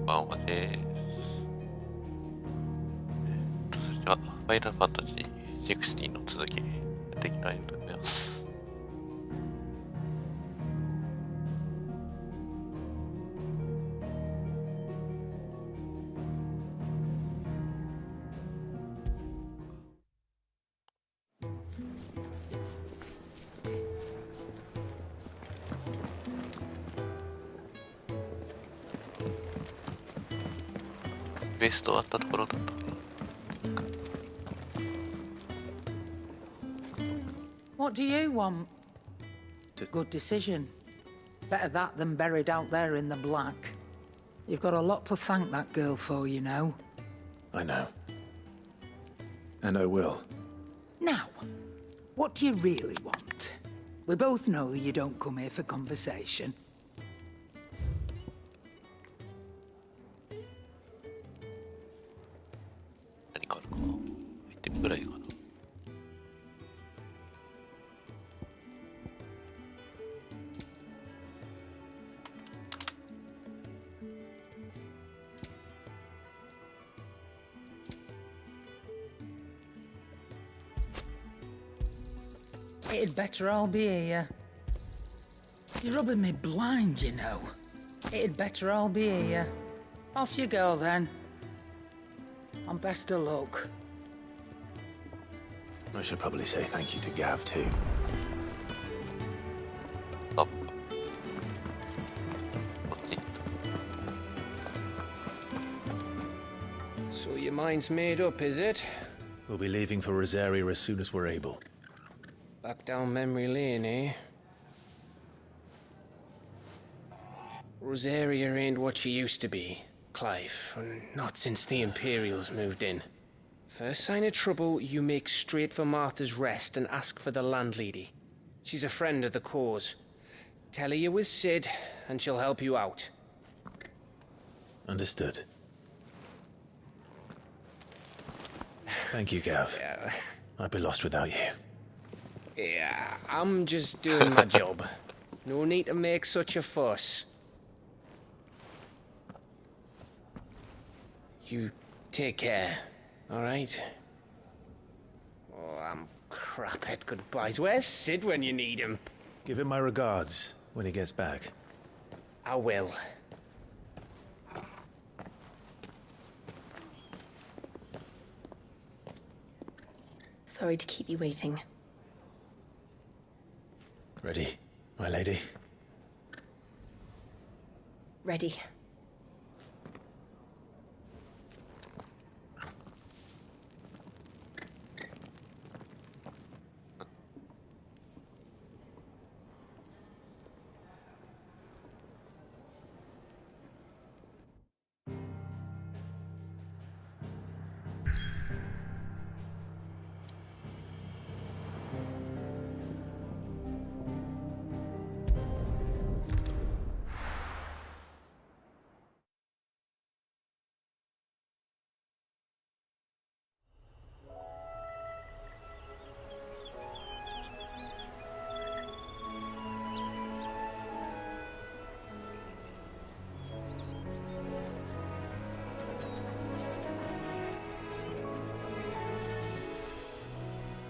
版はです。それでは、ファイナルファンタジー16の続き、やっていきたいと思います。ベスト終わったところだった。What do you want? Good decision. Better that than buried out there in the black. You've got a lot to thank that girl for, you know. I know. And I will. Now, what do you really want? We both know you don't come here for conversation. 何かあるかな。行ってみるぐらいかな。It'd better all be here. You're rubbing me blind, you know. It'd better all be here. Off you go, then. And best of luck. I should probably say thank you to Gav, too. Stop. So your mind's made up, is it? We'll be leaving for Rosaria as soon as we're able. Back down memory lane, eh? Rosaria ain't what she used to be, Clive. Not since the Imperials moved in. First sign of trouble, you make straight for Martha's Rest and ask for the landlady. She's a friend of the cause. Tell her you're with Sid, and she'll help you out. Understood. Thank you, Gav. Yeah. I'd be lost without you. Yeah, I'm just doing my job. No need to make such a fuss. You take care, all right? Oh, I'm crap at goodbyes. Where's Sid when you need him? Give him my regards when he gets back. I will. Sorry to keep you waiting. Ready, my lady? Ready.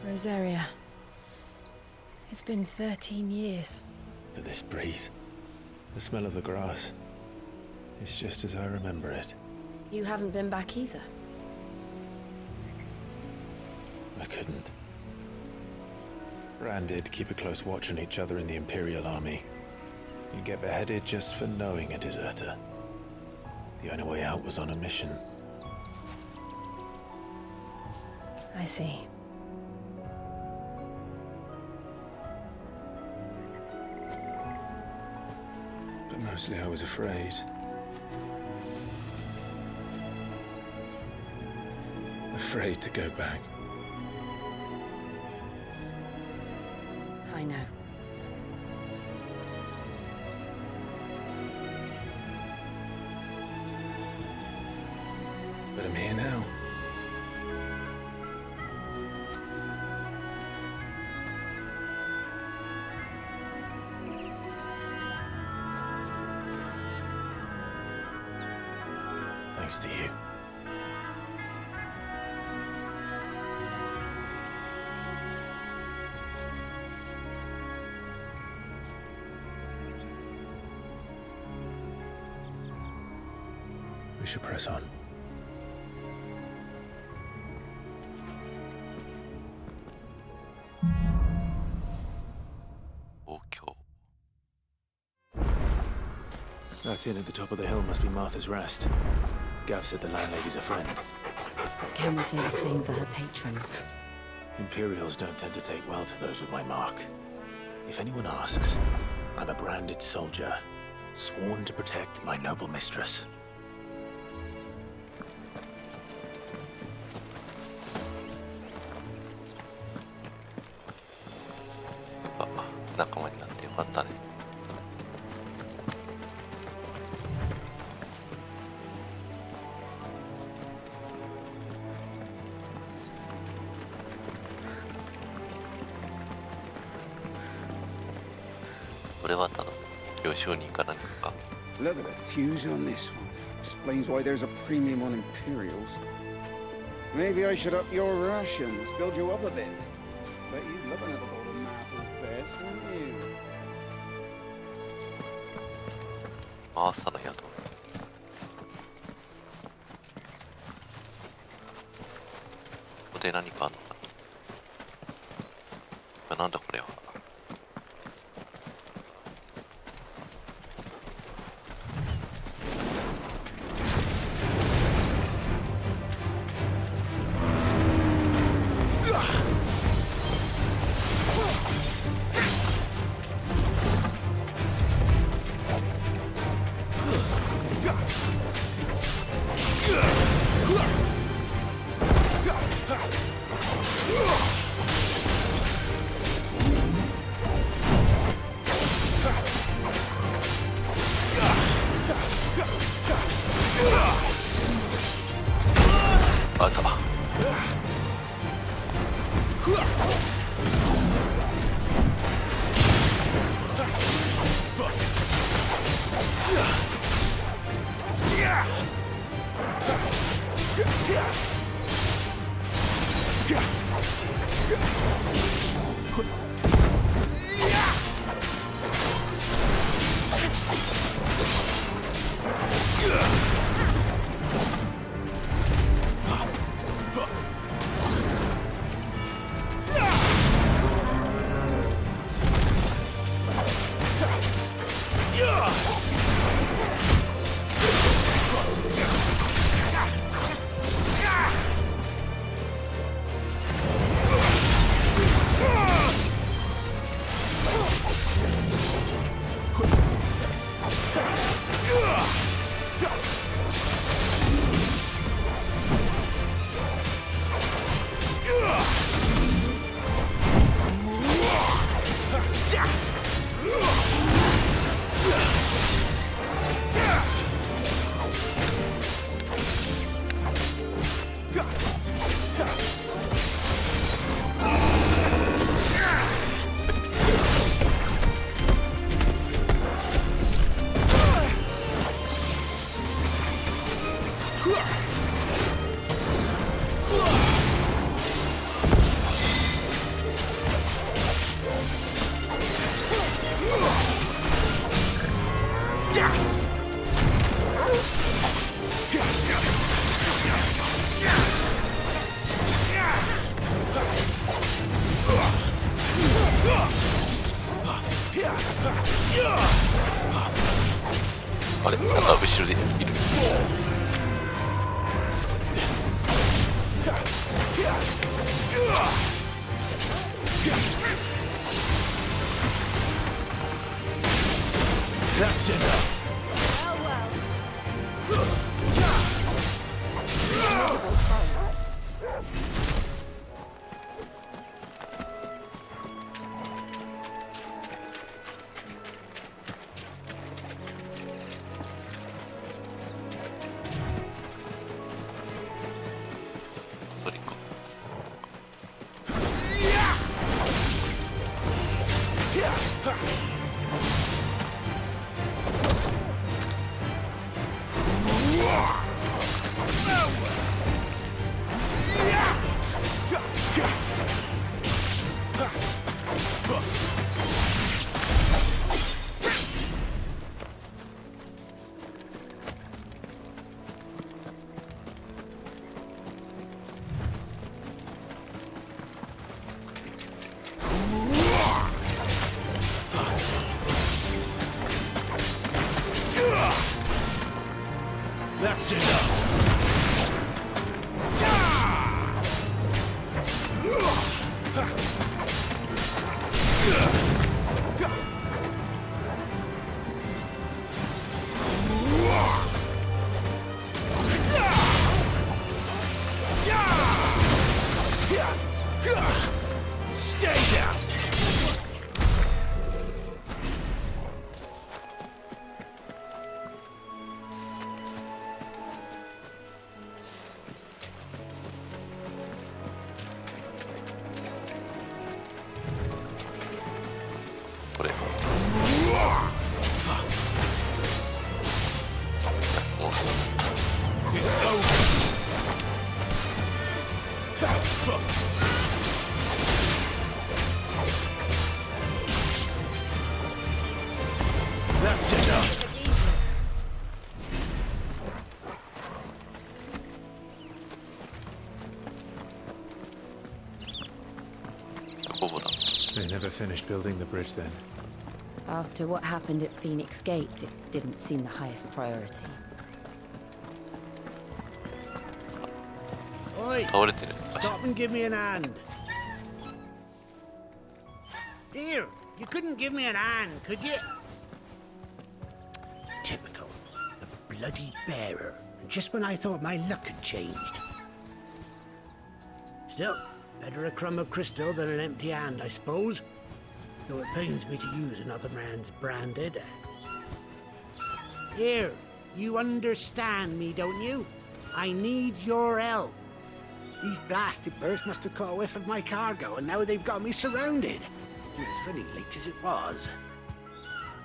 Rosaria. It's been 13 years. But this breeze, the smell of the grass, it's just as I remember it. You haven't been back either. I couldn't. Bran did keep a close watch on each other in the Imperial Army. You'd get beheaded just for knowing a deserter. The only way out was on a mission. I see. But mostly I was afraid. Afraid to go back. I know. But I'm here now. Thanks to you. We should press on. That inn at the top of the hill must be Martha's Rest. Gav said the landlady's a friend. But can we say the same for her patrons? Imperials don't tend to take well to those with my mark. If anyone asks, I'm a branded soldier, sworn to protect my noble mistress. Ah, 仲間になってよかったね。これはただ行商人か何かか。 Look at the fuse on this one. Explains why there's a premium on Imperials. Maybe I should up your rations, build you up a bit. Bet you'd love another bowl of Martha's best, wouldn't you? マーサの宿。ここで何かあるのかな。なんだこれは。あった。あれ、なんか後ろでいる。That's enough. That's enough. Stay down. That's enough. They never finished building the bridge then. After what happened at Phoenix Gate, it didn't seem the highest priority. Oi! 倒れてる。 Stop and give me an hand. Here, you couldn't give me an hand, could you? Typical. A bloody bearer. Just when I thought my luck had changed. Still, better a crumb of crystal than an empty hand, I suppose. Though it pains me to use another man's branded. Here, you understand me, don't you? I need your help. These blasted birds must have caught a whiff of my cargo, and now they've got me surrounded. It's really late as it was.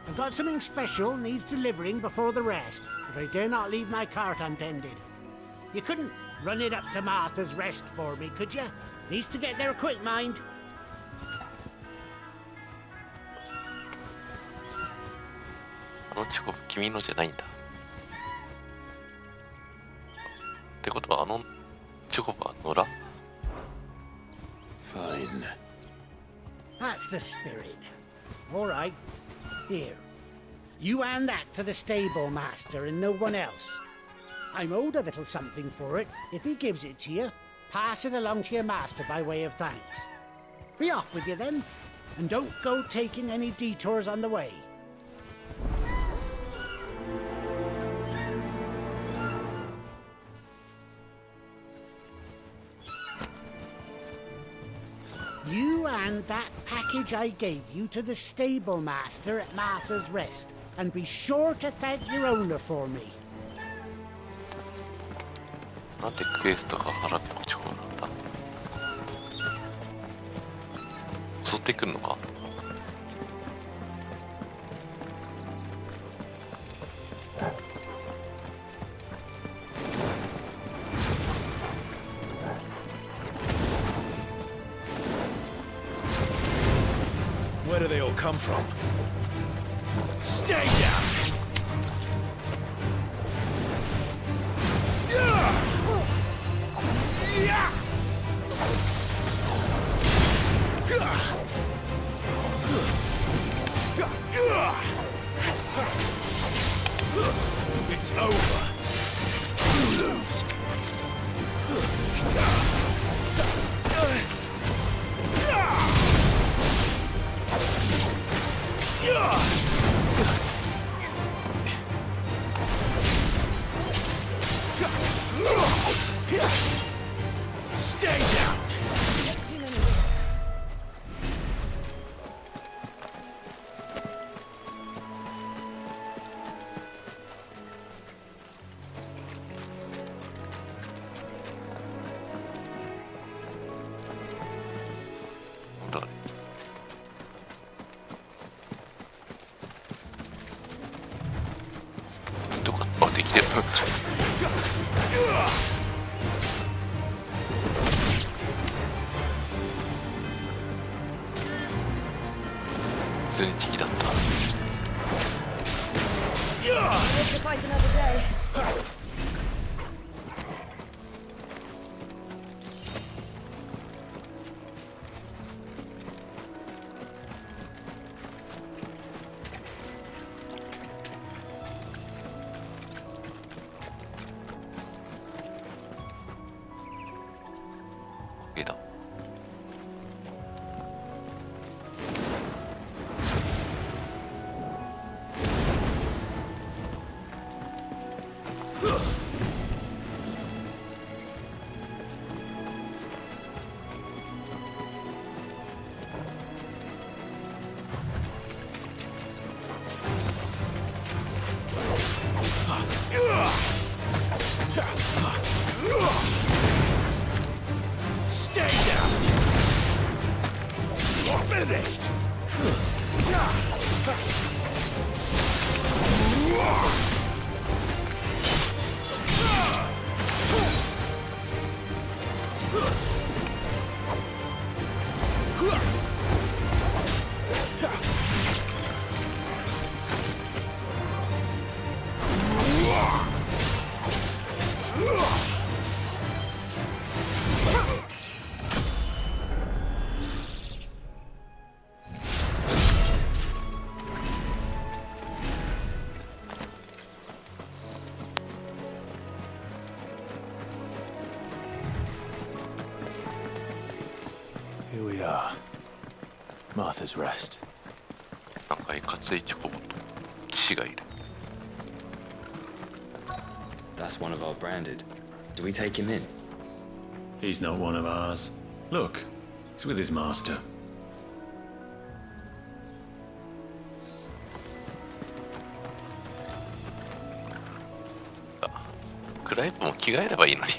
I've got something special needs delivering before the rest, but I dare not leave my cart untended. You couldn't run it up to Martha's Rest for me, could you? Needs to get there quick, mind. あのチョコブ君のじゃないんだ。ってことはあのチョコブは野良？ Fine. That's the spirit. All right. Here. You hand that to the stable master and no one else. I'm owed a little something for it. If he gives it to you, pass it along to your master by way of thanks. Be off with you then, and don't go taking any detours on the way. You hand that package I gave you to the stable master at Martha's Rest, and be sure to thank your owner for me. なんでクエストが払ってもチョコなんだ。襲ってくるのか。Where do they all come from? Stay down! It's over. You lose. Stay down. Too many risks. なんだあれ。どこか、あ、できてる。普通に敵だった。 Live to fight another day. いいだ。Stay down! You're finished! Here we are. Martha's Rest. なんかいかついチョコボと騎士がいる。 That's one of our branded. Do we take him in? He's not one of ours. Look, he's with his master. クライブも着替えればいいのに。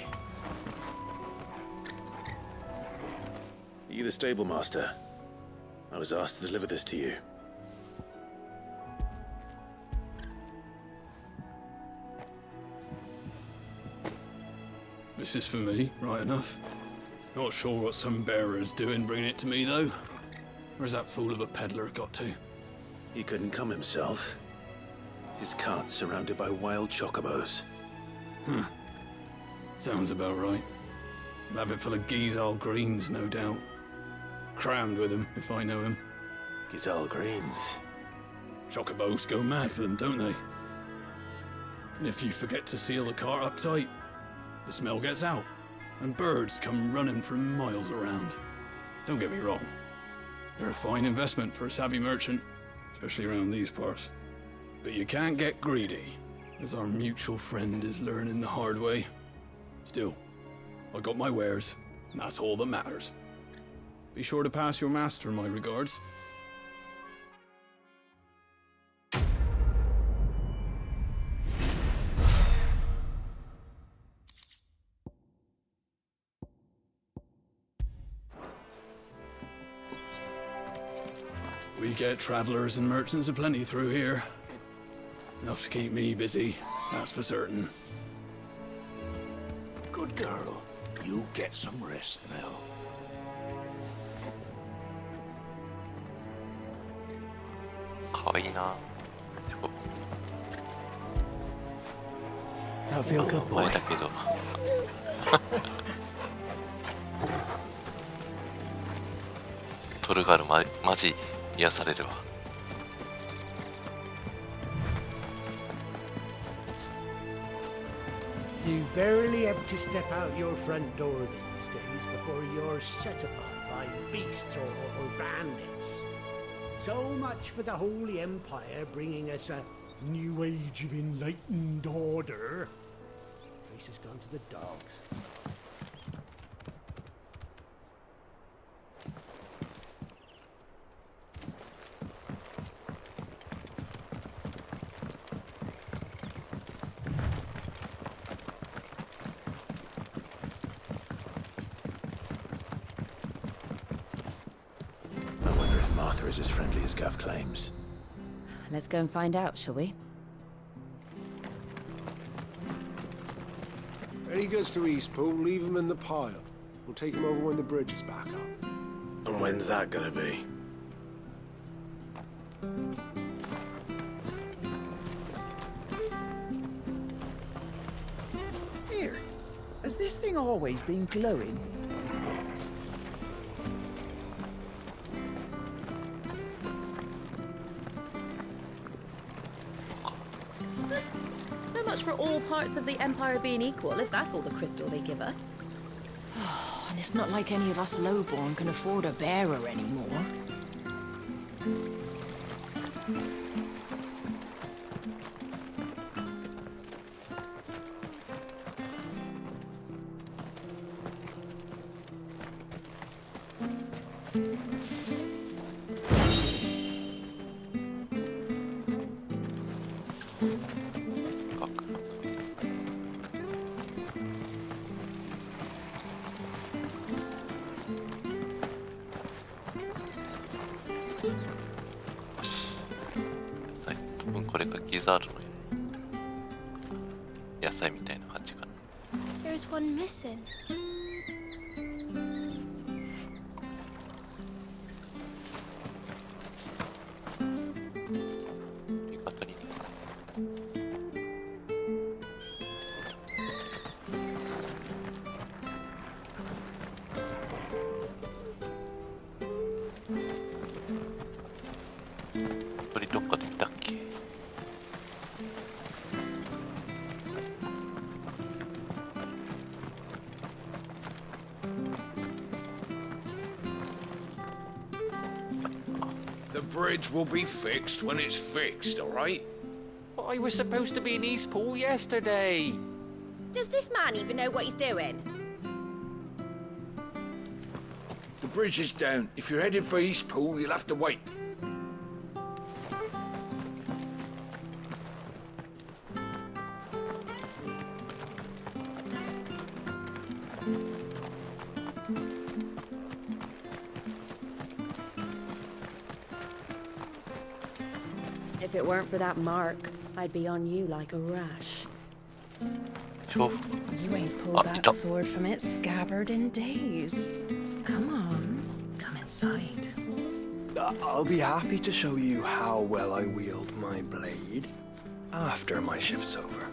Are you the stable master? I was asked to deliver this to you. This is for me, right enough. Not sure what some bearer's doing bringing it to me, though. Where's that fool of a peddler got to? He couldn't come himself. His cart's surrounded by wild chocobos. Huh. Sounds about right. He'll have it full of Gizal greens, no doubt. Crammed with them, if I know him. Gizal greens. Chocobos go mad for them, don't they? And if you forget to seal the cart up tight, the smell gets out, and birds come running from miles around. Don't get me wrong. They're a fine investment for a savvy merchant, especially around these parts. But you can't get greedy, as our mutual friend is learning the hard way. Still, I got my wares, and that's all that matters. Be sure to pass your master my regards. We get travelers and merchants aplenty through here. Enough to keep me busy, that's for certain. Good girl. You get some rest now. かわいいな。チョコ Now feel good, 前 boy. だけど。トルガルマジ癒されるわ。 You barely have to step out your front door these days before you're set upon by beasts or bandits. So much for the Holy Empire bringing us a new age of enlightened order. Place has gone to the dogs. I wonder if Martha is as friendly as Gav claims. Let's go and find out, shall we? When he gets to Eastpool, leave him in the pile. We'll take him over when the bridge is back up. And when's that gonna be? Here, has this thing always been glowing? So much for all parts of the Empire being equal, if that's all the crystal they give us. And it's not like any of us lowborn can afford a bearer anymore. There's one missing. The bridge will be fixed when it's fixed, all right? But I was supposed to be in Eastpool yesterday. Does this man even know what he's doing? The bridge is down. If you're headed for Eastpool, you'll have to wait. If it weren't for that mark, I'd be on you like a rash. You ain't pulled that sword from its scabbard in days. Come on, come inside. I'll be happy to show you how well I wield my blade after my shift's over.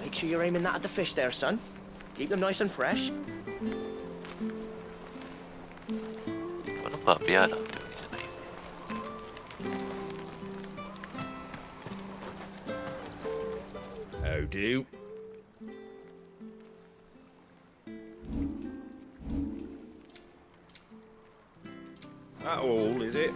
Make sure you're aiming that at the fish there, son. Keep them nice and fresh. How do? That all, is it?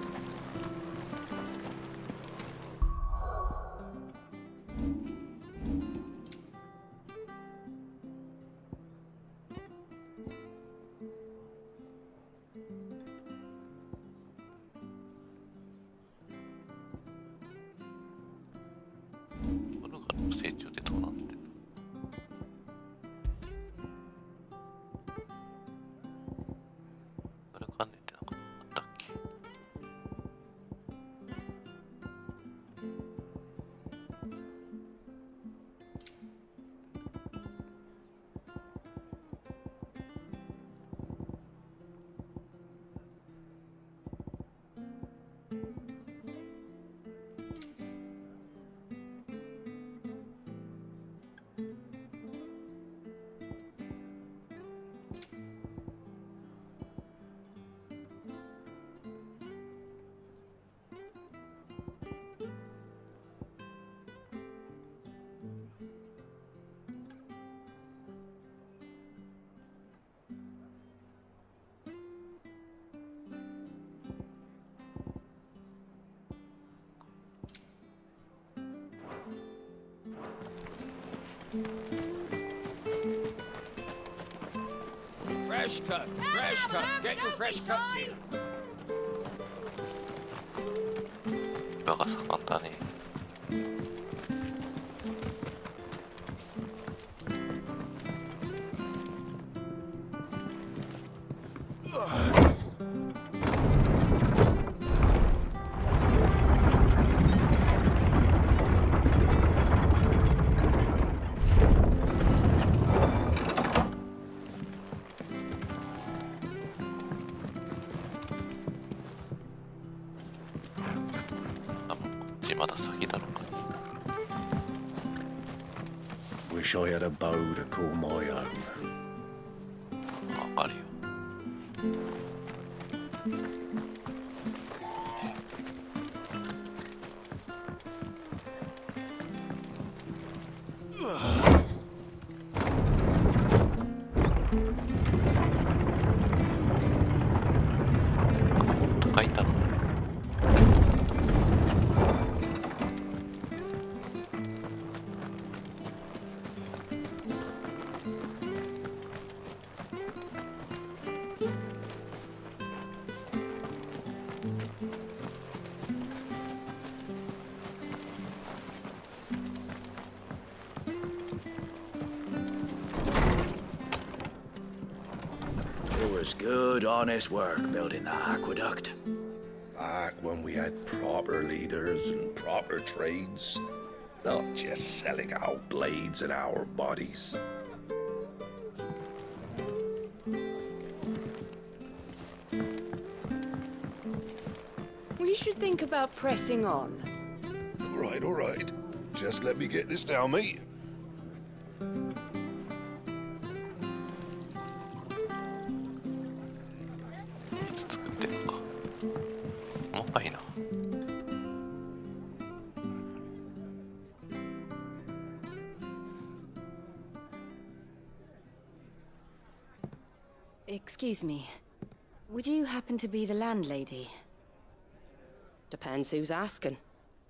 Fresh cuts, fresh cuts. Get your fresh cuts here. 이거가 상한다네. wish I had a bow to call my own. わかるよ。書いたのね。It was good, honest work building the aqueduct. Back when we had proper leaders and proper trades. Not just selling our blades and our bodies. We should think about pressing on. All right. Just let me get this down, mate. 作ってんのか。細かいな。Excuse me. Would you happen to be the landlady? Depends who's asking,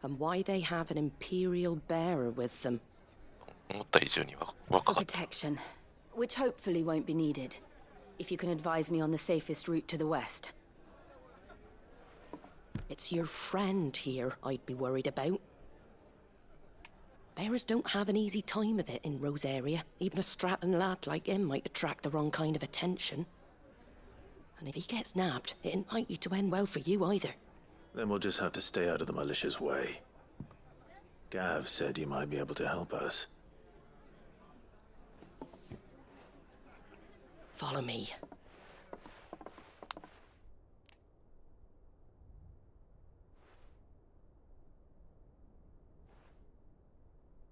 and why they have an Imperial bearer with them. 思った以上に若 For かった。 protection, which hopefully won't be needed. If you can advise me on the safest route to the west. It's your friend here I'd be worried about. Bearers don't have an easy time of it in Rosaria. Even a Stratton lad like him might attract the wrong kind of attention. And if he gets nabbed, it ain't likely to end well for you either. Then we'll just have to stay out of the malicious way. Gav said you might be able to help us. Follow me.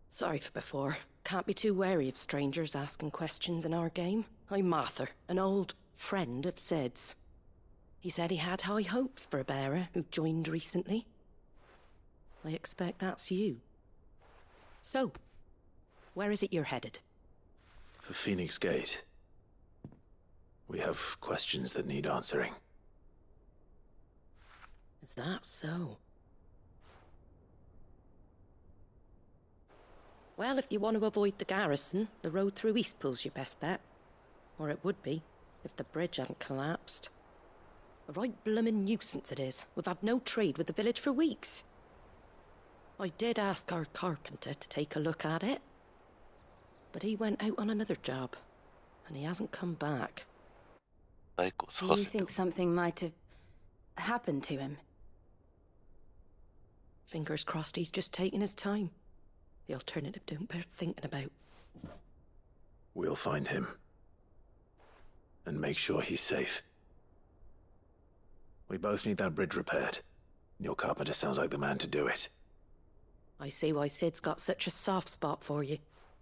Sorry for before. Can't be too wary of strangers asking questions in our game. I'm Martha, an old friend of Sid's. He said he had high hopes for a bearer who joined recently. I expect that's you. So, where is it you're headed? For Phoenix Gate. We have questions that need answering. Is that so? Well, if you want to avoid the garrison, the road through Eastpool's your best bet. Or it would be, if the bridge hadn't collapsed. A right bloomin' nuisance it is. We've had no trade with the village for weeks. I did ask our carpenter to take a look at it. But he went out on another job, and he hasn't come back. Do you think something might have happened to him? Fingers crossed he's just taking his time. The alternative don't bear thinking about. We'll find him. And make sure he's safe. We both need that bridge repaired. Your carpenter sounds like the man to do it. I see why Sid's got such a soft spot for you.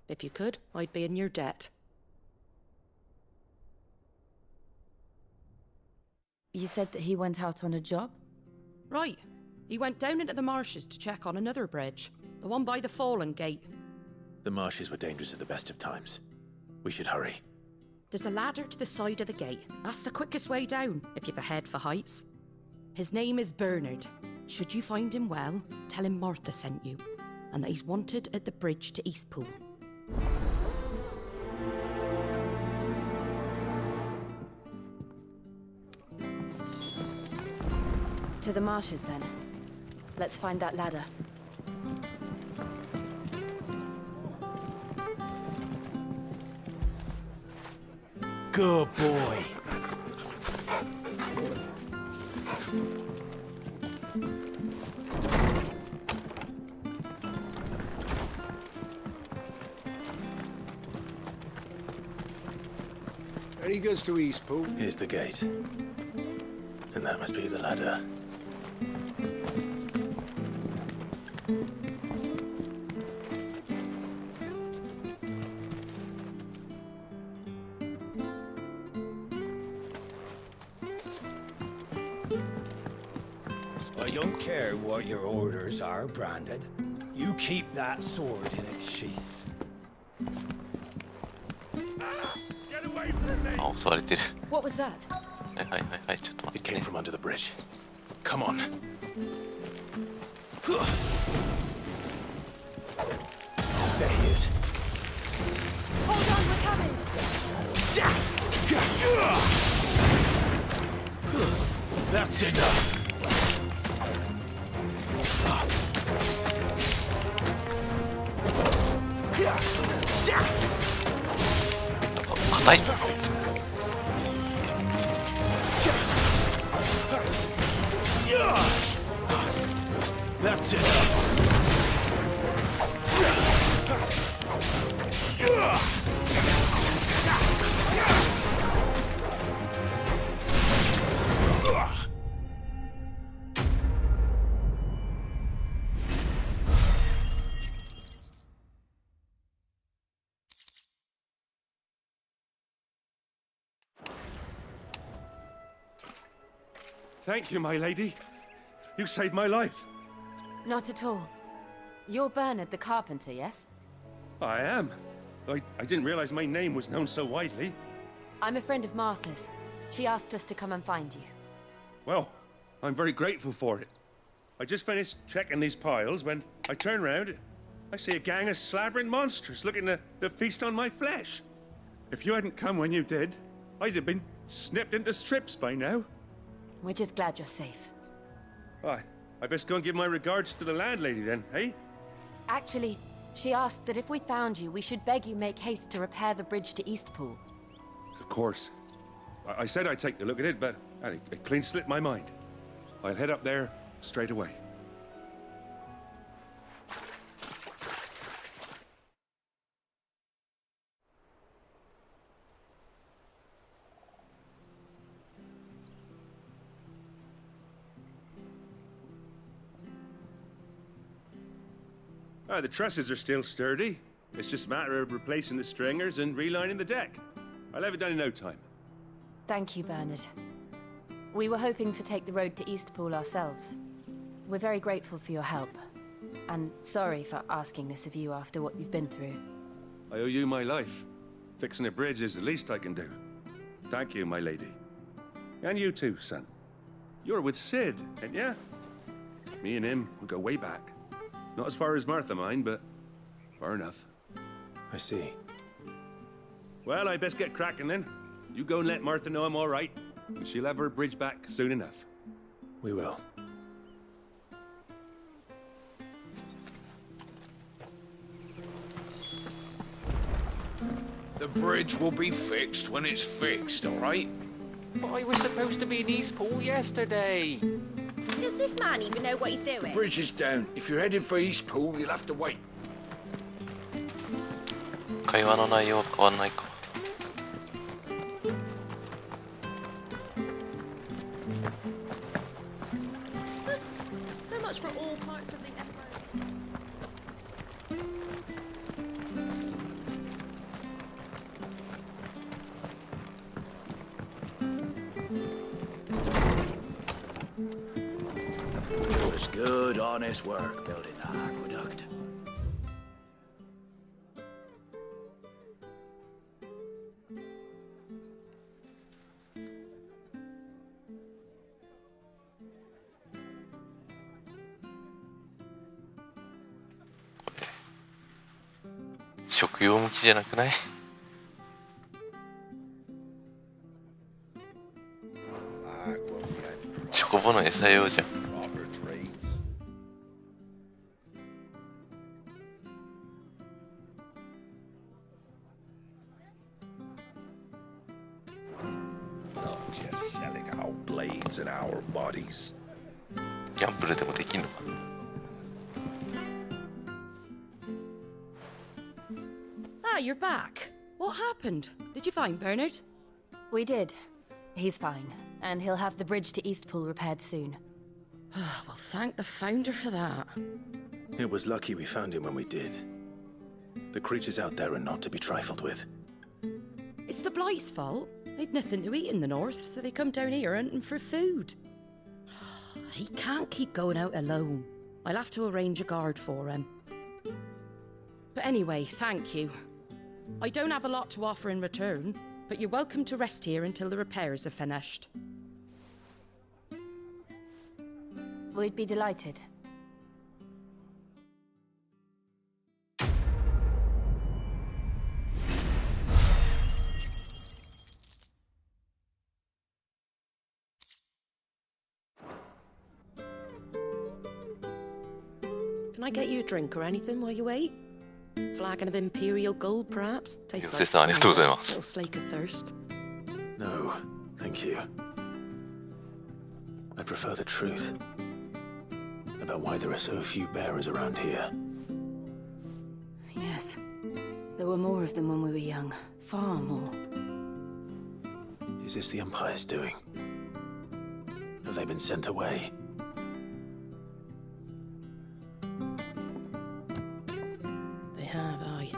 If you could, I'd be in your debt. You said that he went out on a job? Right. He went down into the marshes to check on another bridge. The one by the Fallen Gate. The marshes were dangerous at the best of times. We should hurry. There's a ladder to the side of the gate. That's the quickest way down, if you've a head for heights. His name is Bernard. Should you find him well, tell him Martha sent you, and that he's wanted at the bridge to Eastpool. To the marshes, then. Let's find that ladder. Good boy. There he goes to Eastpool. Here's the gate. And that must be the ladder. don't care what your orders are, Branded. You keep that sword in its sheath. あ、襲われてる。 What was that? はいはいはいはい、ちょっと待 It ってね。 came from under the bridge. Come on. There he is. Hold on, we're coming! That's enough.硬い。 That's enough. Thank you, my lady. You saved my life. Not at all. You're Bernard the carpenter, yes? I am. I didn't realize my name was known so widely. I'm a friend of Martha's. She asked us to come and find you. Well, I'm very grateful for it. I just finished checking these piles when I turn around. I see a gang of slavering monsters looking to feast on my flesh. If you hadn't come when you did, I'd have been snipped into strips by now. We're just glad you're safe. I best go and give my regards to the landlady then, eh? Actually, she asked that if we found you, we should beg you make haste to repair the bridge to Eastpool. Of course. I said I'd take a look at it, but it clean slipped my mind. I'll head up there straight away. The trusses are still sturdy. It's just a matter of replacing the stringers and relining the deck. I'll have it done in no time. Thank you, Bernard. We were hoping to take the road to Eastpool ourselves. We're very grateful for your help. And sorry for asking this of you after what you've been through. I owe you my life. Fixing a bridge is the least I can do. Thank you, my lady. And you too, son. You're with Sid, ain't ya? Me and him, we go way back. Not as far as Martha, mind, but far enough. I see. Well, I best get cracking then. You go and let Martha know I'm all right, and she'll have her bridge back soon enough. We will. The bridge will be fixed when it's fixed, all right? But I was supposed to be in Eastpool yesterday. Does this man even know what he's doing? The bridge is down. If you're headed for Eastpool, you'll have to wait. 会話の内容は変わんないか。 So much for all parts of the empire. It was good, honest work building the aqueduct. Okay. 食用向きじゃなくない？ チョコボの餌用じゃん。 Not just selling our blades and our bodies. ギャンブルでもできんのかな。 Ah, you're back. What happened? Did you find Bernard? We did. He's fine, and he'll have the bridge to Eastpool repaired soon. Well, thank the founder for that. It was lucky we found him when we did. The creatures out there are not to be trifled with. It's the Blight's fault. They'd nothing to eat in the north, so they come down here hunting for food. He can't keep going out alone. I'll have to arrange a guard for him. But anyway, thank you. I don't have a lot to offer in return, but you're welcome to rest here until the repairs are finished. We'd be delighted. Can I get you a drink or anything while you wait? Flagon of Imperial Gold, perhaps? Tastes like Sensei, snow. It'll slake a thirst. No, thank you. I prefer the truth about why there are so few bearers around here. Yes. There were more of them when we were young. Far more. Is this the Empire's doing? Have they been sent away? They have, aye.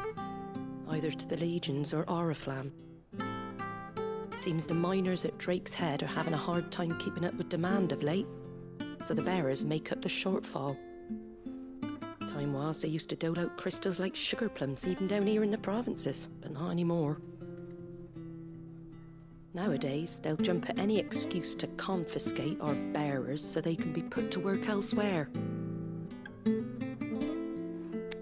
Either to the Legions or Oriflamme. Seems the miners at Drake's Head are having a hard time keeping up with demand of late, so the bearers make up the shortfall. Time was they used to dole out crystals like sugar plums even down here in the provinces, but not anymore. Nowadays, they'll jump at any excuse to confiscate our bearers so they can be put to work elsewhere.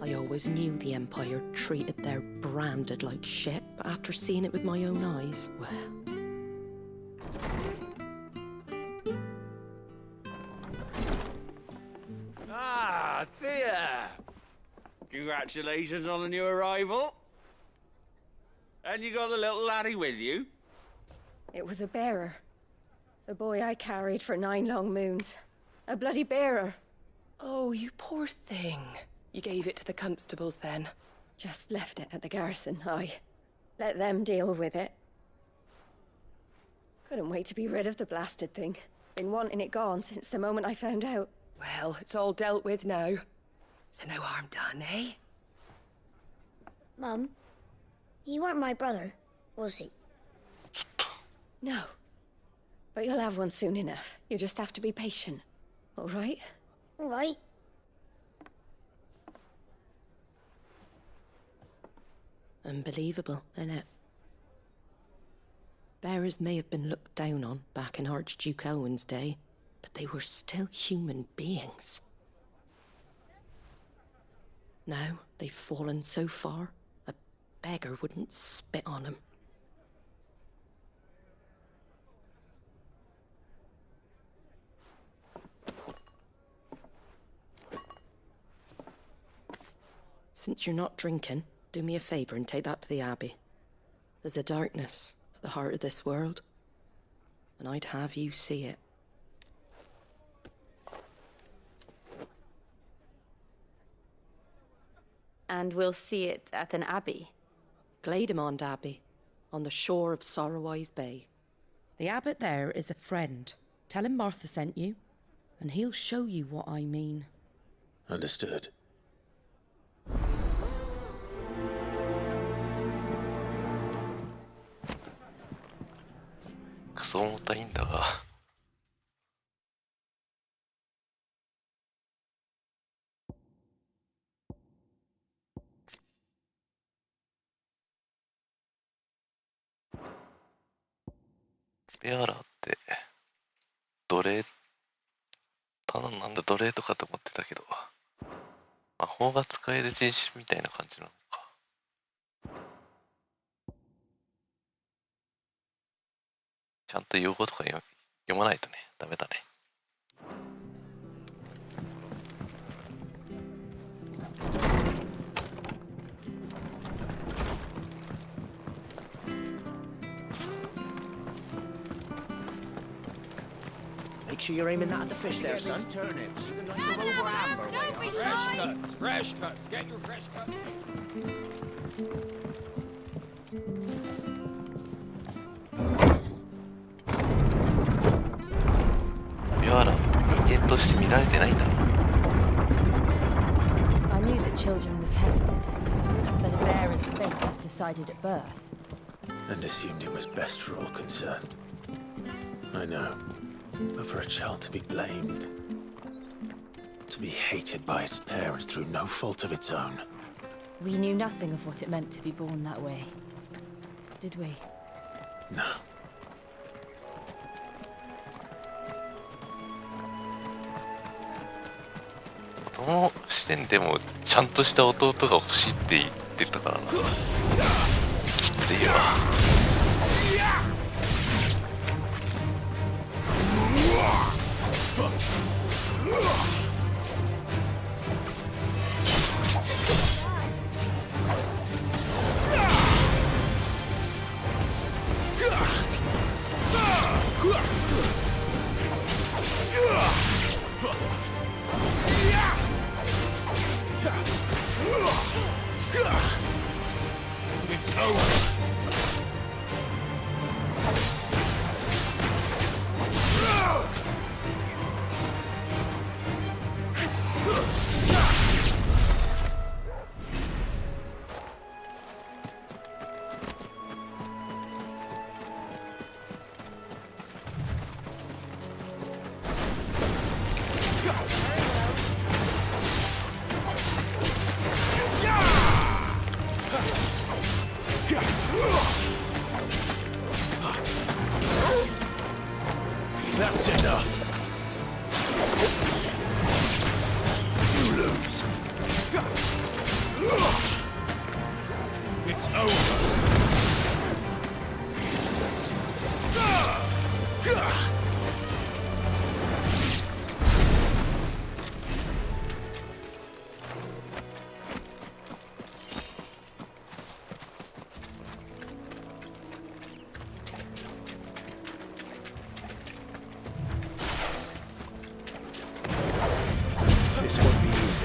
I always knew the Empire treated their branded like shit, but after seeing it with my own eyes, well... Ah, Thea! Congratulations on the new arrival. And you got the little laddie with you? It was a bearer. The boy I carried for 9 long moons. A bloody bearer. Oh, you poor thing. You gave it to the constables then? Just left it at the garrison, aye. Let them deal with it. Couldn't wait to be rid of the blasted thing. Been wanting it gone since the moment I found out. Well, it's all dealt with now. So no harm done, eh? Mum, you weren't my brother, was he? No. But you'll have one soon enough. You just have to be patient. All right? All right. Unbelievable, innit? Bearers may have been looked down on back in Archduke Elwin's day, but they were still human beings. Now they've fallen so far, a beggar wouldn't spit on them. Since you're not drinking, do me a favour and take that to the Abbey. There's a darkness at the heart of this world, and I'd have you see it. And we'll see it at an abbey? Glademond Abbey, on the shore of Sorrowwise Bay. The abbot there is a friend. Tell him Martha sent you, and he'll show you what I mean. Understood.そう思ったらいいんだが。ベアラーって奴隷、ただなんだ奴隷とかと思ってたけど、魔法が使える人種みたいな感じなのか。ちゃんと用語とか読まないとね、ダメだね。Make sure you're aiming that at the fish there, son. Turnips. Nice of over amber. Fresh cuts, fresh cuts. Get your fresh cuts. ベアラーって人間として見られてないんだろう。I knew that children were tested, that a bearer's fate was decided at birth. And assumed it was best for all concerned. I know. But for a child to be blamed, to be hated by its parents through no fault of its own. We knew nothing of what it meant to be born that way, did we? No.その視点でもちゃんとした弟が欲しいって言ってたからな。きついわ。It's over. That's enough. You lose. It's over. This won't be easy.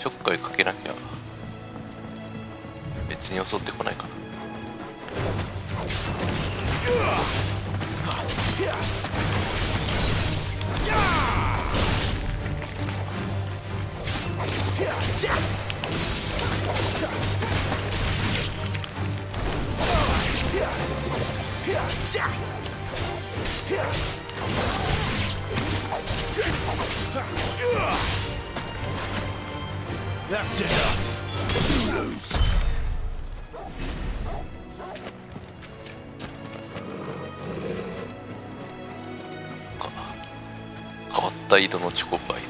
ちょっかいかけなきゃ別に襲ってこないかな。That's enough. Lose. 変わった色のチョコボがいる。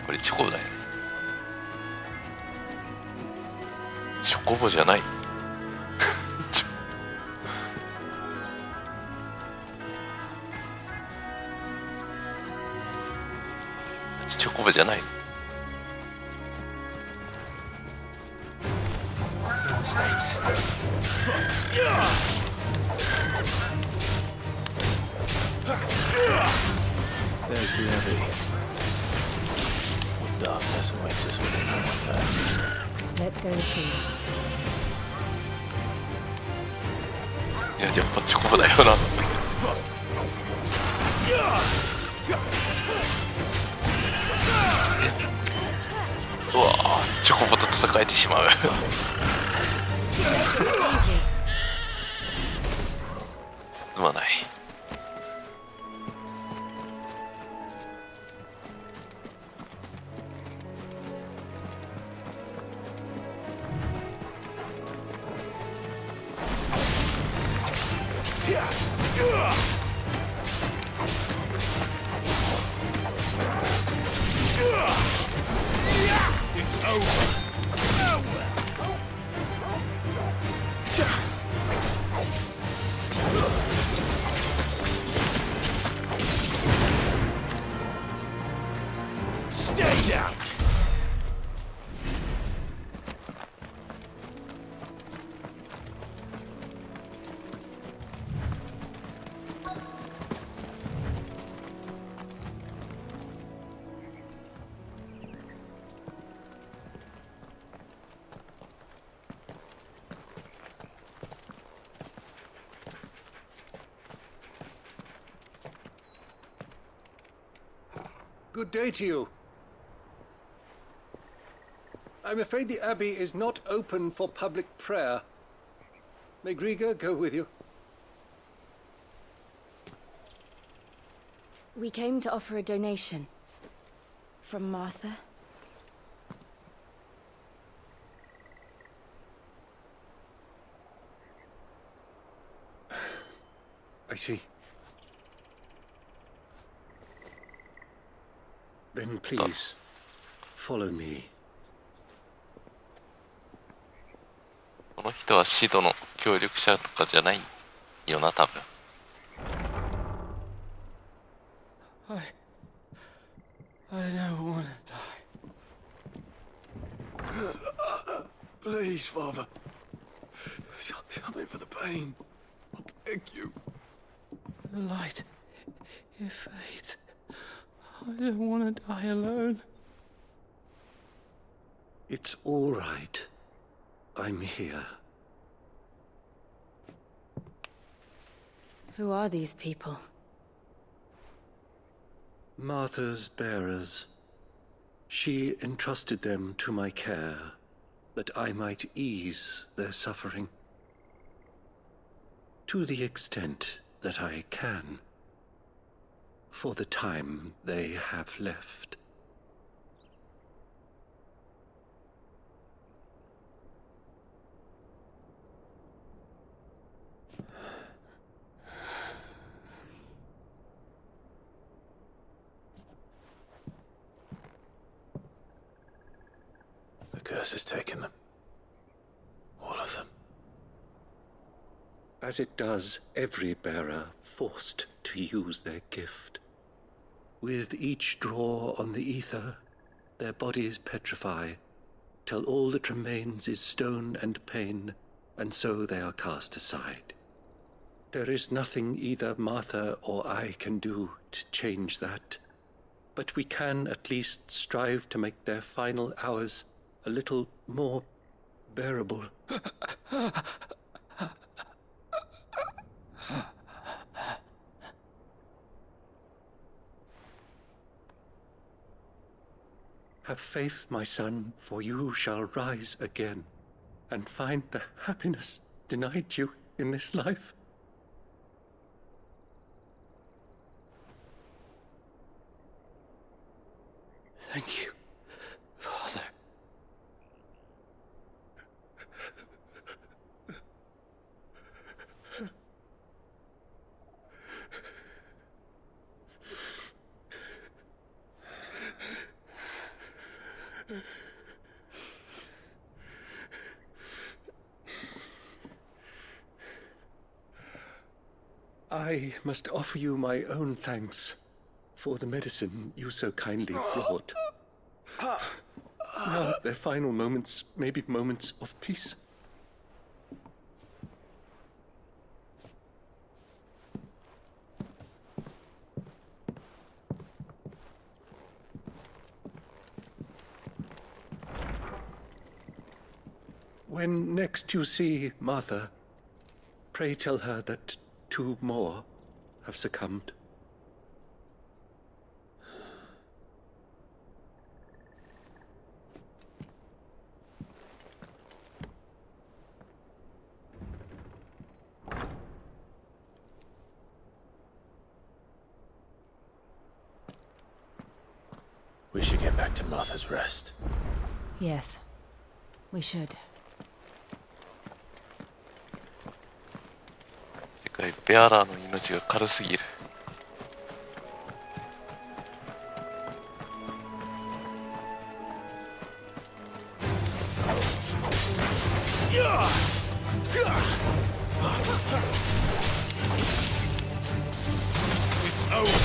これチョコボだよね。チョコボじゃない。チョコボじゃない。Mistakes. There's the Abbey. What darkness awaits us within, I wonder. Let's go and see. いや、やっぱチョコボだよな。うわぁ、チョコボと戦えてしまう。すまない。It's over. Stay down. Good day to you. I'm afraid the Abbey is not open for public prayer. May Griga go with you? We came to offer a donation. From Martha. I see. Then please, follow me. この人はシドの協力者とかじゃないよな、多分。I don't want to die. Please, Father. Something for the pain. I beg you. The light, it fades. I don't want to die alone. It's all right. I'm here. Who are these people? Martha's bearers. She entrusted them to my care, that I might ease their suffering. To the extent that I can. For the time they have left. The curse has taken them. All of them. As it does every bearer forced to use their gift. With each draw on the ether, their bodies petrify, till all that remains is stone and pain, and so they are cast aside. There is nothing either Martha or I can do to change that. But we can at least strive to make their final hours a little more bearable. Have faith, my son, for you shall rise again and find the happiness denied you in this life. Thank you, Father. I must offer you my own thanks for the medicine you so kindly brought. Now, their final moments may be moments of peace. When next you see Martha, pray tell her that 2 more have succumbed. We should get back to Martha's Rest. Yes, we should. 世界ベアラーの命が軽すぎる。It's over.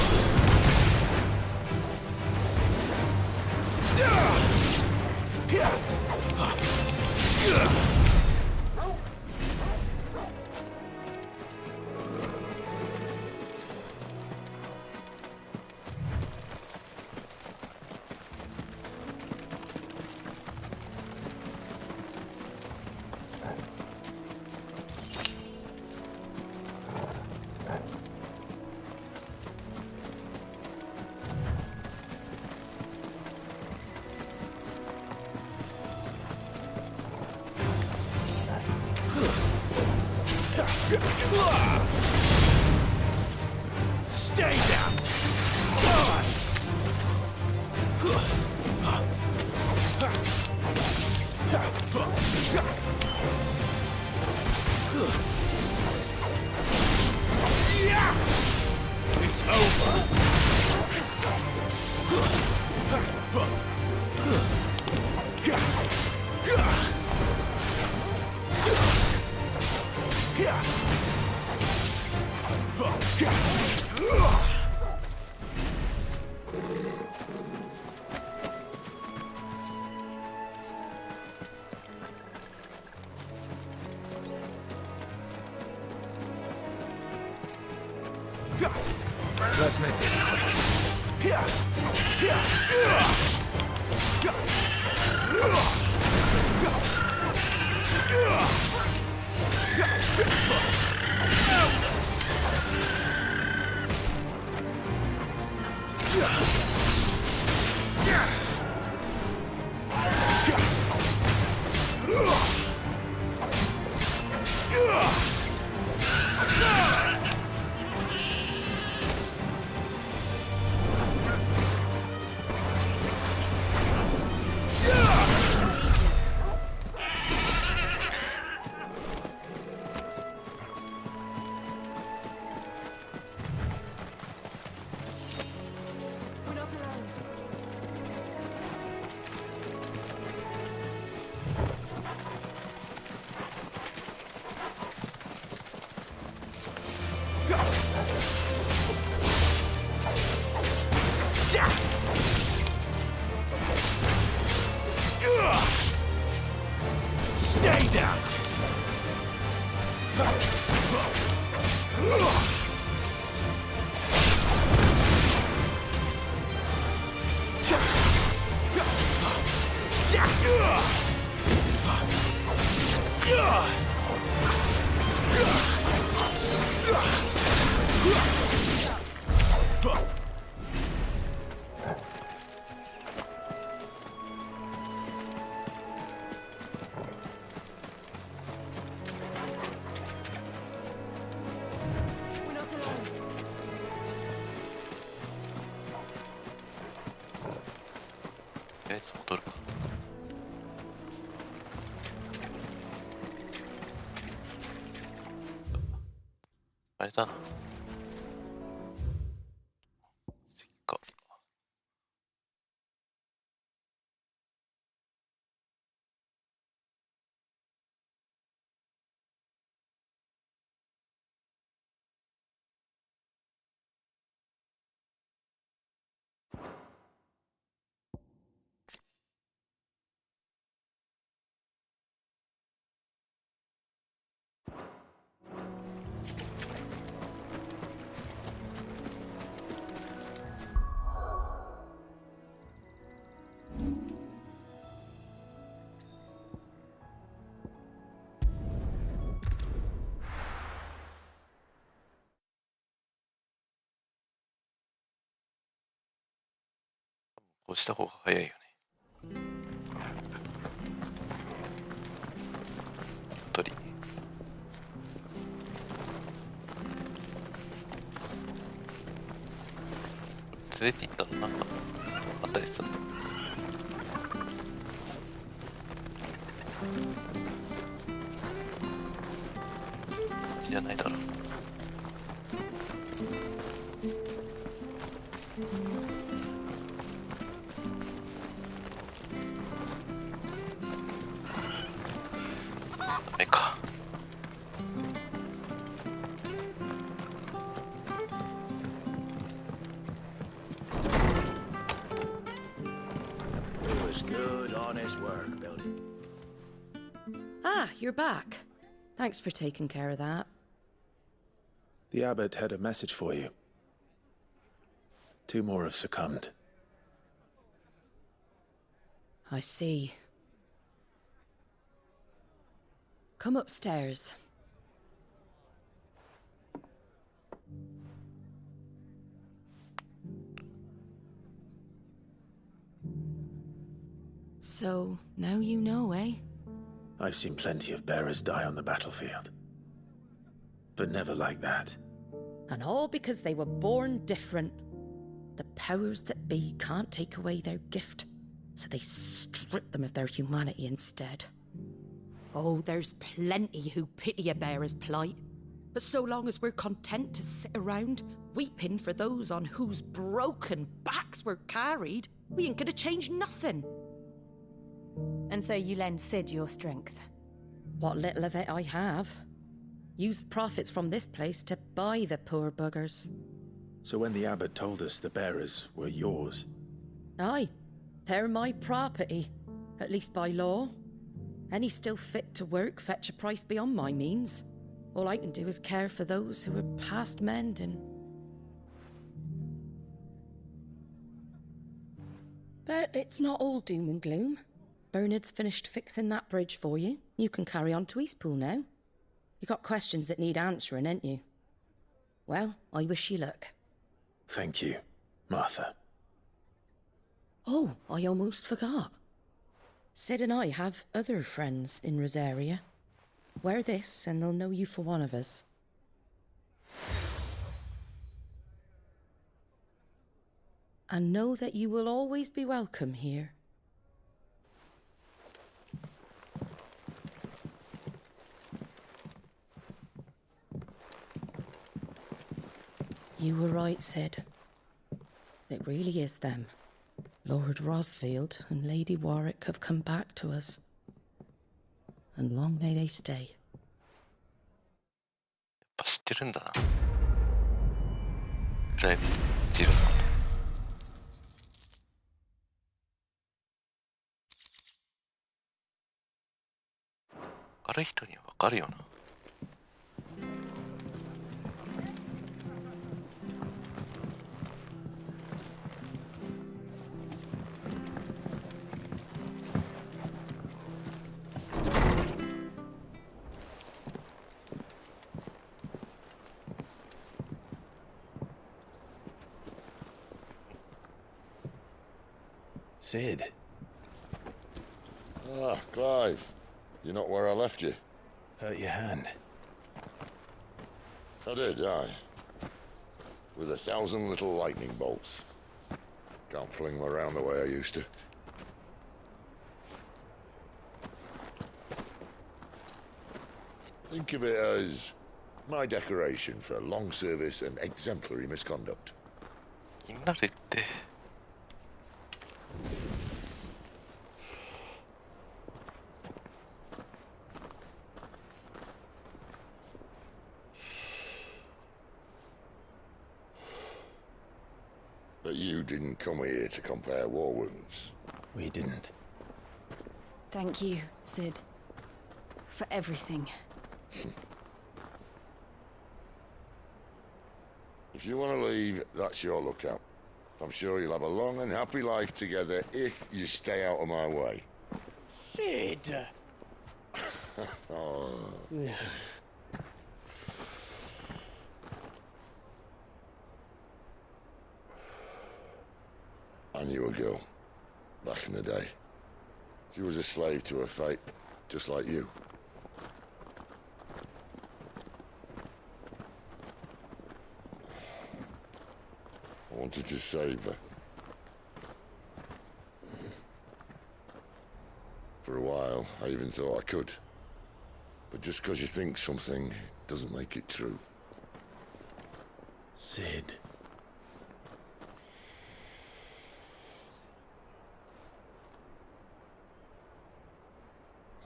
Stay down! God! It's over! Let's make this quick. Stay down! りあえず戻るか。あれだな。そっか。こうした方が早いよね。鳥。連れて行ったのなんかあったりするの？じゃないだろう。ダメか。It was good, honest work building. Ah, you're back. Thanks for taking care of that. The abbot had a message for you. 2 more have succumbed. I see. Come upstairs. So, now you know, eh? I've seen plenty of bearers die on the battlefield. But never like that. And all because they were born different. The powers that be can't take away their gift, so they strip them of their humanity instead. Oh, there's plenty who pity a bearer's plight. But so long as we're content to sit around, weeping for those on whose broken backs we're carried, we ain't gonna change nothing. And so you lend Sid your strength? What little of it I have. Used profits from this place to buy the poor buggers. So when the abbot told us the bearers were yours... Aye, they're my property, at least by law. Any still fit to work fetch a price beyond my means. All I can do is care for those who are past mending. But it's not all doom and gloom. Bernard's finished fixing that bridge for you. You can carry on to Eastpool now. You got questions that need answering, ain't you? Well, I wish you luck. Thank you, Martha. Oh, I almost forgot. Sid and I have other friends in Rosaria. Wear this and they'll know you for one of us. And know that you will always be welcome here. You were right, Sid. It really is them. Lord Rosfield and Lady Warwick have come back to us. And long may they stay. やっぱ知ってるんだな。くらい自分なんだ。わかる人にはわかるよな。Sid. Ah, Clive. You're not where I left you. Hurt your hand. I did, aye. With 1,000 little lightning bolts. Can't fling them around the way I used to. Think of it as my decoration for long service and exemplary misconduct. 気になるって。But you didn't come here to compare war wounds. We didn't. Thank you, Sid. For everything. If you want to leave, that's your lookout. I'm sure you'll have a long and happy life together if you stay out of my way. Sid! Oh. I knew a girl, back in the day. She was a slave to her fate, just like you. I wanted to save her. For a while, I even thought I could. But just because you think something doesn't make it true. Sid.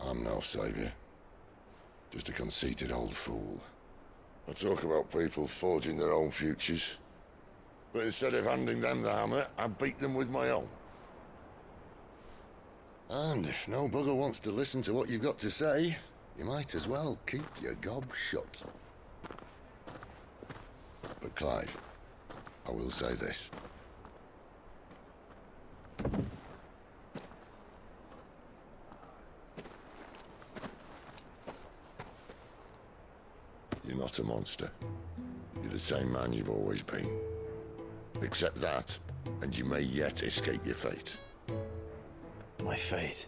I'm no savior. Just a conceited old fool. I talk about people forging their own futures. But instead of handing them the hammer, I beat them with my own. And if no bugger wants to listen to what you've got to say, you might as well keep your gob shut. But Clive, I will say this. You're not a monster. You're the same man you've always been. Accept that, and you may yet escape your fate. My fate?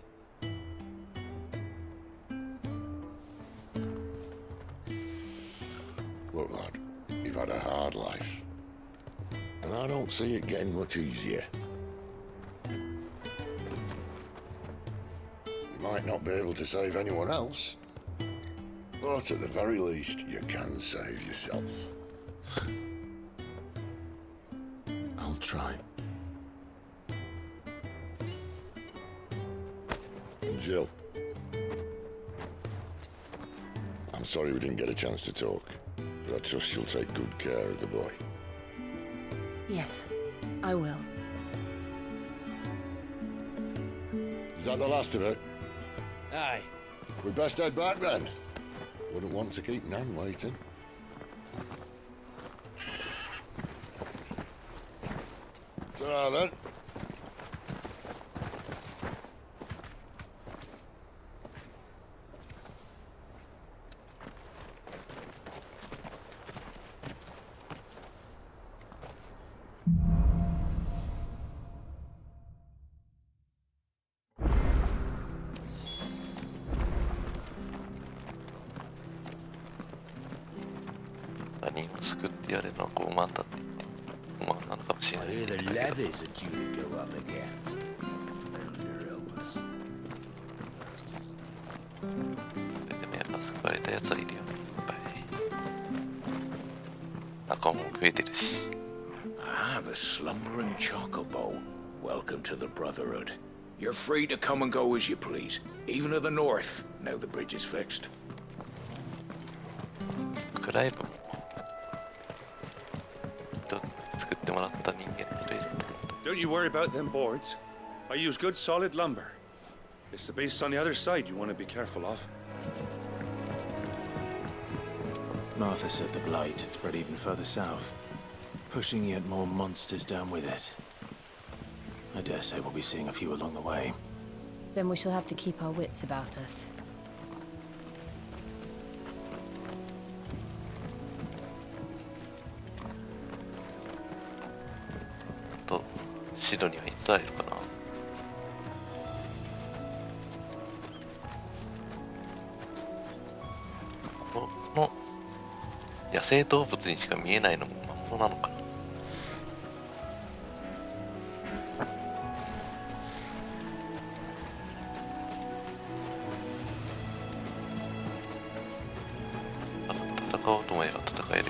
Look, lad, you've had a hard life. And I don't see it getting much easier. You might not be able to save anyone else, but at the very least, you can save yourself. I'll try. And Jill. I'm sorry we didn't get a chance to talk, but I trust you'll take good care of the boy. Yes, I will. Is that the last of it? Aye. We'd best head back then. Wouldn't want to keep Nan waiting. Ta-ra then. I hear the levies are due to go up again. Thunder help us. でもやっぱ救われたやつはいるよね、いっぱい。赤も増えてるし。Ah, the slumbering chocobo. Welcome to the Brotherhood. You're free to come and go as you please, even to the north, now the bridge is fixed. クライブも作ってもらった人間の一人だった。 Don't you worry about them boards. I use good solid lumber. It's the beasts on the other side you want to be careful of. Martha said the blight had spread even further south, pushing yet more monsters down with it. I dare say we'll be seeing a few along the way. Then we shall have to keep our wits about us. とシドにはいつ会えるかな。の野生動物にしか見えないのも魔物なのかな。戦おうと思えば戦える。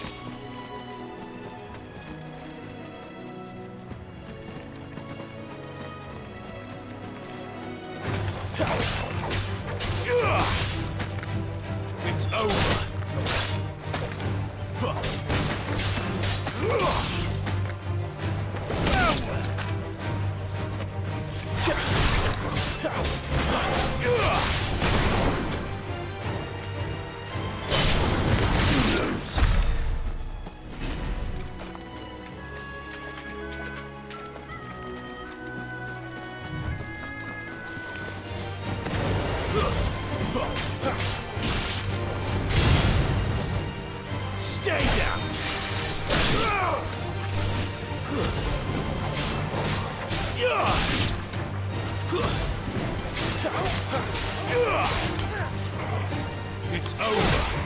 It's over. Stay down. It's over.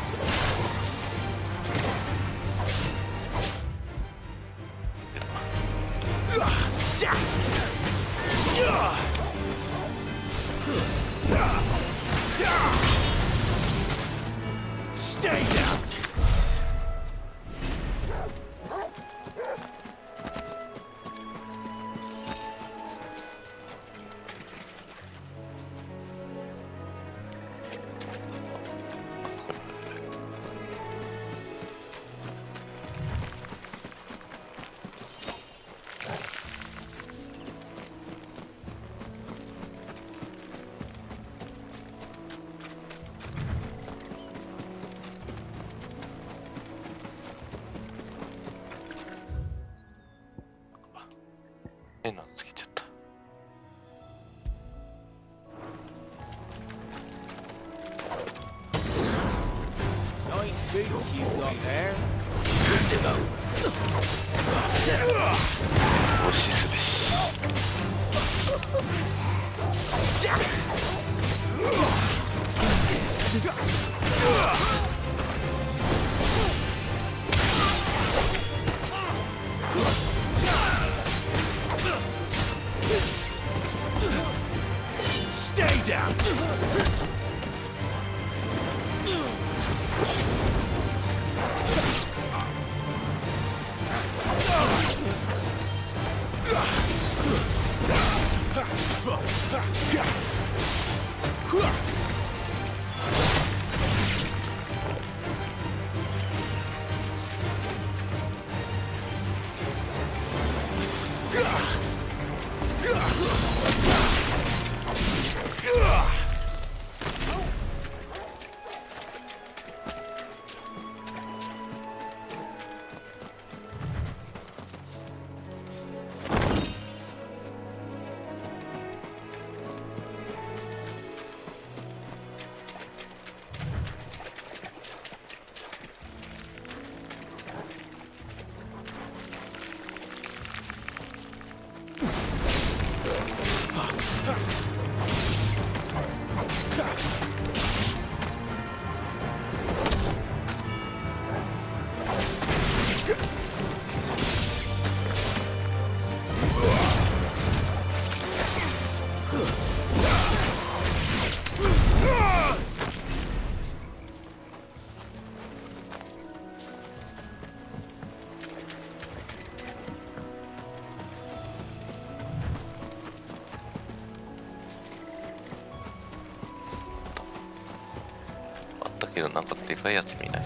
Stay down. Nice boots you got there. 無視すべし。Stay down.けどなんかでかいやつ見ない。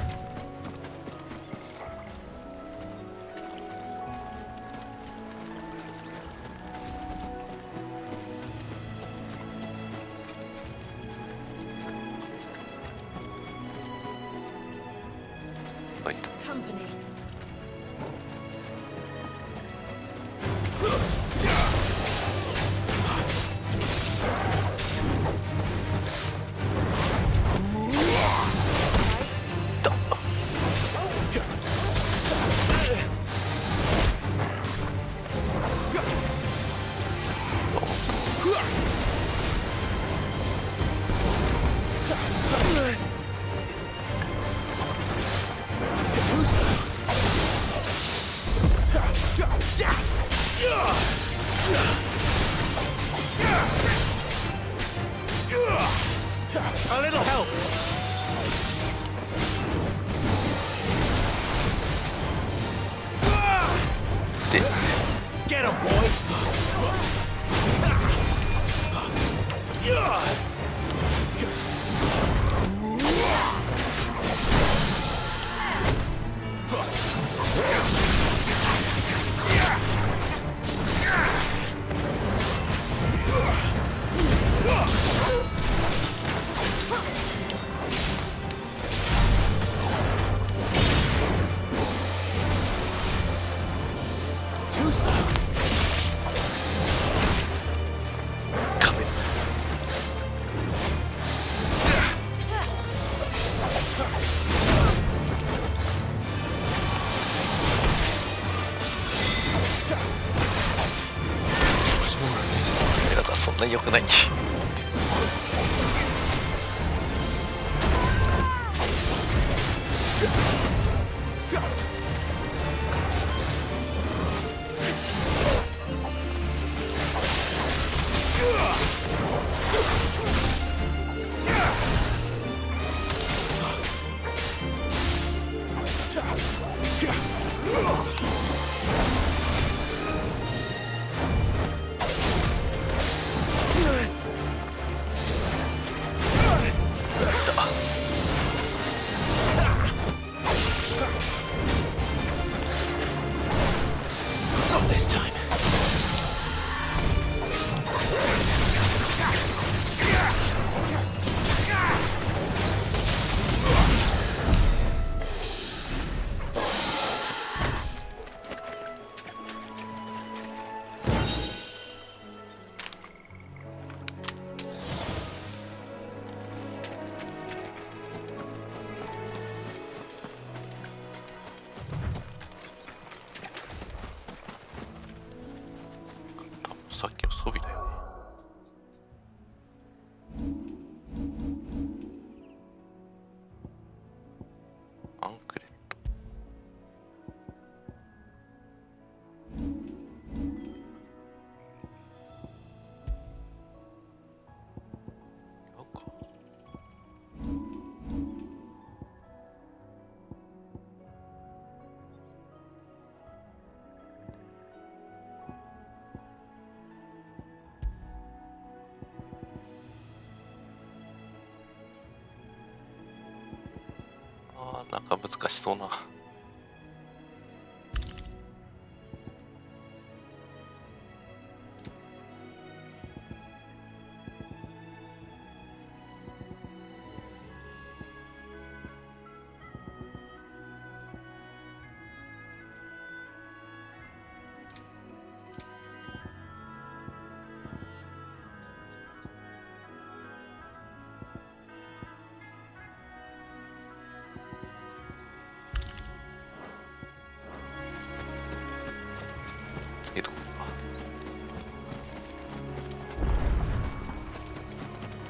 はい。A little help. Get him, boy. Too slow.だからそんなに良くない。Not this time.なんか難しそうな。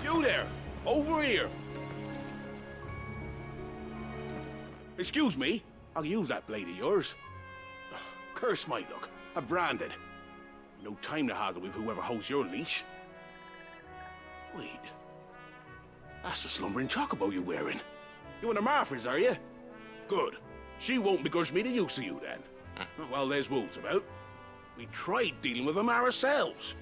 You there! Over here! Excuse me, I'll use that blade of yours. Ugh, curse my luck. I'm branded. No time to haggle with whoever holds your leash. Wait. That's the slumbering chocobo you're wearing. You and the Marfors, are you? Good. She won't begrudge me the use of you, then. Well, there's wolves about. We tried dealing with them ourselves.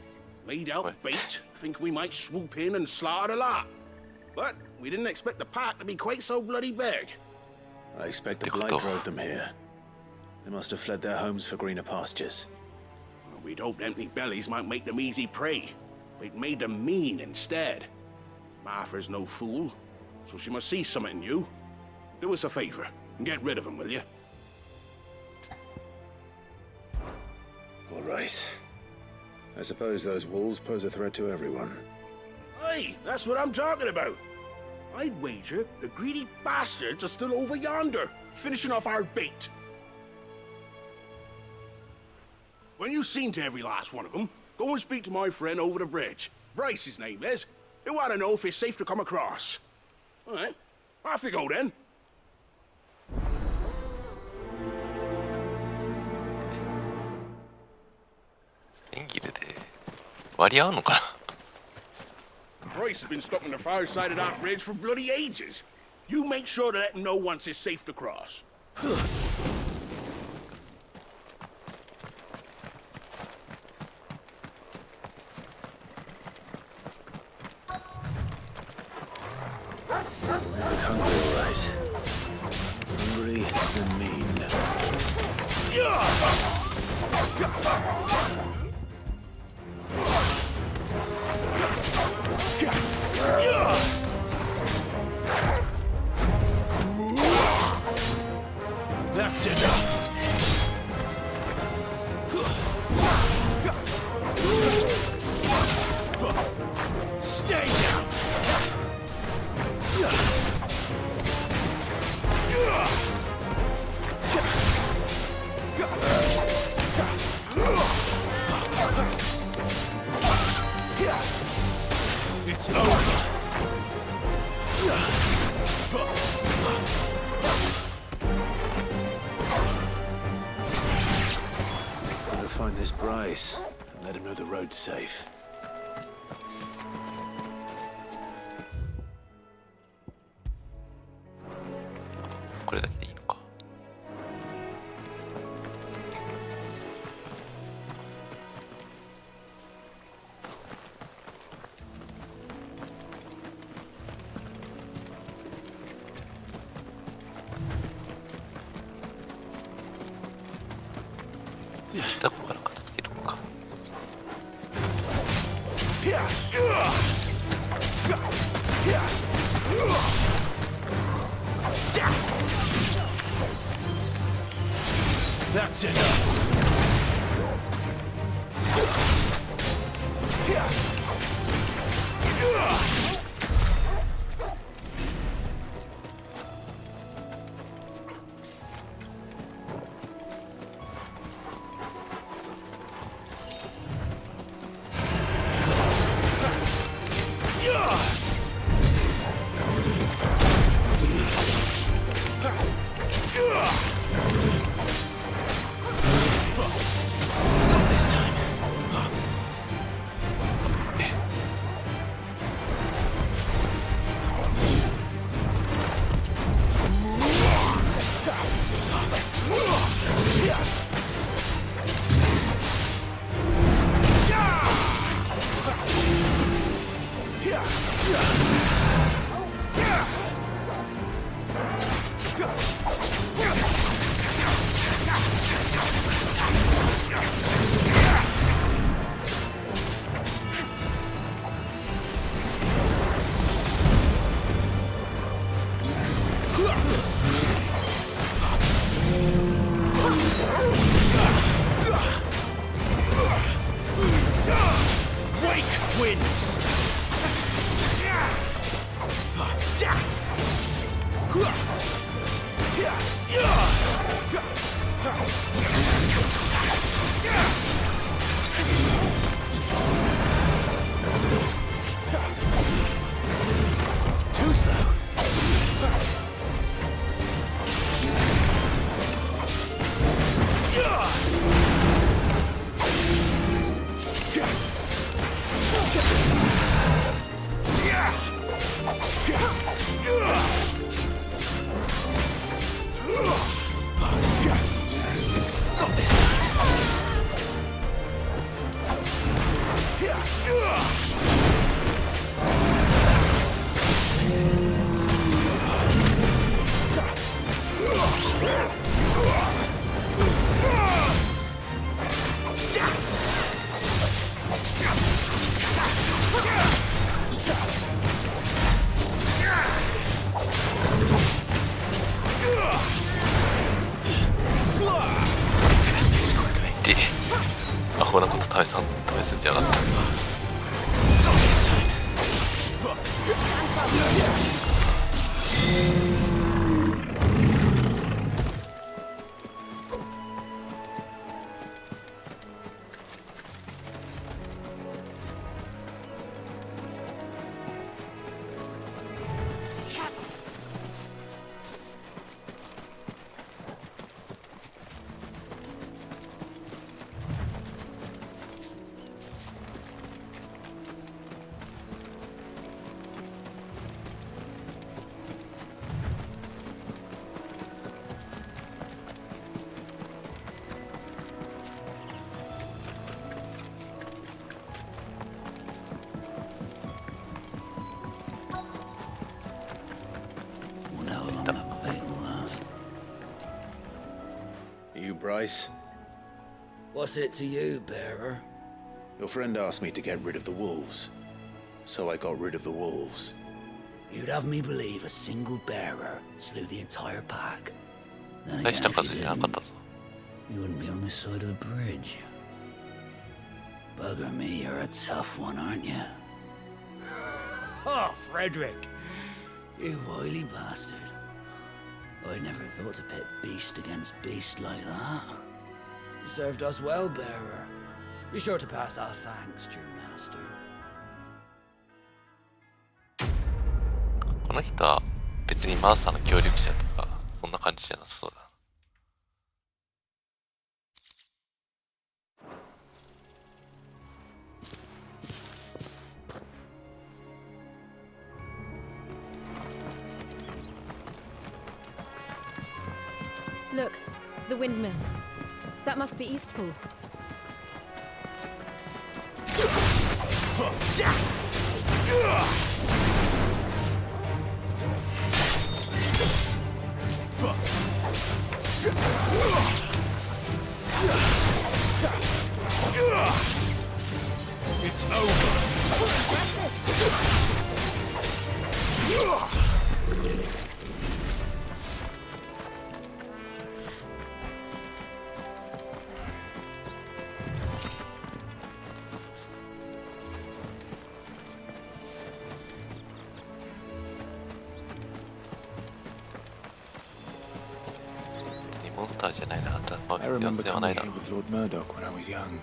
Laid out bait, think we might swoop in and slaughter the lot. But we didn't expect the pack to be quite so bloody big. I expect the blight drove them here. They must have fled their homes for greener pastures. Well, we'd hoped empty bellies might make them easy prey. But it made them mean instead. Martha's no fool, so she must see something in you. Do us a favor and get rid of them, will you? All right. I suppose those wolves pose a threat to everyone. Hey, that's what I'm talking about. I'd wager the greedy bastards are still over yonder, finishing off our bait. When you've seen to every last one of them, go and speak to my friend over the bridge. Bryce, his name is. He want to know if it's safe to come across. All right, off you go then.演技で割り合うのかな。Price has been stuck on the far side of that bridge for bloody ages. You make sure to let him know once it's safe to cross. Look hungry, all right. Hungry and mean. That's enough. Stay down. It's over. Gotta find this Bryce and let him know the road's safe. That's enough. Not this time. Wake wins. Too slow. Bryce. What's it to you, bearer? Your friend asked me to get rid of the wolves. So I got rid of the wolves. You'd have me believe a single bearer slew the entire pack. Then 大 again, した if 数 you じゃなかった didn't, ぞ。 you wouldn't be on this side of the bridge. Bugger me, you're a tough one, aren't you? Oh, Frederick! You wily bastard. I never thought to pit beast against beast like that. You served us well, bearer. Be sure to pass our thanks to your master. この人は別にマーサーの協力者とか、そんな感じじゃなさそうだ。Look, the windmills. That must be Eastpool. It's over. I remember coming here with Lord Murdoch when I was young.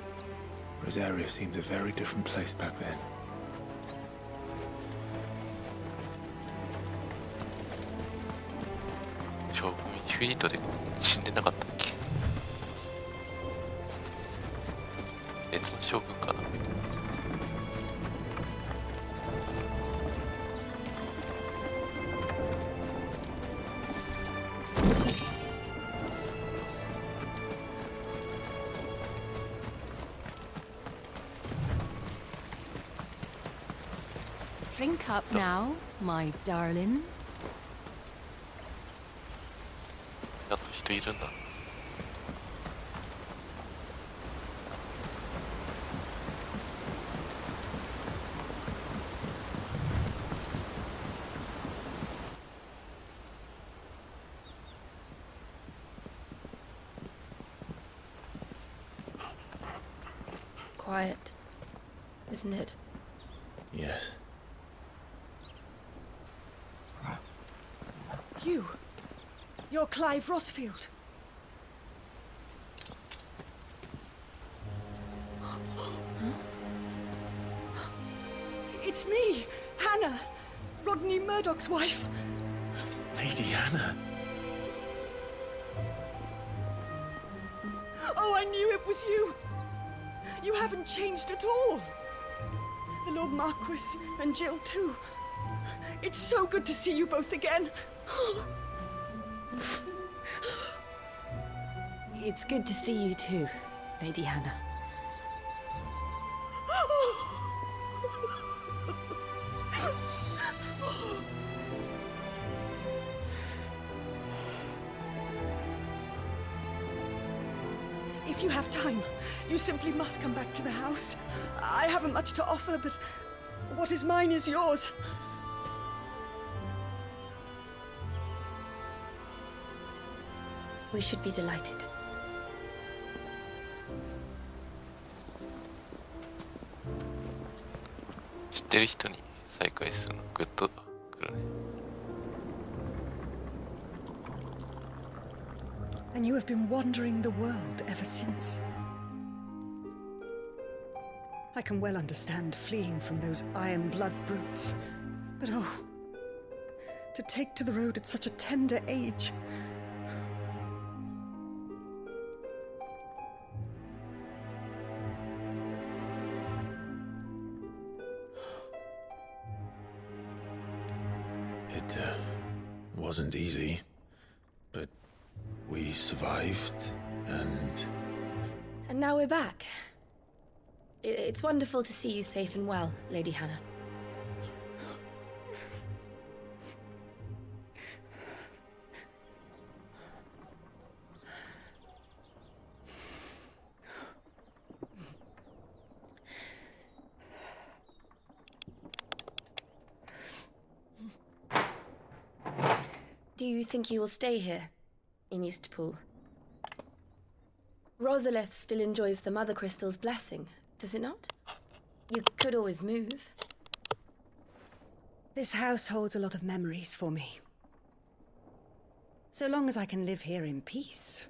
Rosaria seemed a very different place back then. 将軍フィリートで死んでなかったっけ？別の将軍かな。Drink up now, my darlings. やっと人いるんだ。Quiet, isn't it? Yes. You're Clive Rossfield. It's me, Hannah, Rodney Murdoch's wife. Lady Hannah. Oh, I knew it was you. You haven't changed at all. The Lord Marquis and Jill too. It's so good to see you both again. It's good to see you too, Lady Hannah. If you have time, you simply must come back to the house. I haven't much to offer, but what is mine is yours. We should be delighted. 知ってる人に再会するのグッとくるね。And you have been wandering the world ever since. I can well understand fleeing from those iron blood brutes. But oh, to take to the road at such a tender age. It wasn't easy, but we survived, and now we're back. It's wonderful to see you safe and well, Lady Hannah. Do you think you will stay here, in Eastpool? Rosalith still enjoys the Mother Crystal's blessing, does it not? You could always move. This house holds a lot of memories for me. So long as I can live here in peace,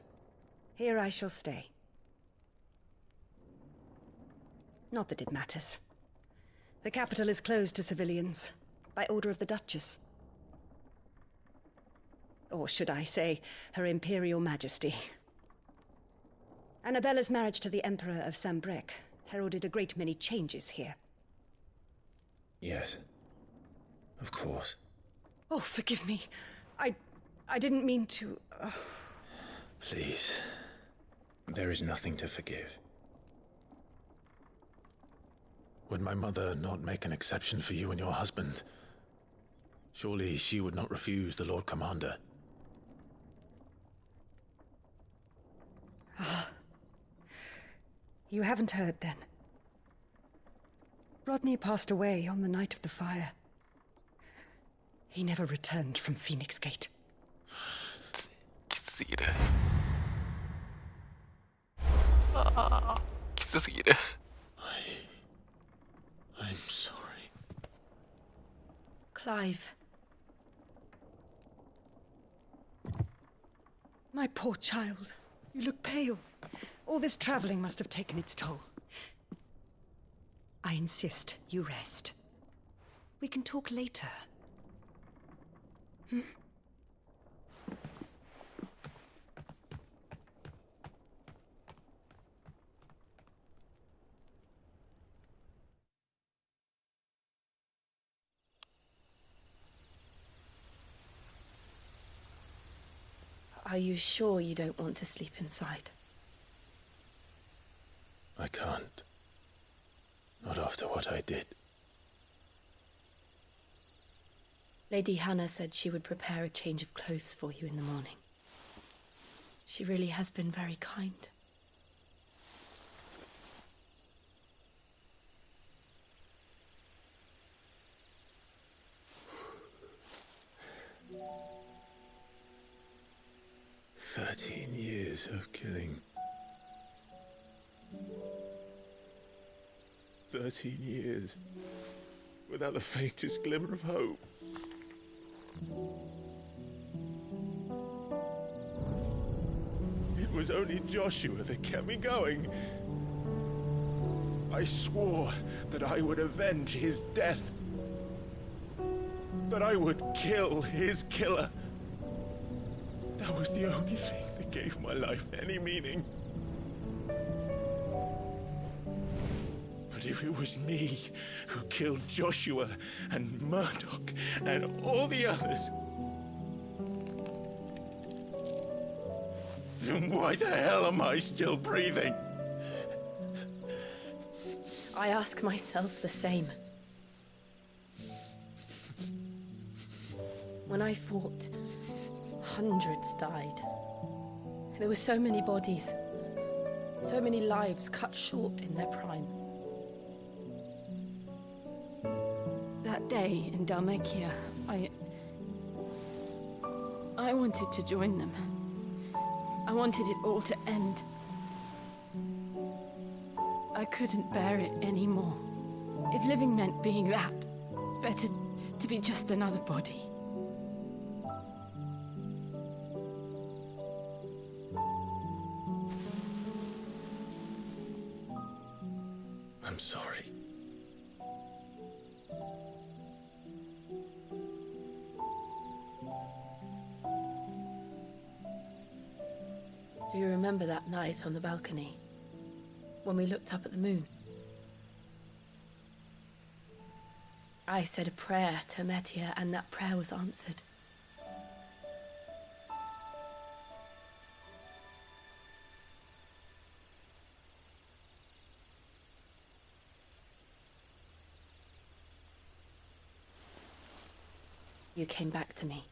here I shall stay. Not that it matters. The capital is closed to civilians, by order of the Duchess. Or should I say, Her Imperial Majesty. Annabella's marriage to the Emperor of Sambrec heralded a great many changes here. Yes. Of course. Oh, forgive me. I didn't mean to... Please. There is nothing to forgive. Would my mother not make an exception for you and your husband? Surely she would not refuse the Lord Commander. You haven't heard, then. Rodney passed away on the night of the fire. He never returned from Phoenix Gate. I'm sorry. Clive. My poor child. You look pale. All this traveling must have taken its toll. I insist you rest. We can talk later. Hmm? Are you sure you don't want to sleep inside? I can't. Not after what I did. Lady Hannah said she would prepare a change of clothes for you in the morning. She really has been very kind. "13 years of killing. 13 years without the faintest glimmer of hope. It was only Joshua that kept me going. I swore that I would avenge his death. That I would kill his killer. That was the only thing that gave my life any meaning. But if it was me who killed Joshua and Murdoch and all the others, then why the hell am I still breathing? I ask myself the same. When I fought, hundreds died. There were so many bodies, so many lives cut short in their prime. That day in Dalmekia, I wanted to join them. I wanted it all to end. I couldn't bear it anymore. If living meant being that, better to be just another body. I'm sorry. Do you remember that night on the balcony? When we looked up at the moon? I said a prayer to Metia, and that prayer was answered. You came back to me.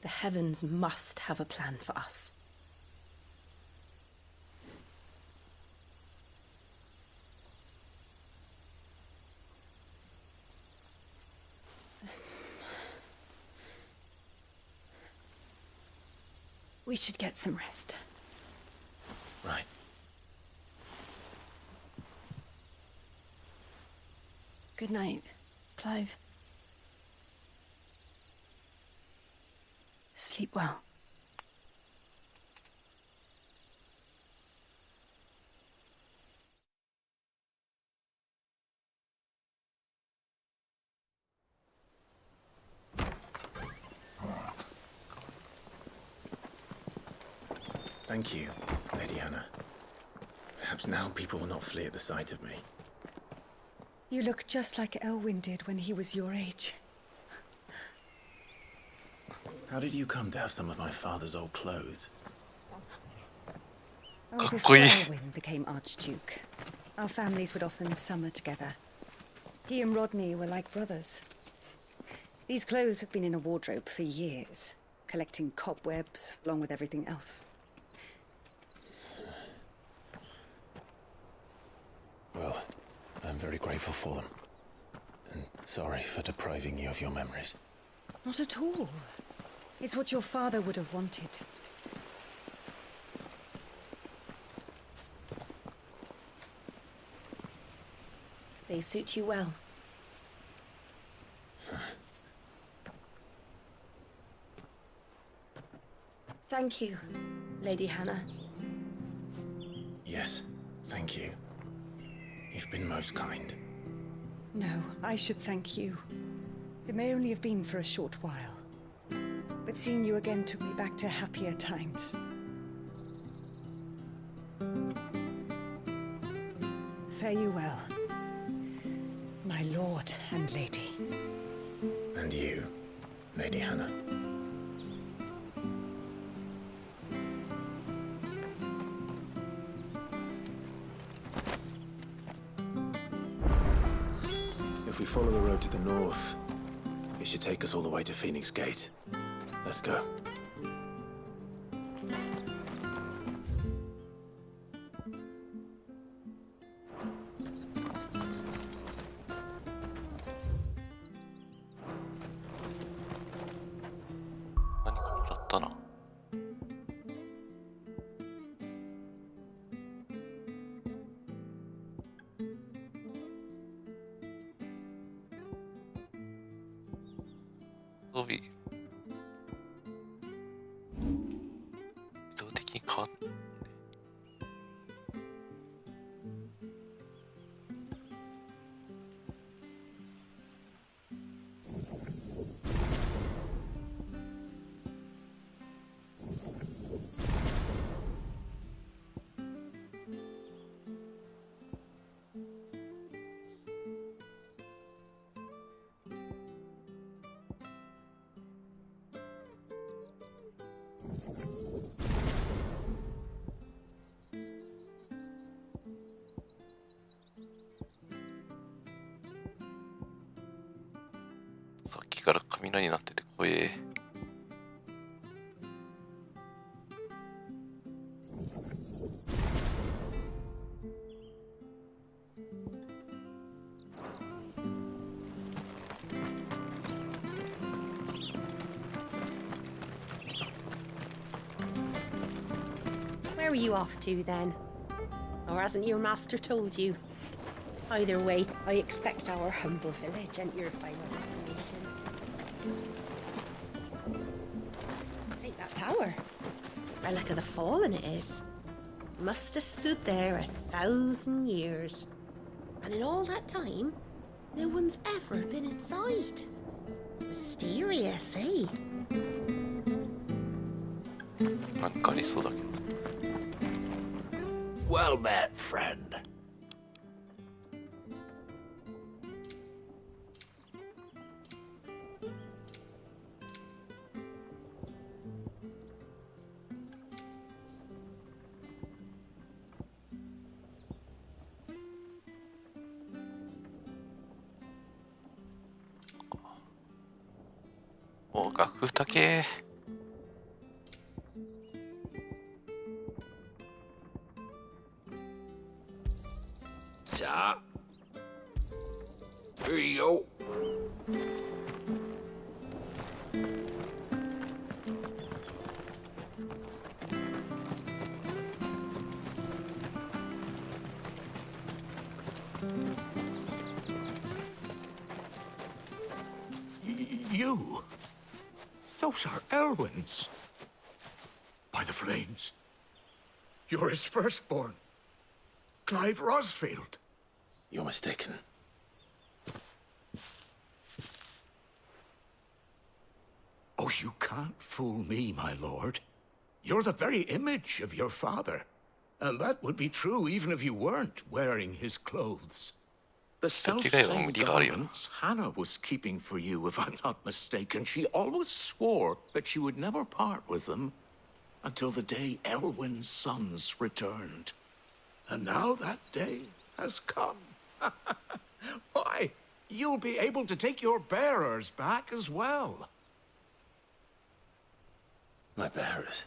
The heavens must have a plan for us. We should get some rest. Right. Good night, Clive. Sleep well. Thank you, Lady Hannah. Perhaps now people will not flee at the sight of me. You look just like Elwyn did when he was your age. How did you come to have some of my father's old clothes? Oh, before Elwyn became Archduke, our families would often summer together. He and Rodney were like brothers. These clothes have been in a wardrobe for years, collecting cobwebs along with everything else. Well, I'm very grateful for them. And sorry for depriving you of your memories. Not at all. It's what your father would have wanted. They suit you well. Thank you, Lady Hannah. Yes, thank you. You've been most kind. No, I should thank you. It may only have been for a short while, but seeing you again took me back to happier times. Fare you well, my lord and lady. And you, Lady Hannah. If we follow the road to the north, it should take us all the way to Phoenix Gate. Let's go. Where are you off to, then? Or hasn't your master told you? Either way, I expect our humble village and your final destination. Take that tower. Relic of the Fallen it is. Must have stood there 1,000 years. And in all that time, no one's ever been inside. Mysterious, eh? なんかありそうだけど。 Well met, friend.お、楽譜高え。Ja. Here you go. Those are Elwyn's. By the flames. You're his firstborn. Clive Rosfield. You're mistaken. Oh, you can't fool me, my lord. You're the very image of your father. And that would be true even if you weren't wearing his clothes. The self-same garments Hannah was keeping for you, if I'm not mistaken. She always swore that she would never part with them until the day Elwyn's sons returned. And now that day has come. Why, you'll be able to take your bearers back as well. My bearers?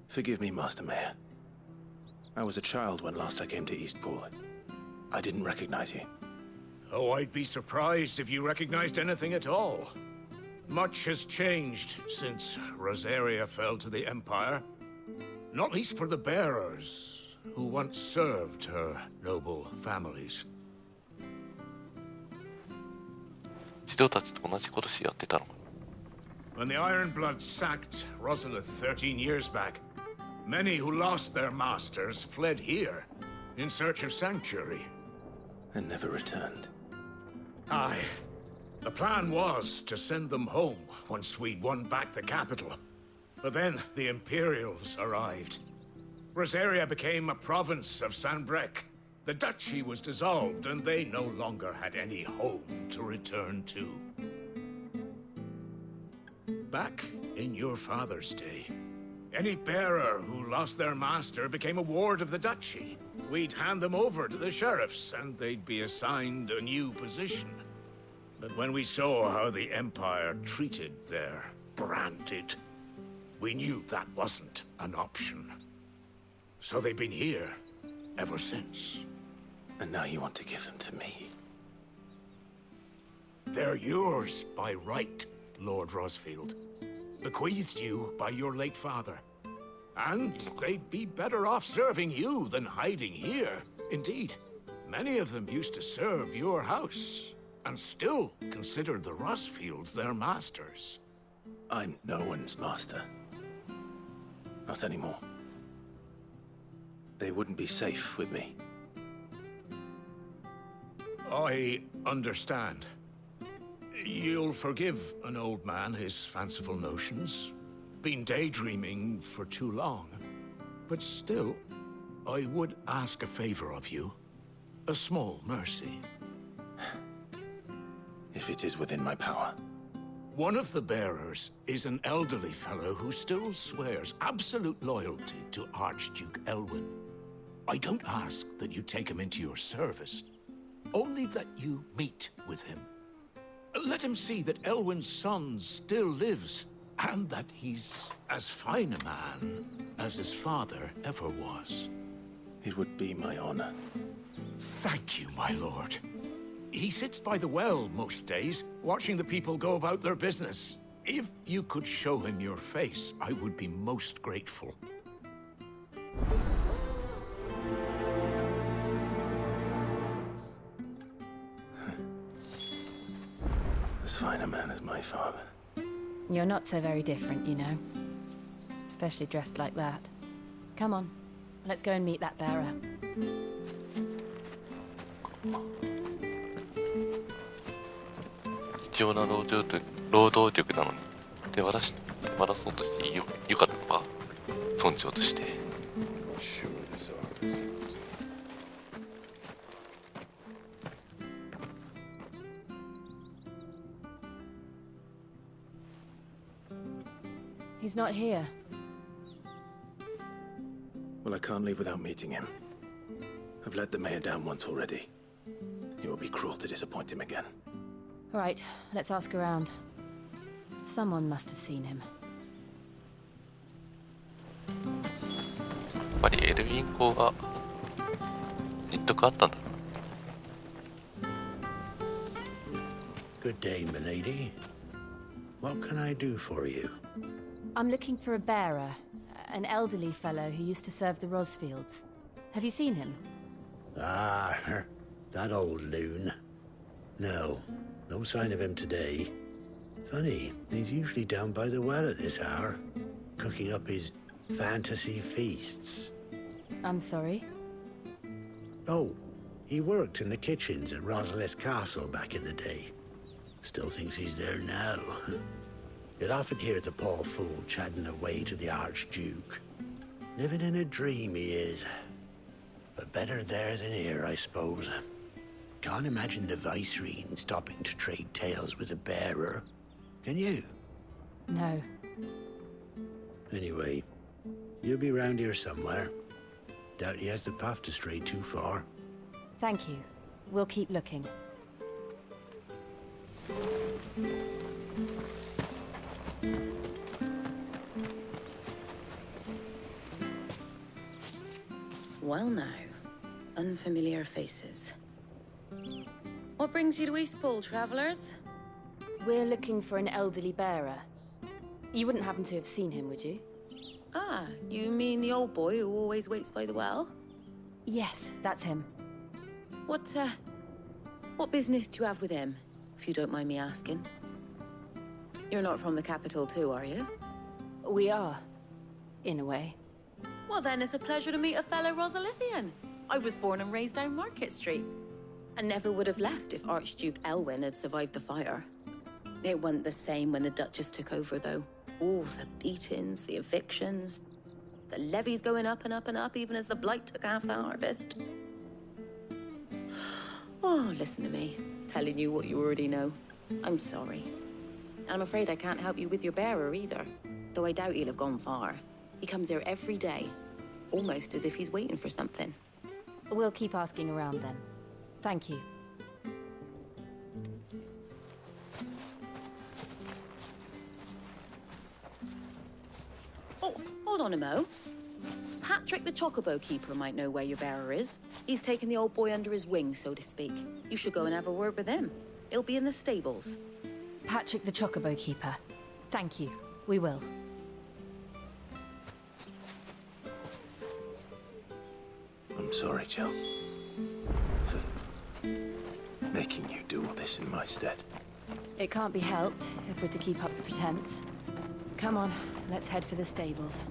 Forgive me, Master Mayor. I was a child when last I came to Eastpool. I didn't recognize you. Oh, I'd be surprised if you recognized anything at all. Much has changed since Rosaria fell to the Empire. Not least for the bearers, who once served her noble families. 指導たちと同じことしやってたの。 When the Ironbloods sacked Rosalith 13 years back, many who lost their masters fled here in search of sanctuary. And never returned. Aye. The plan was to send them home once we'd won back the capital. But then the Imperials arrived. Rosaria became a province of Sanbreque. The duchy was dissolved, and they no longer had any home to return to. Back in your father's day, any bearer who lost their master became a ward of the duchy. We'd hand them over to the sheriffs, and they'd be assigned a new position. But when we saw how the Empire treated their branded, we knew that wasn't an option. So they've been here ever since. And now you want to give them to me? They're yours by right, Lord Rosfield. Bequeathed you by your late father. And they'd be better off serving you than hiding here. Indeed, many of them used to serve your house, and still considered the Rosfields their masters. I'm no one's master. Not anymore. They wouldn't be safe with me. I understand. You'll forgive an old man his fanciful notions. Been daydreaming for too long. But still, I would ask a favor of you. A small mercy. If it is within my power. One of the bearers is an elderly fellow who still swears absolute loyalty to Archduke Elwyn. I don't ask that you take him into your service, only that you meet with him. Let him see that Elwyn's son still lives, and that he's as fine a man as his father ever was. It would be my honor. Thank you, my lord. He sits by the well most days, watching the people go about their business. If you could show him your face, I would be most grateful. As fine a man as my father. You're not so very different, you know. Especially dressed like that. Come on, let's go and meet that bearer. 貴重な労働力なのに手放そうとしてよかったのか、村長として。He's not here. Well, I can't leave without meeting him. I've let the mayor down once already. It would be cruel to disappoint him again. All right, let's ask around. Someone must have seen him. やっぱりエルヴィン公が言っとくあったんだ。 Good day, milady. What can I do for you? I'm looking for a bearer, an elderly fellow who used to serve the Rosfields. Have you seen him? Ah, that old loon. No sign of him today. Funny, he's usually down by the well at this hour, cooking up his fantasy feasts. I'm sorry? Oh, he worked in the kitchens at Rosalith Castle back in the day. Still thinks he's there now. You'd often hear the poor fool chatting away to the Archduke. Living in a dream he is. But better there than here, I suppose. Can't imagine the Vicereine stopping to trade tales with a bearer. Can you? No. Anyway, you'll be round here somewhere. Doubt he has the path to stray too far. Thank you. We'll keep looking. Well now, unfamiliar faces. What brings you to Eastpool, travellers? We're looking for an elderly bearer. You wouldn't happen to have seen him, would you? Ah, you mean the old boy who always waits by the well? Yes, that's him. What business do you have with him, if you don't mind me asking? You're not from the capital too, are you? We are, in a way. Well then, it's a pleasure to meet a fellow Rosalithian. I was born and raised down Market Street. And never would have left if Archduke Elwyn had survived the fire. It wasn't the same when the Duchess took over, though. Oh, the beatings, the evictions, the levies going up and up and up, even as the blight took half the harvest. Oh, listen to me, telling you what you already know. I'm sorry. I'm afraid I can't help you with your bearer either, though I doubt he'll have gone far. He comes here every day, almost as if he's waiting for something. We'll keep asking around then. Thank you. Oh, hold on a mo. Patrick the Chocobo Keeper might know where your bearer is. He's taken the old boy under his wing, so to speak. You should go and have a word with him. He'll be in the stables. Patrick the Chocobo Keeper. Thank you. We will. I'm sorry, Jill. For making you do all this in my stead. It can't be helped if we're to keep up the pretense. Come on, let's head for the stables.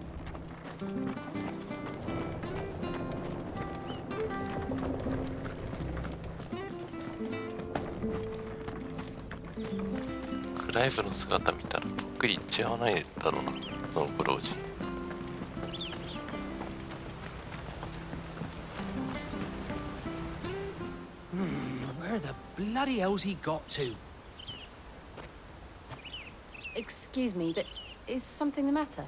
クライブの姿見たらぽっくりいっちゃわないだろうな、そのご老人。Where the bloody hell's he got to? Excuse me, but is something the matter?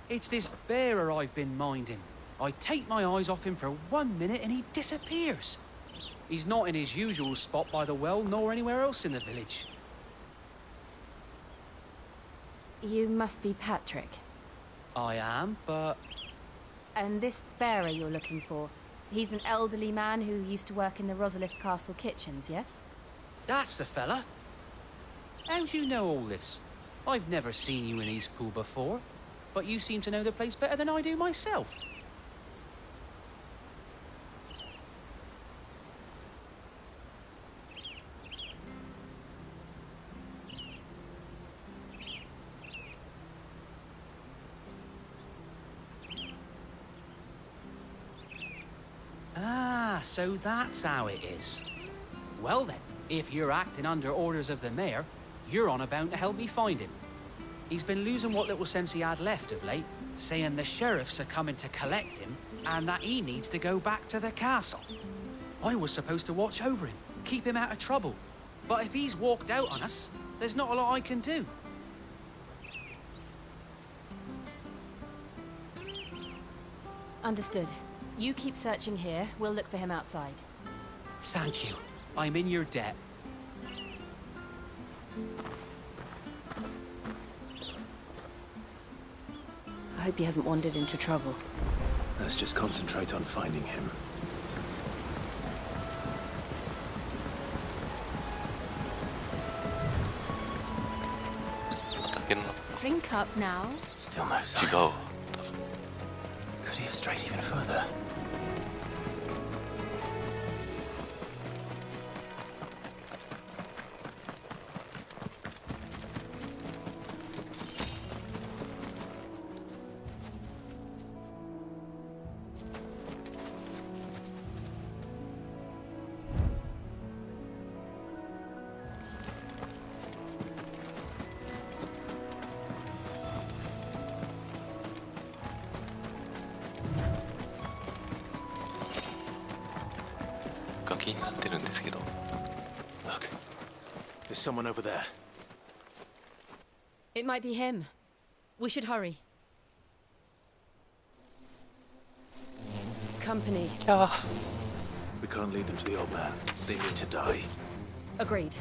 It's this bearer I've been minding. I take my eyes off him for 1 minute and he disappears. He's not in his usual spot by the well, nor anywhere else in the village. You must be Patrick. I am, but... And this bearer you're looking for, he's an elderly man who used to work in the Rosalith Castle kitchens, yes? That's the fella. How do you know all this? I've never seen you in Eastpool before, but you seem to know the place better than I do myself. Ah, so that's how it is. Well then, if you're acting under orders of the mayor, you're on about to help me find him. He's been losing what little sense he had left of late, saying the sheriffs are coming to collect him and that he needs to go back to the castle. I was supposed to watch over him, keep him out of trouble. But if he's walked out on us, there's not a lot I can do. Understood. You keep searching here, we'll look for him outside. Thank you. I'm in your debt. I hope he hasn't wandered into trouble. Let's just concentrate on finding him. Drink up now? Still no sign. Go. Could he have strayed even further? Look, there's someone over there. It might be him. We should hurry. Company. We can't lead them to the old man. They need to die. Agreed.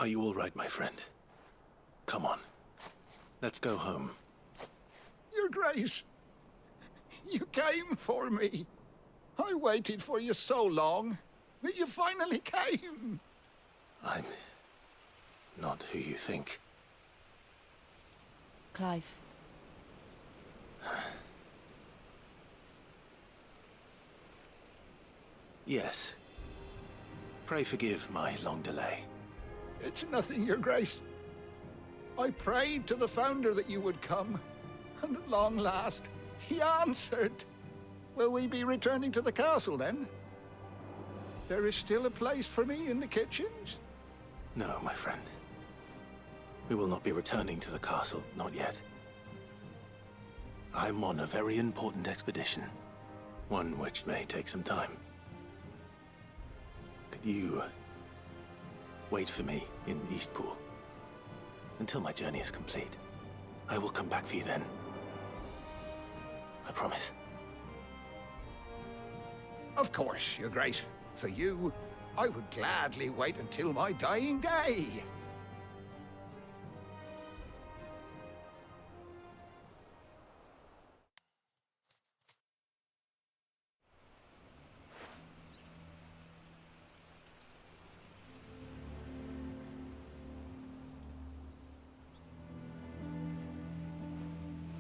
Are you all right, my friend? Come on. Let's go home. Your Grace, you came for me. I waited for you so long, but you finally came. I'm not who you think. Clive. Yes. Pray forgive my long delay. It's nothing, Your Grace. I prayed to the Founder that you would come, and at long last, he answered. Will we be returning to the castle, then? There is still a place for me in the kitchens? No, my friend. We will not be returning to the castle, not yet. I'm on a very important expedition, one which may take some time. Could you wait for me in Eastpool until my journey is complete? I will come back for you then. I promise. Of course, Your Grace. For you, I would gladly wait until my dying day.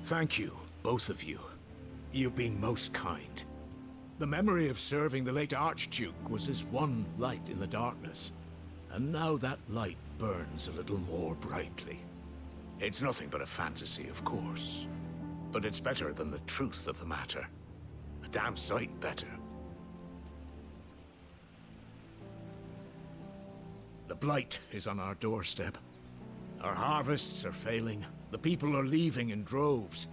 Thank you, both of you. You've been most kind. The memory of serving the late Archduke was as one light in the darkness, and now that light burns a little more brightly. It's nothing but a fantasy, of course, but it's better than the truth of the matter. A damn sight better. The blight is on our doorstep. Our harvests are failing. The people are leaving in droves.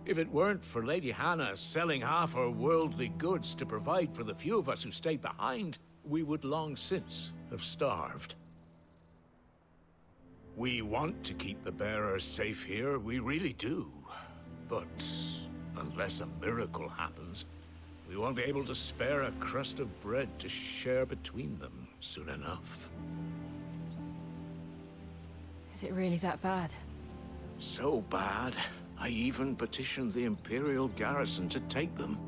If it weren't for Lady Hannah selling half her worldly goods to provide for the few of us who stayed behind, we would long since have starved. We want to keep the bearers safe here, we really do. But unless a miracle happens, we won't be able to spare a crust of bread to share between them soon enough. Is it really that bad? So bad, I even petitioned the Imperial garrison to take them.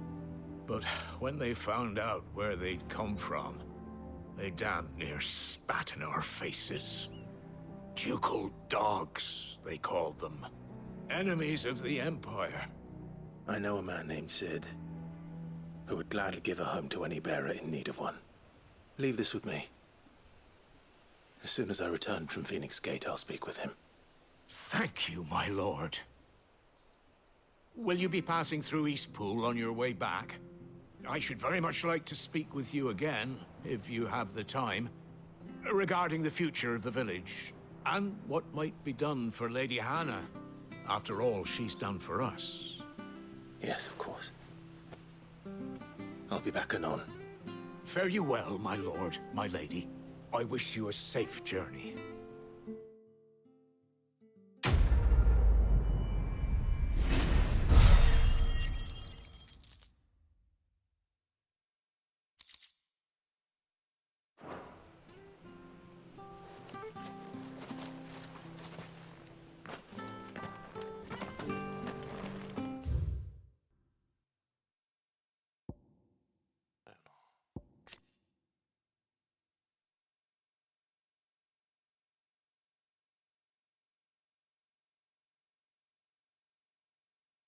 But when they found out where they'd come from, they damn near spat in our faces. Ducal dogs, they called them. Enemies of the Empire. I know a man named Sid, who would gladly give a home to any bearer in need of one. Leave this with me. As soon as I return from Phoenix Gate, I'll speak with him. Thank you, my lord. Will you be passing through Eastpool on your way back? I should very much like to speak with you again, if you have the time, regarding the future of the village, and what might be done for Lady Hannah, after all she's done for us. Yes, of course. I'll be back anon. Fare you well, my lord, my lady. I wish you a safe journey.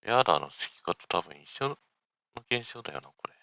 ヤーダーの式化と多分一緒の現象だよな、これ。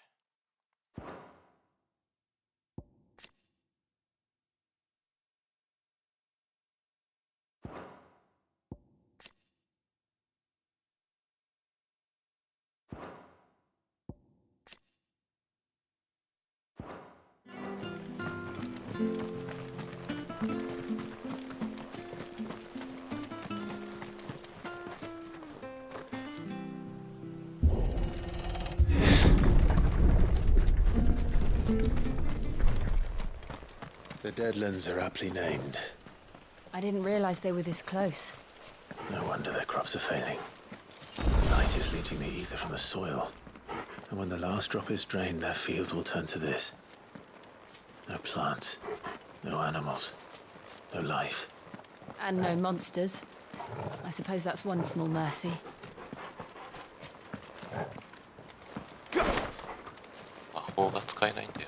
The Deadlands are aptly named. I didn't realize they were this close. No wonder their crops are failing. Night is leaching the ether from the soil. And when the last drop is drained, their fields will turn to this. No plants, no animals, no life. And no monsters. I suppose that's one small mercy. 魔法が使えないんだよ。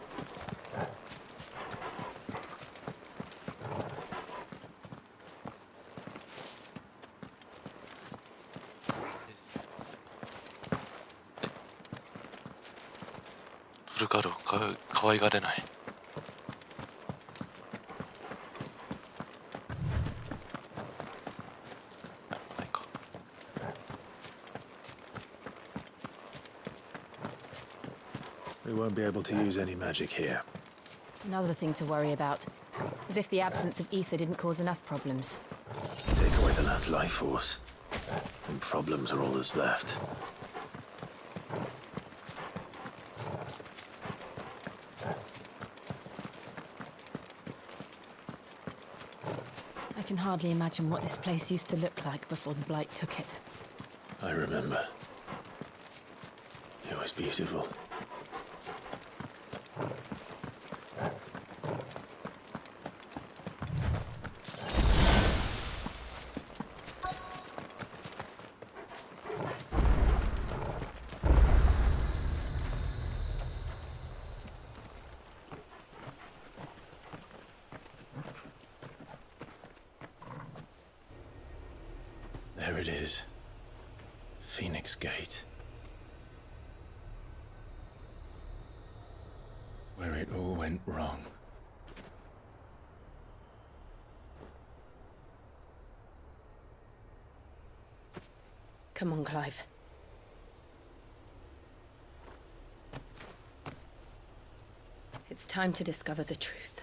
フルカルを可愛がれない。We won't be able to use any magic here. Another thing to worry about. As if the absence of ether didn't cause enough problems. Take away the lad's life force, and problems are all that's left. I can hardly imagine what this place used to look like before the Blight took it. I remember. It was beautiful. There it is. Phoenix Gate. Where it all went wrong. Come on, Clive. It's time to discover the truth.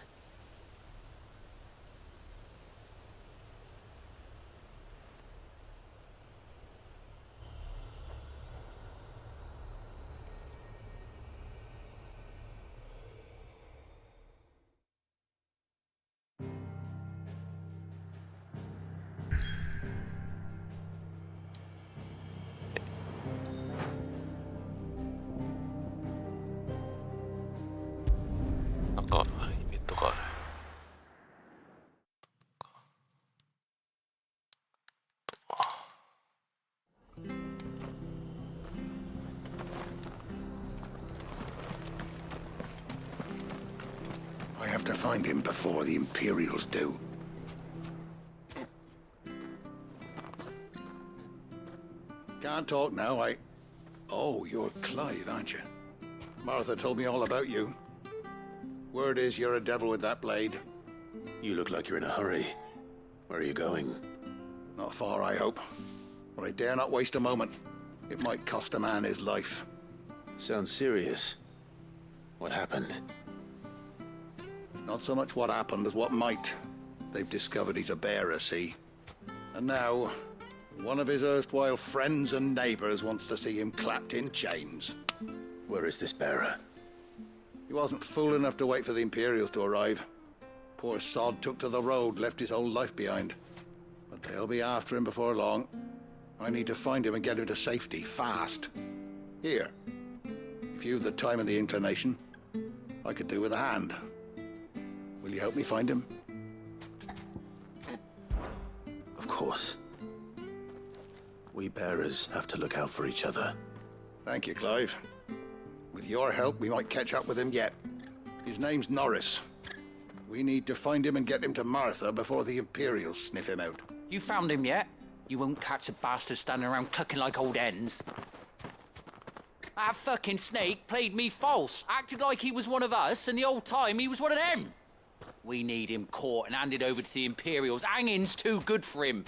I have to find him before the Imperials do. Can't talk now, Oh, you're Clive, aren't you? Martha told me all about you. Word is you're a devil with that blade. You look like you're in a hurry. Where are you going? Not far, I hope. But I dare not waste a moment. It might cost a man his life. Sounds serious. What happened? Not so much what happened as what might. They've discovered he's a bearer, see? And now, one of his erstwhile friends and neighbors wants to see him clapped in chains. Where is this bearer? He wasn't fool enough to wait for the Imperials to arrive. Poor sod took to the road, left his whole life behind. But they'll be after him before long. I need to find him and get him to safety, fast. Here. If you've the time and the inclination, I could do with a hand. Will you help me find him? Of course. We bearers have to look out for each other. Thank you, Clive. With your help, we might catch up with him yet. His name's Norris. We need to find him and get him to Martha before the Imperials sniff him out. You found him yet? You won't catch a bastard standing around clucking like old hens. That fucking snake played me false, acted like he was one of us, and the whole time he was one of them. We need him caught and handed over to the Imperials. Hanging's too good for him.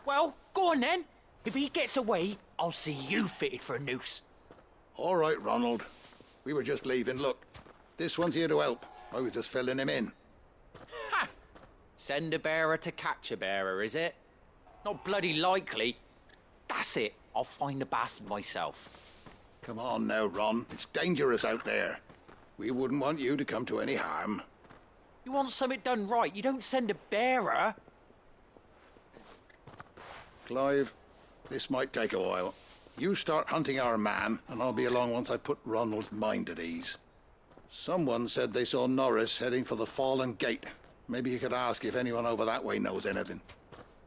Well, go on then. If he gets away, I'll see you fitted for a noose. All right, Ronald. We were just leaving. Look, this one's here to help. I was just filling him in. Ha! Send a bearer to catch a bearer, is it? Not bloody likely. That's it. I'll find the bastard myself. Come on now, Ron. It's dangerous out there. We wouldn't want you to come to any harm. You want something done right, you don't send a bearer. Clive, this might take a while. You start hunting our man, and I'll be along once I put Ronald's mind at ease. Someone said they saw Norris heading for the Fallen Gate. Maybe you could ask if anyone over that way knows anything.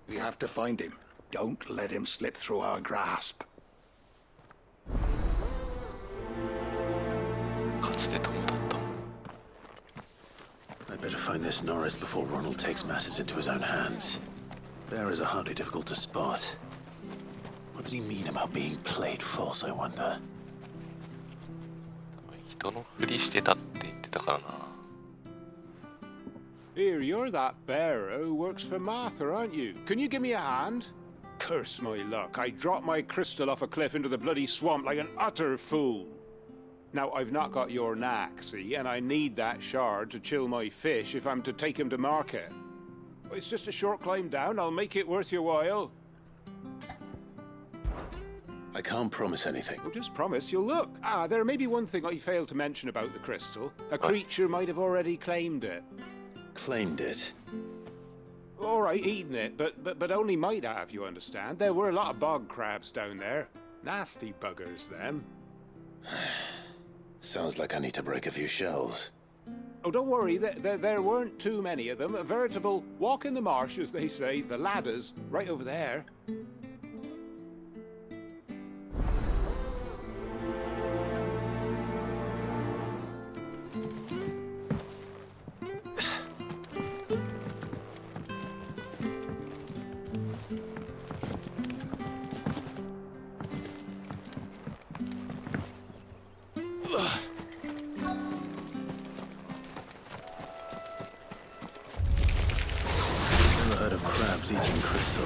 We have to find him. Don't let him slip through our grasp. I'd better find this Norris before Ronald takes matters into his own hands. Bearers are hardly difficult to spot. What did he mean about being played false, I wonder? 人のふりしてたって言ってたからな。 Here, you're that bearer who works for Martha, aren't you? Can you give me a hand? Curse my luck. I dropped my crystal off a cliff into the bloody swamp like an utter fool. Now, I've not got your knack, see, and I need that shard to chill my fish if I'm to take him to market. It's just a short climb down. I'll make it worth your while. I can't promise anything. Well, just promise you'll look. There may be one thing I failed to mention about the crystal. A creature might have already claimed it. Claimed it? All right, eaten it, but only might have, you understand. There were a lot of bog crabs down there. Nasty buggers, them. Sounds like I need to break a few shells. Oh, don't worry, there weren't too many of them. A veritable walk in the marsh, as they say. The ladders, right over there. Never heard of crabs eating crystal.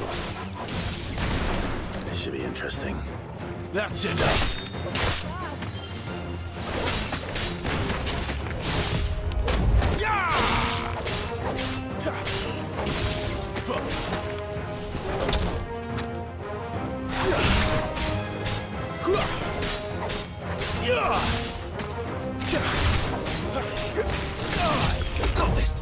This should be interesting. That's enough! Got this!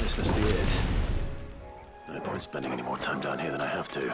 This must be it. No point spending any more time down here than I have to.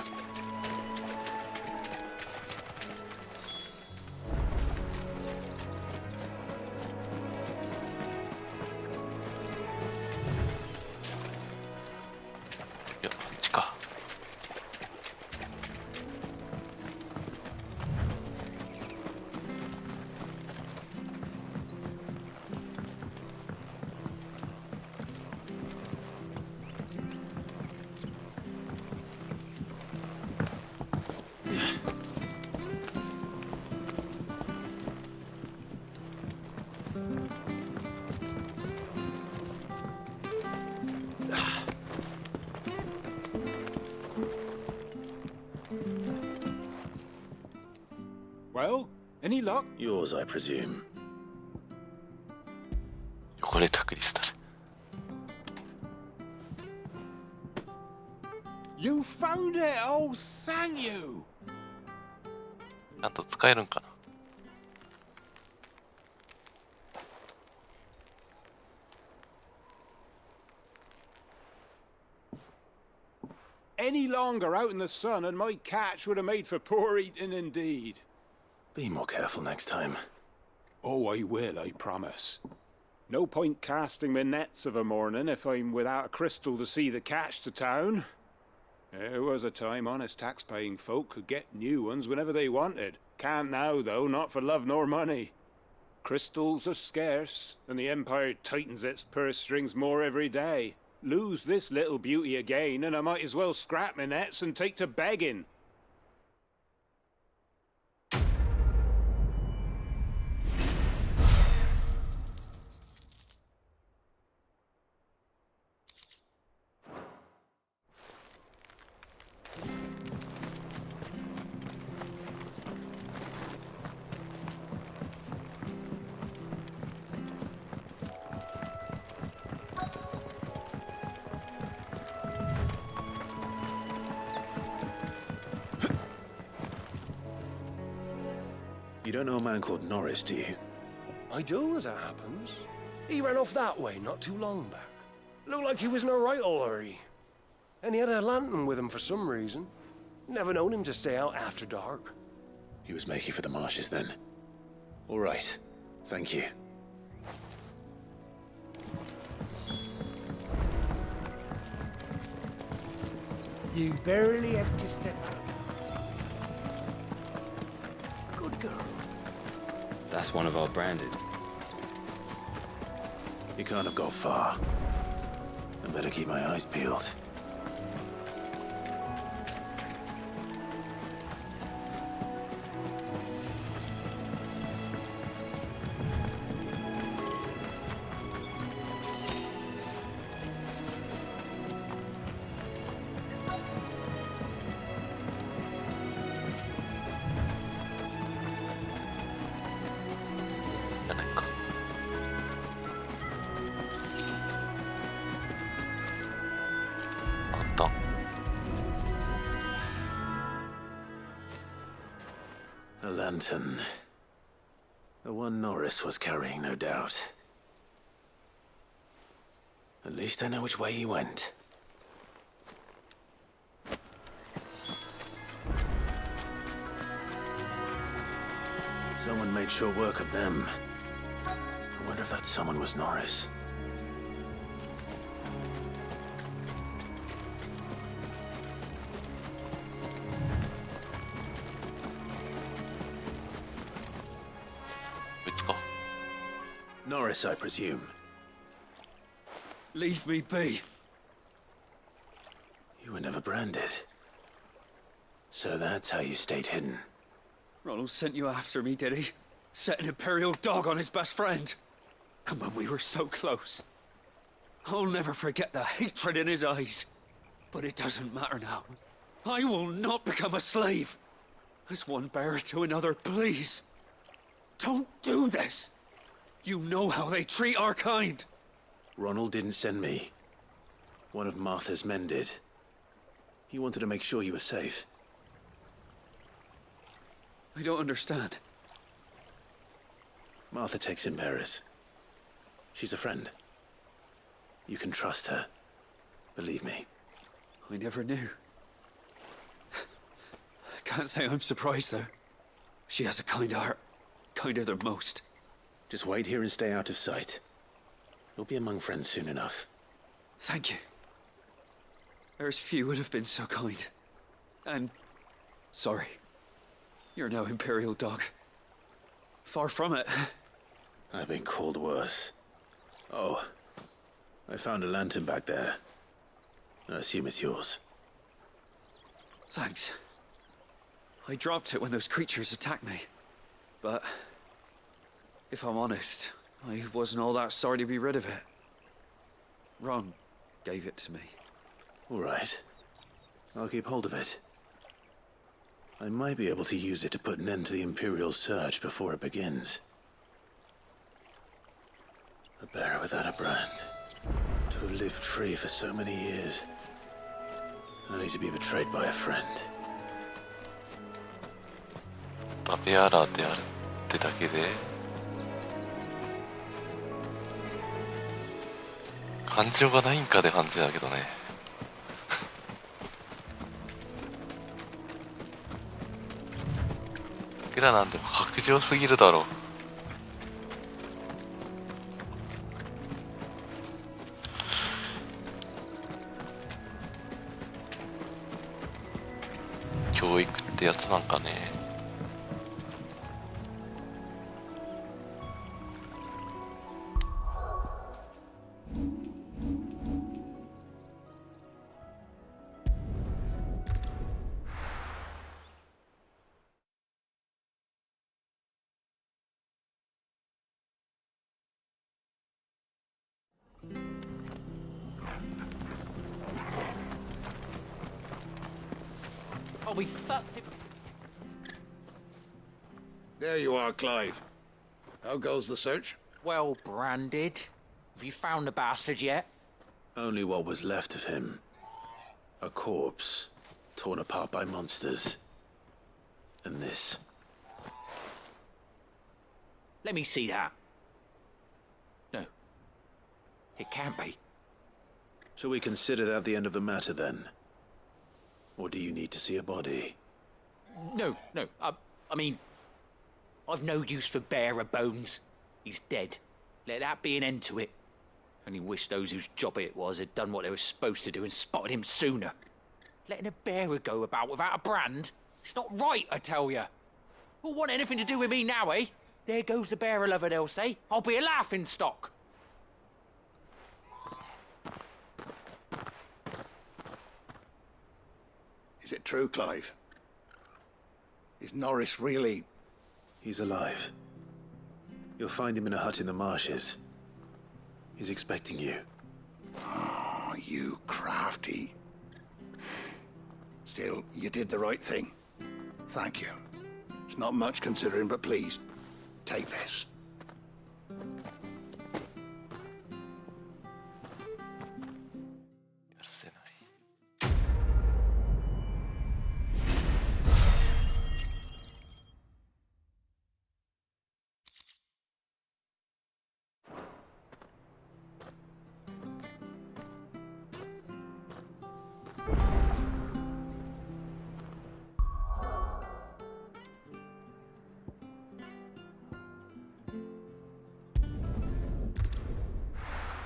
Well, any luck? Yours, I presume. 汚れたクリスタル。 You found it! Oh, thank you! ちゃんと使えるんかな。 Any longer out in the sun and my catch would have made for poor eating indeed. Be more careful next time. Oh, I will, I promise. No point casting my nets of a morning if I'm without a crystal to see the catch to town. There was a time honest tax-paying folk could get new ones whenever they wanted. Can't now, though, not for love nor money. Crystals are scarce, and the Empire tightens its purse strings more every day. Lose this little beauty again, and I might as well scrap my nets and take to begging. You don't know a man called Norris, do you? I do, as it happens. He ran off that way not too long back. Looked like he was in a right old hurry. And he had a lantern with him for some reason. Never known him to stay out after dark. He was making for the marshes then. All right. Thank you. You barely have to step out. Good girl. That's one of our branded. You can't have got far. I better keep my eyes peeled. A lantern. The one Norris was carrying, no doubt. At least I know which way he went. Someone made short work of them. I wonder if that someone was Norris. Norris, I presume. Leave me be. You were never branded. So that's how you stayed hidden. Ronald sent you after me, did he? Set an Imperial dog on his best friend. And when we were so close. I'll never forget the hatred in his eyes. But it doesn't matter now. I will not become a slave. As one bearer to another, please. Don't do this. You know how they treat our kind. Ronald didn't send me. One of Martha's men did. He wanted to make sure you were safe. I don't understand. Martha takes in bearers. She's a friend. You can trust her. Believe me. I never knew. I can't say I'm surprised, though. She has a kind heart. Kinder than most. Just wait here and stay out of sight. You'll be among friends soon enough. Thank you. There's few would have been so kind. And sorry. You're no Imperial dog. Far from it. I've been called worse. Oh, I found a lantern back there. I assume it's yours. Thanks. I dropped it when those creatures attacked me. But if I'm honest, I wasn't all that sorry to be rid of it. Ron gave it to me. All right. I'll keep hold of it. I might be able to use it to put an end to the Imperial search before it begins. A bearer without a brand. To have lived free for so many years. Only to be betrayed by a friend. ベアラーであるってだけで感情がないんかって感じだけどね。いくらなんでも白状すぎるだろう。教育ってやつなんかね。Oh, we fucked it. There you are, Clive. How goes the search? Well branded. Have you found the bastard yet? Only what was left of him. A corpse, torn apart by monsters. And this. Let me see that. No. It can't be. Shall we consider that the end of the matter, then? Or do you need to see a body? No. I mean, I've no use for bearer bones. He's dead. Let that be an end to it. Only wish those whose job it was had done what they were supposed to do and spotted him sooner. Letting a bearer go about without a brand? It's not right, I tell you. Who'll want anything to do with me now, eh? There goes the bearer lover, they'll say. I'll be a laughing stock. Is it true, Clive? Is Norris really... He's alive. You'll find him in a hut in the marshes. He's expecting you. Oh, you crafty. Still, you did the right thing. Thank you. It's not much considering, but please, take this.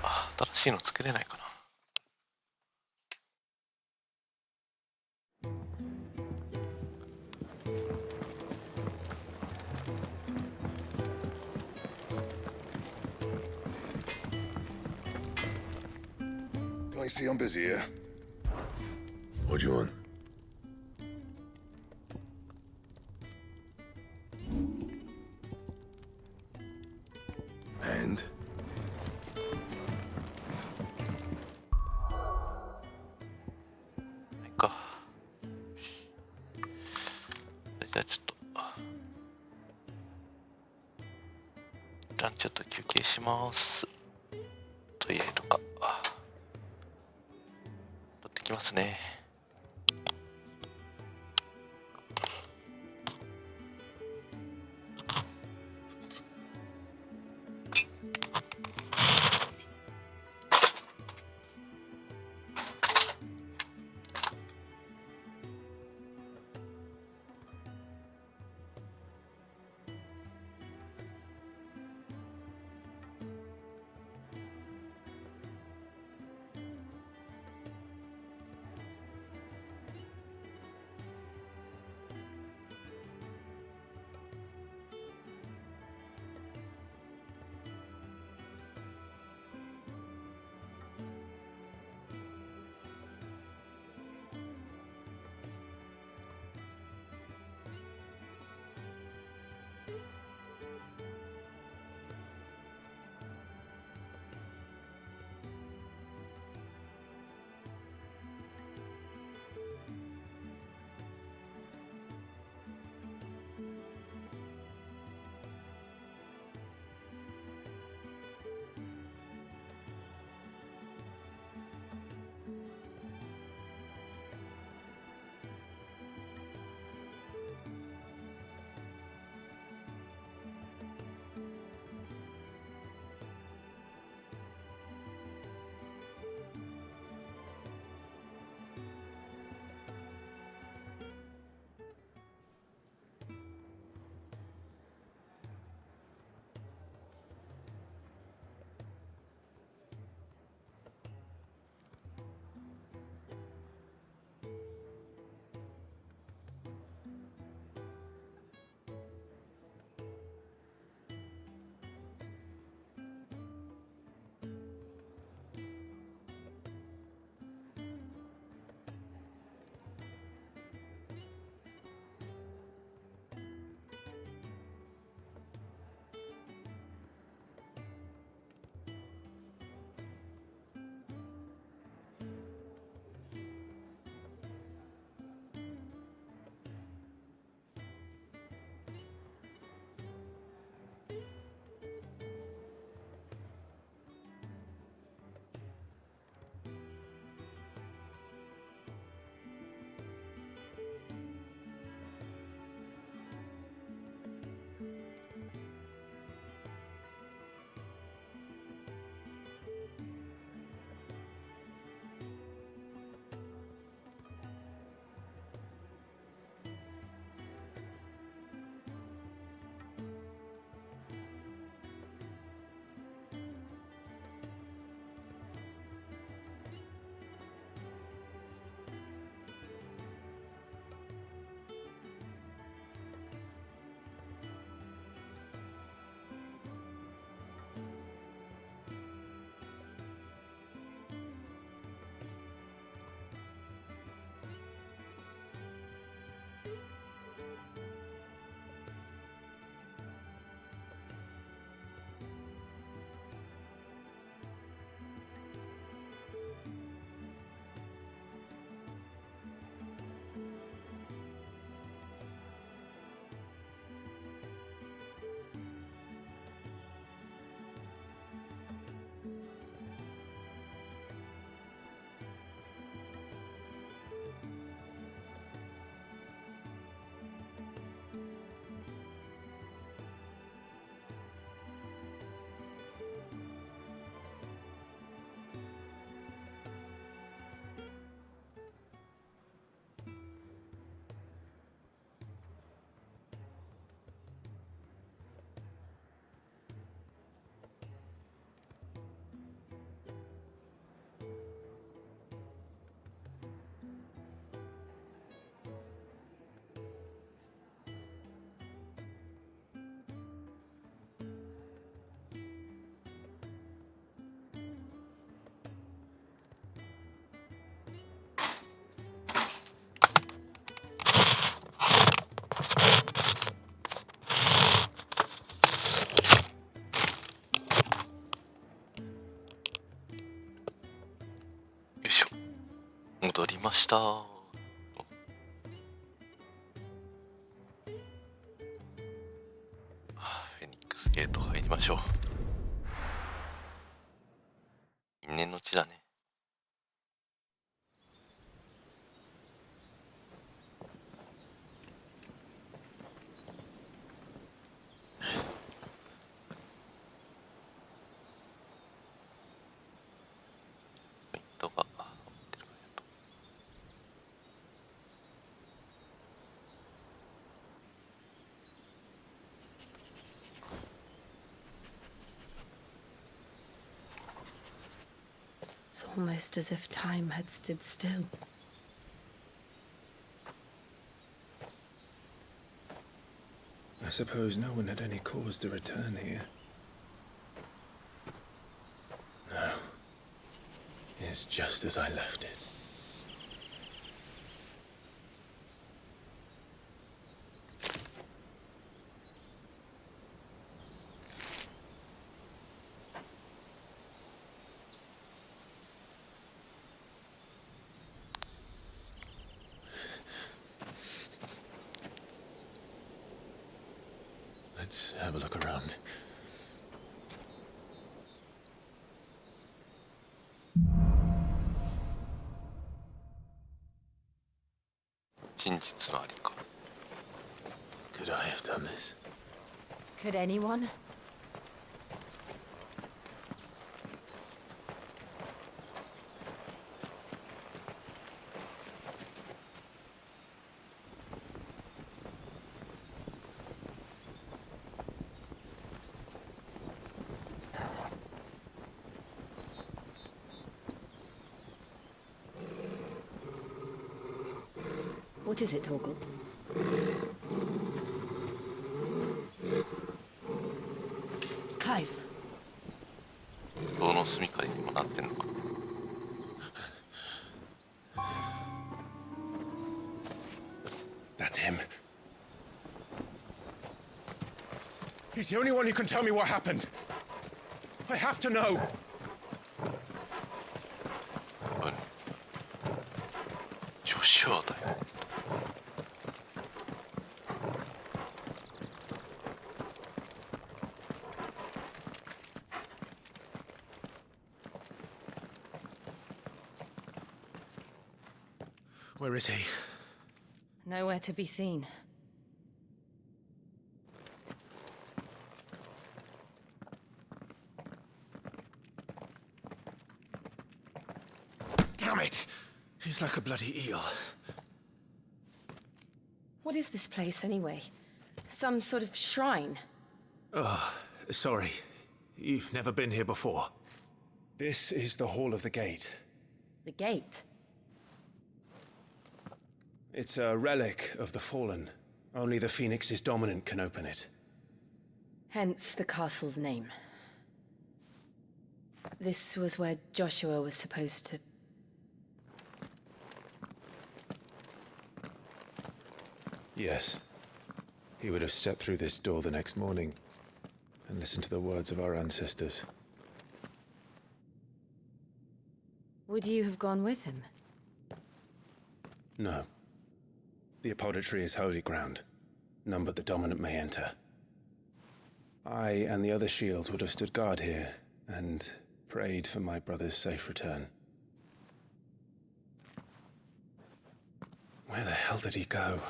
Ah, 新しいの作れないかな。I see I'm busy here. What do you want? And?じゃあちょっと一旦ちょっと休憩します。トイレとか取ってきますね。戻りました。フェニックスゲート入りましょう。因縁の地だね。ポイントがIt's almost as if time had stood still. I suppose no one had any cause to return here. No. It's just as I left it. Let's have a look around. Could I have done this? Could anyone? What is it, Torgal? Clive. どの隅かにもなってんのか。That's him. He's the only one who can tell me what happened. I have to know. Joshua だよ。Where is he? Nowhere to be seen. Damn it! He's like a bloody eel. What is this place, anyway? Some sort of shrine? Oh, sorry. You've never been here before. This is the Hall of the Gate. The gate? It's a relic of the Fallen. Only the Phoenix's dominant can open it. Hence the castle's name. This was where Joshua was supposed to... Yes. He would have stepped through this door the next morning and listened to the words of our ancestors. Would you have gone with him? No. The apodatory is holy ground. None but the dominant may enter. I and the other shields would have stood guard here and prayed for my brother's safe return. Where the hell did he go?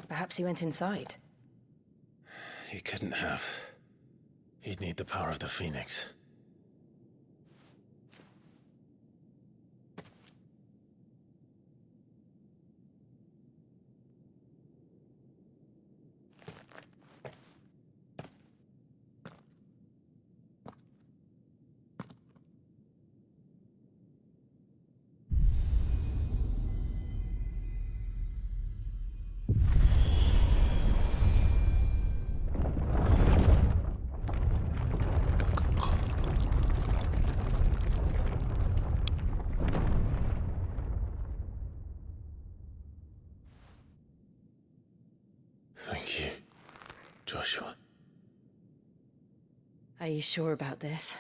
Perhaps he went inside. He couldn't have. He'd need the power of the Phoenix. Thank you, Joshua. Are you sure about this?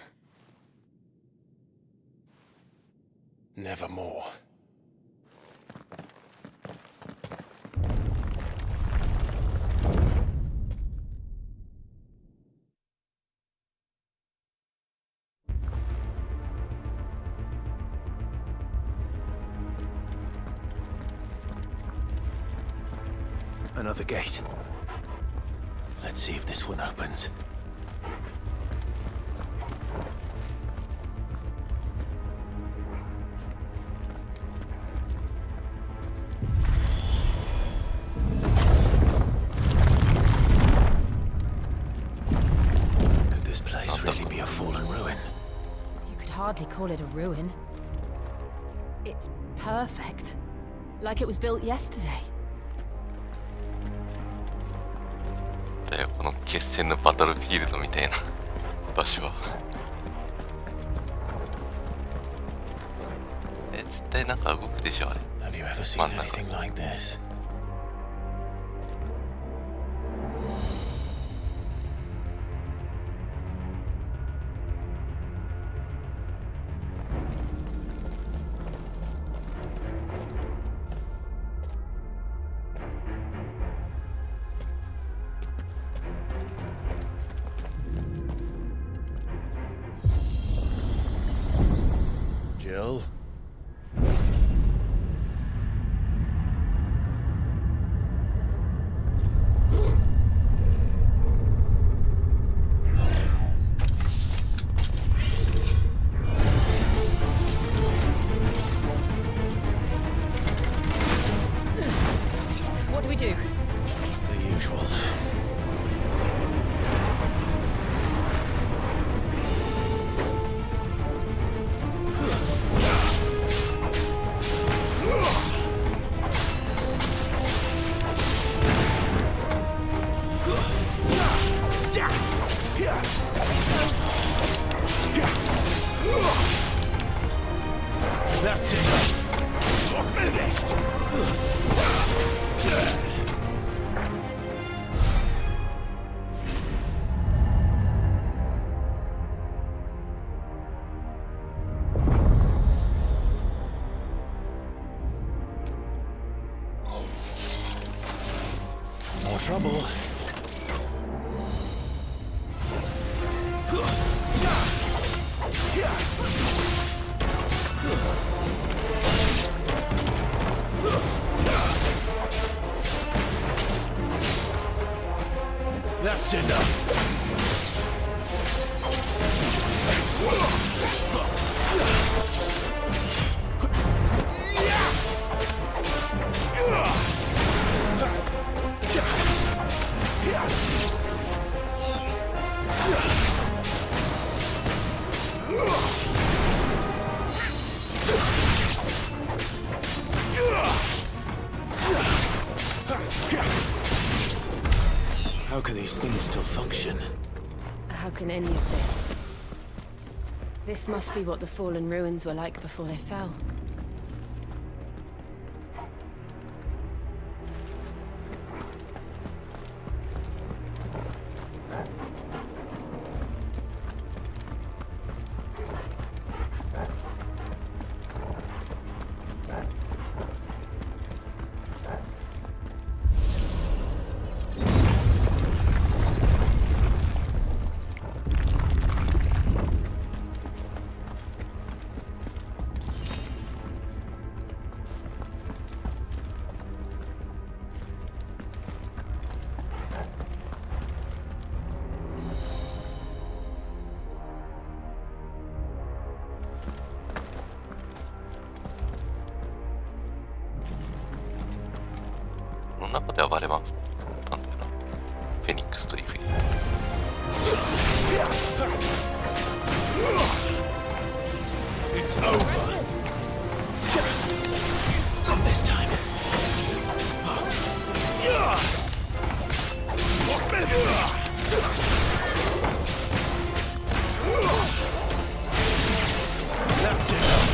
Nevermore. Another gate. Let's see if this one opens. Could this place really be a fallen ruin? You could hardly call it a ruin. It's perfect. Like it was built yesterday. だよ、この決戦のバトルフィールドみたいな場所は。絶対なんか動くでしょ、あれ。 Have you ever seen anything like this? Jill? What do we do? The usual. That's it. You're finished. More trouble. That's enough. How can these things still function? How can any of this? This must be what the fallen ruins were like before they fell. It's over. Not this time. That's enough.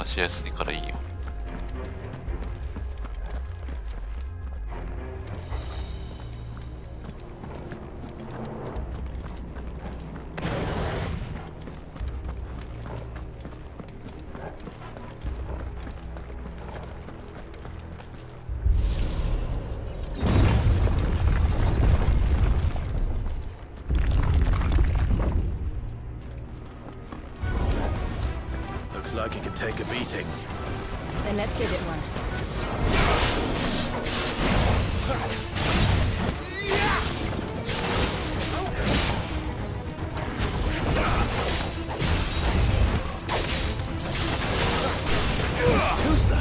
探しやすいからいいよ。Looks like it could take a beating. Then let's give it one. Too slow.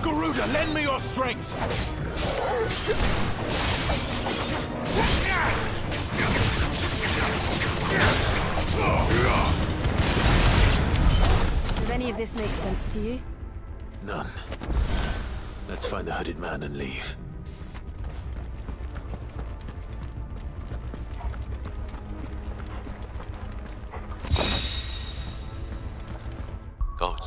Garuda, lend me your strength! Does any of this make sense to you? None. Let's find the hooded man and leave. Coach.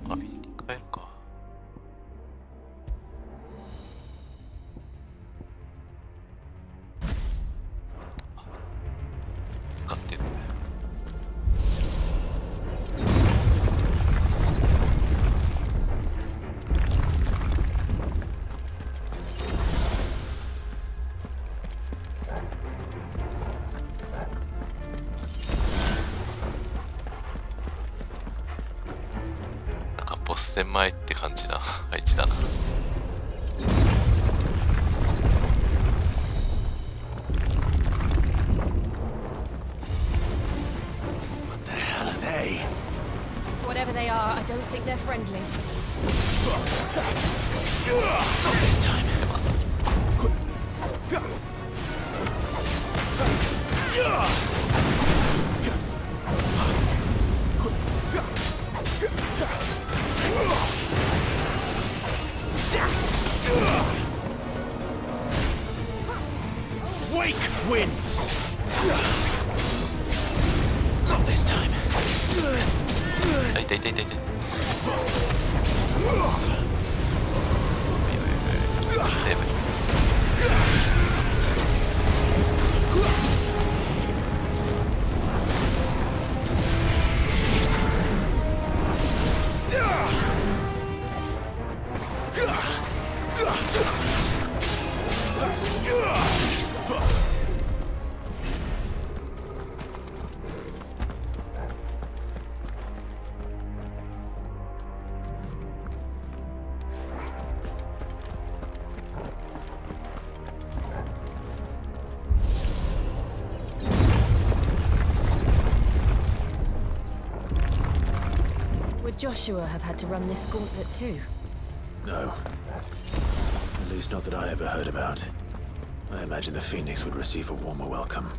アビリティ変えるか。使ってる。ボス戦前って感じな配置だな。What the hell are they? Whatever they are, I don't think they're friendly. Not this time. Wake wins! Not this time. 痛い痛い痛い痛い痛い。セーブ。Would Joshua have had to run this gauntlet too? No. At least not that I ever heard about. I imagine the Phoenix would receive a warmer welcome.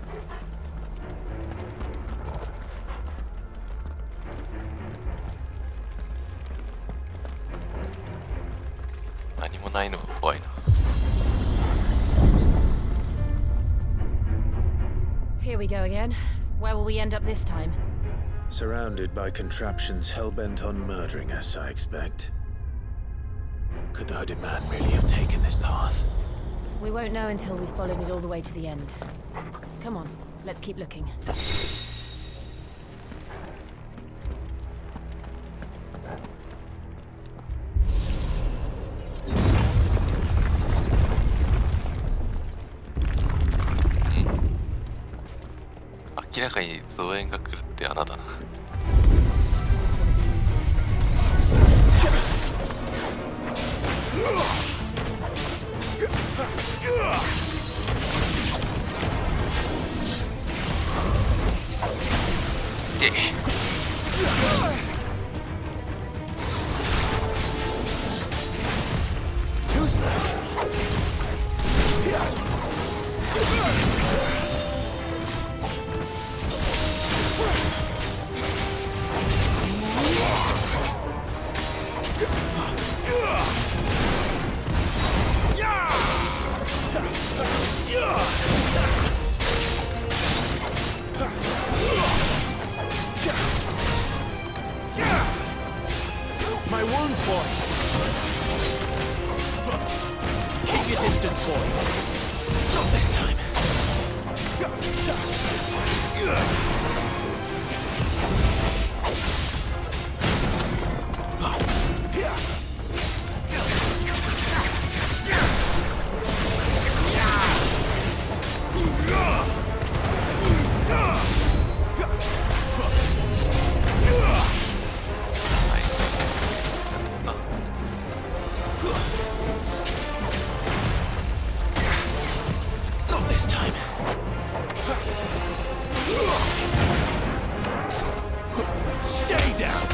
Here we go again. Where will we end up this time? Surrounded by contraptions hell-bent on murdering us, I expect. Could the hooded man really have taken this path? We won't know until we've followed it all the way to the end. Come on, let's keep looking.明らかに増援が来るって穴だな。でMy wounds, boy! Keep your distance, boy! Not this time! Not this time! Stay down!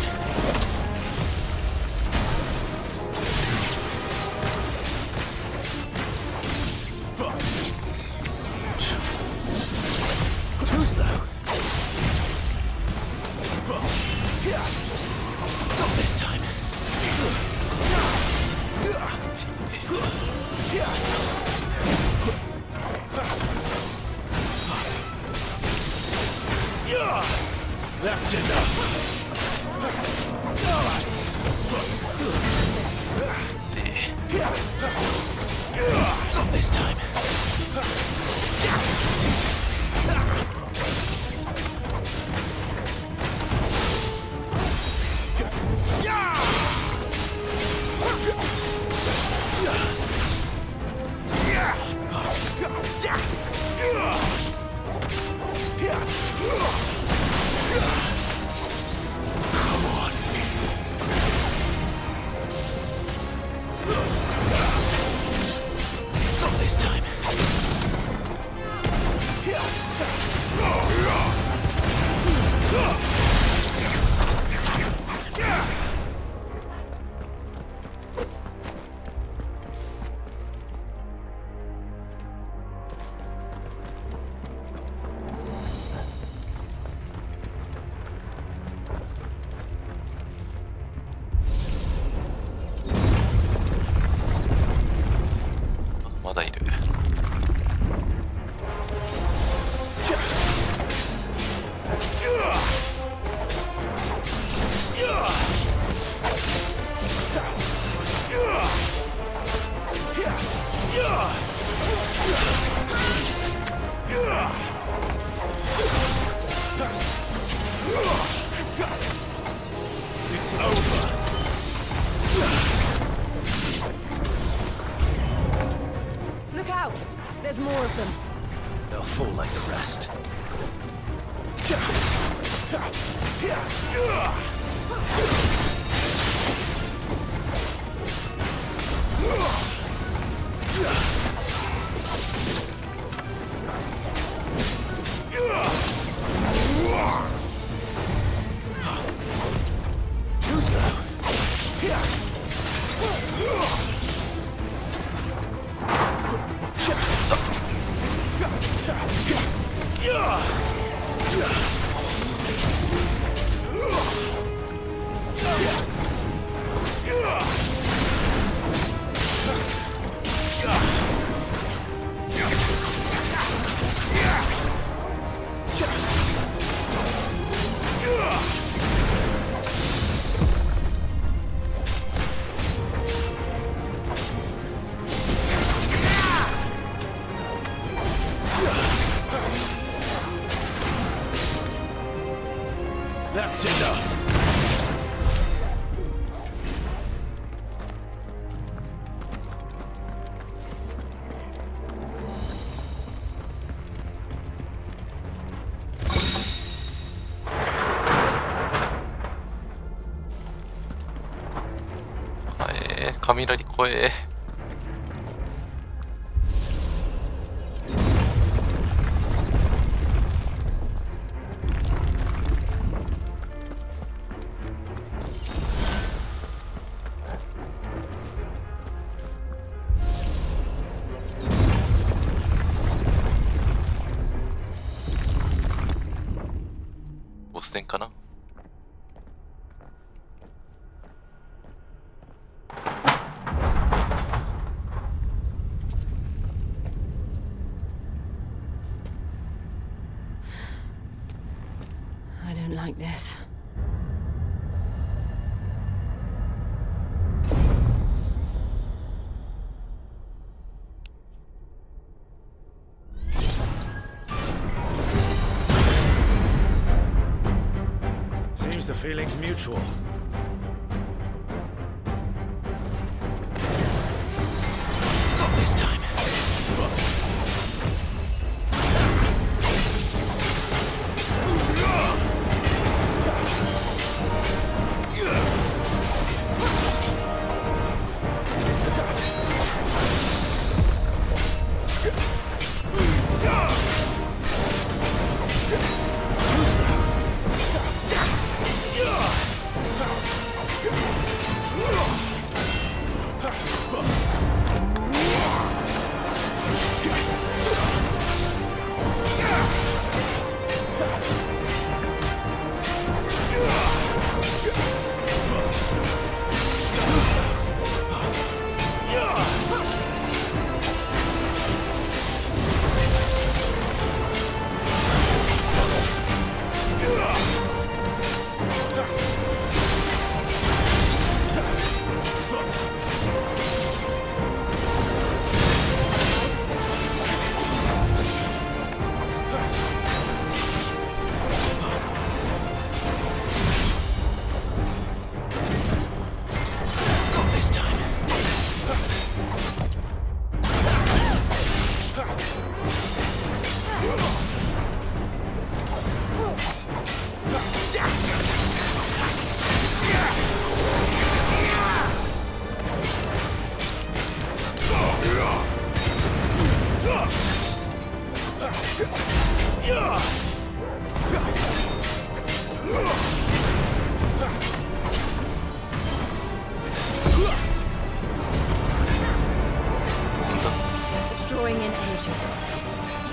Too slow! Not this time! That's enough! Not this time! Not this time. It's over. Look out! There's more of them. They'll fall like the rest. Too slow. That's enough.雷怖え。ボス戦かな。I don't like this. Seems the feeling's mutual. Not this time. It's drawing in energy.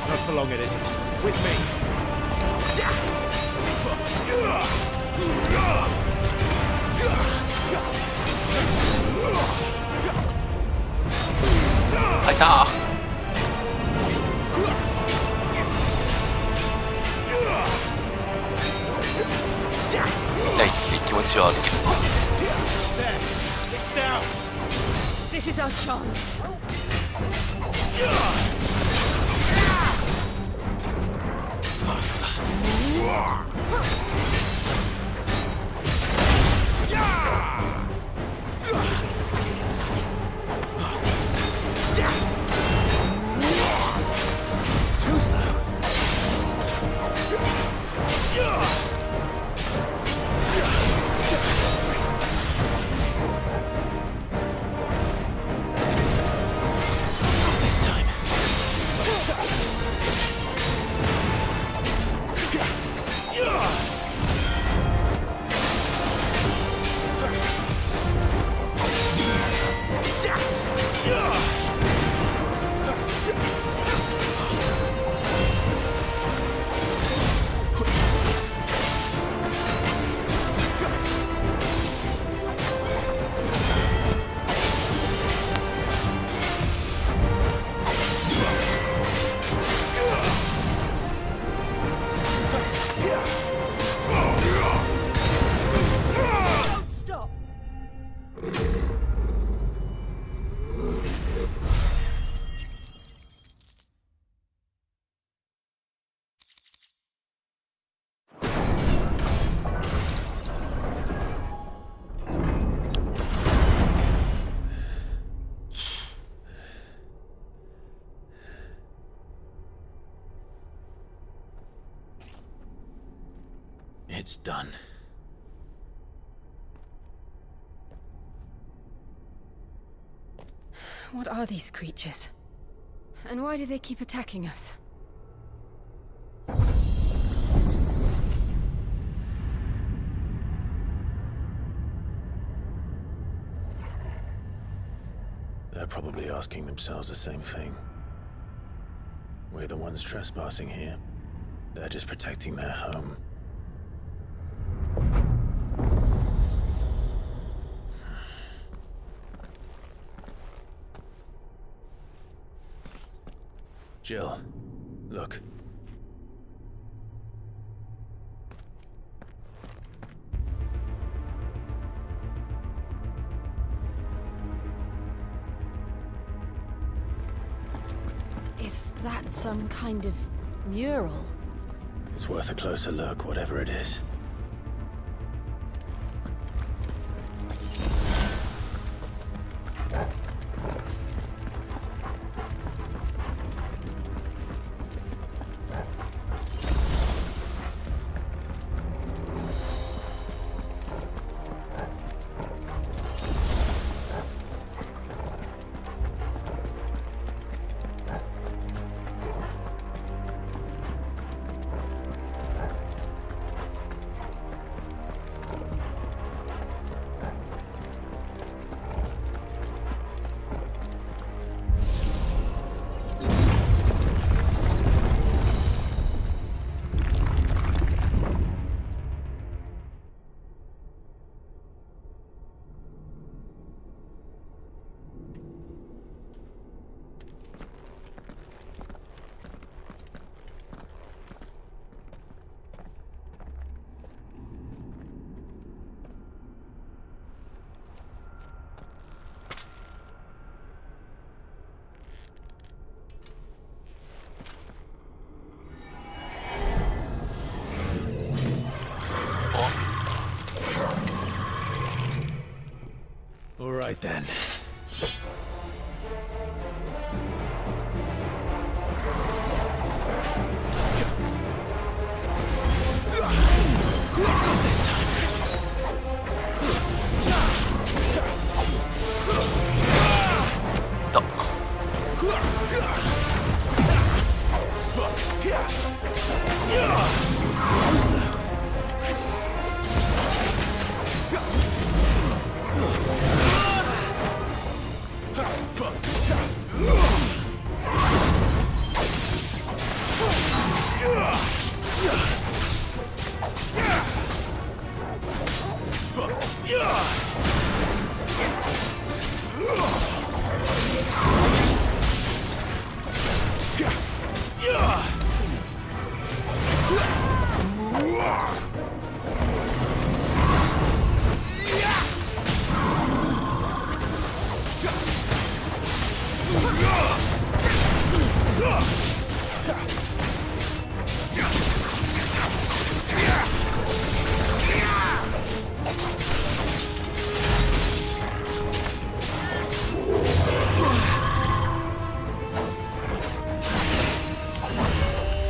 Not for long it isn't. With me. This is our chance. Too slow. Not this time. done. What are these creatures? And why do they keep attacking us? They're probably asking themselves the same thing. We're the ones trespassing here. They're just protecting their home. Jill, look. Is that some kind of mural? It's worth a closer look, whatever it is. All right then. This time.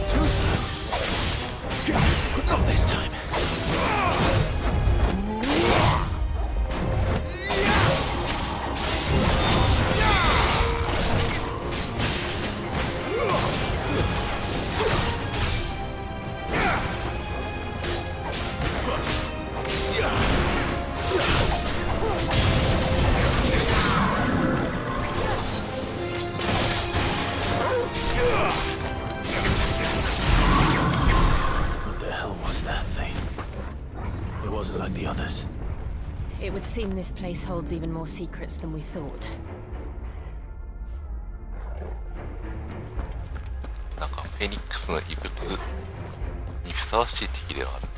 Too slow. Not this time. What the hell was that thing? It wasn't like the others. It would seem this place holds even more secrets than we thought. なんかフェニックスの遺物にふさわしい敵ではある。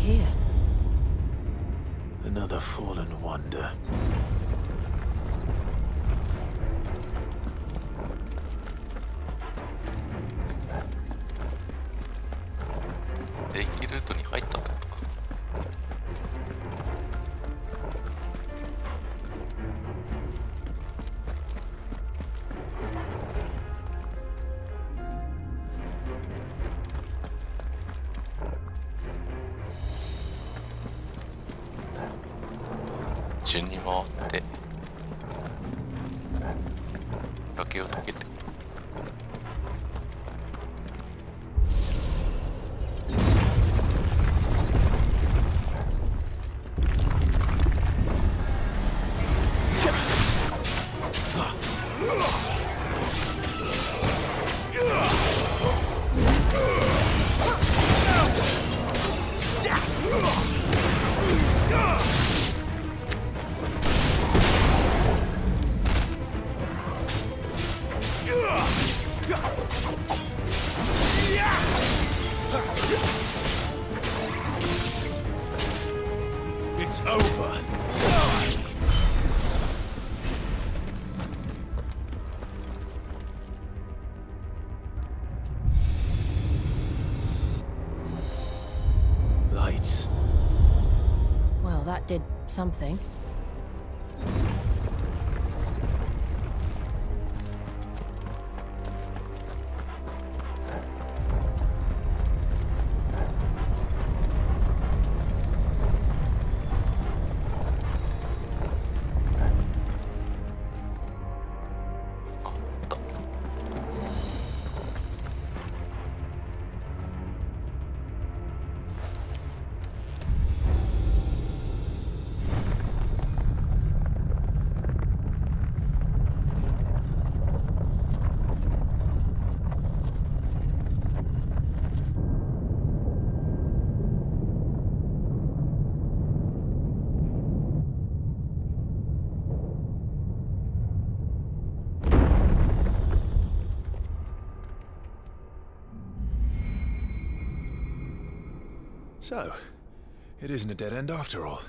here? Another fallen wonder. 電気ルートに入ったってことか。順に回って崖を解けて。It's over. Lights. Well, that did something. So, it isn't a dead end after all.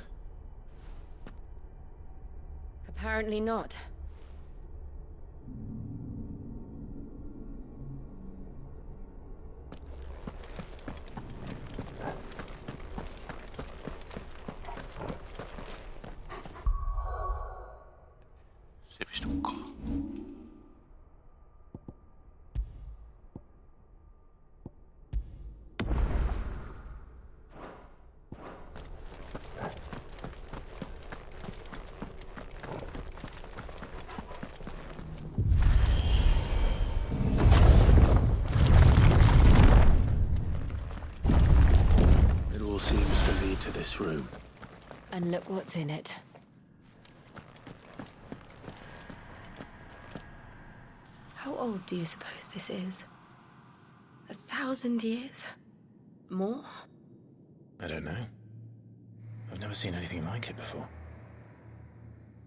Apparently not. It all seems to lead to this room. And look what's in it. How old do you suppose this is? 1,000 years? More? I don't know. I've never seen anything like it before.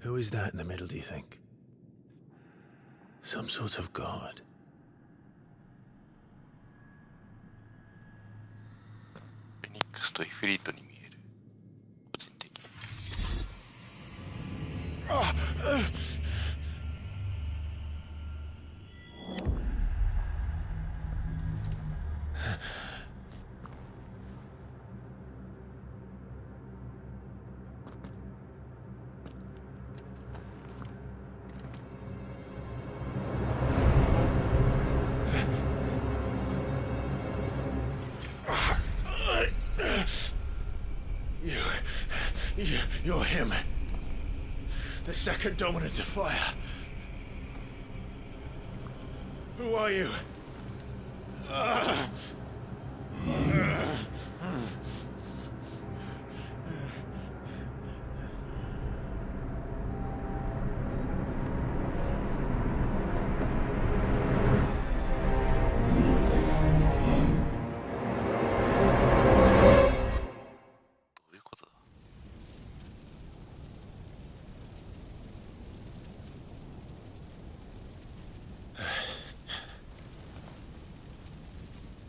Who is that in the middle, do you think? Some sort of god. Phoenix とイフリートに見える。個人的に。You're him. The second dominant of fire. Who are you?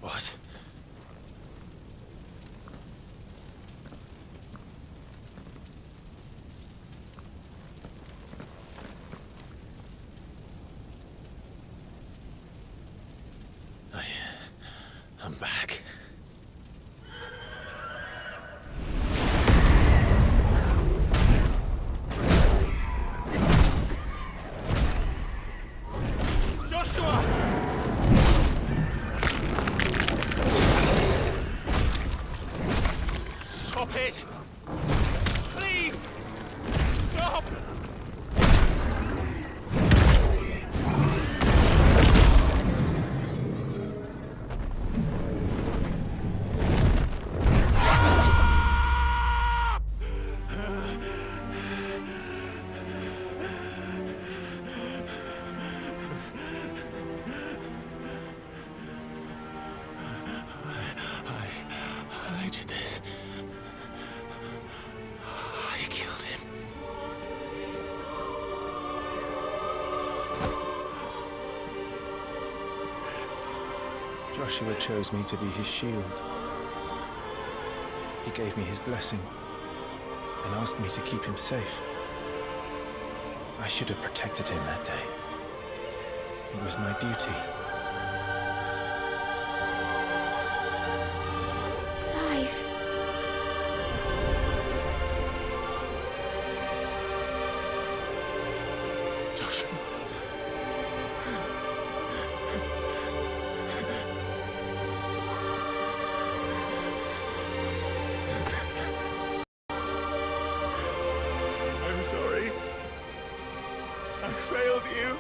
What? come back. Joshua! Stop it! Please! Stop! I did this. I killed him. Joshua chose me to be his shield. He gave me his blessing and asked me to keep him safe. I should have protected him that day. It was my duty. Clive. Joshua. I'm sorry. I failed you.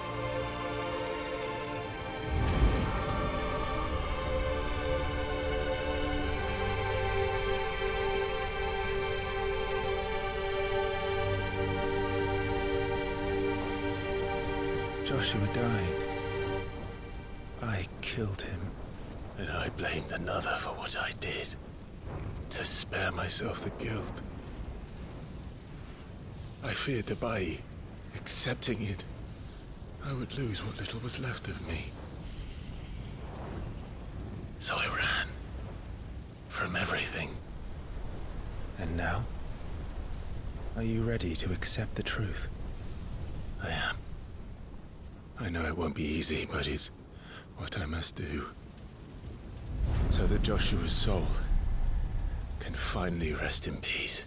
Joshua died. I killed him. And I blamed another for what I did. To spare myself the guilt. I feared that by accepting it, I would lose what little was left of me. So I ran. From everything. And now? Are you ready to accept the truth? I am. I know it won't be easy, but it's what I must do. So that Joshua's soul can finally rest in peace.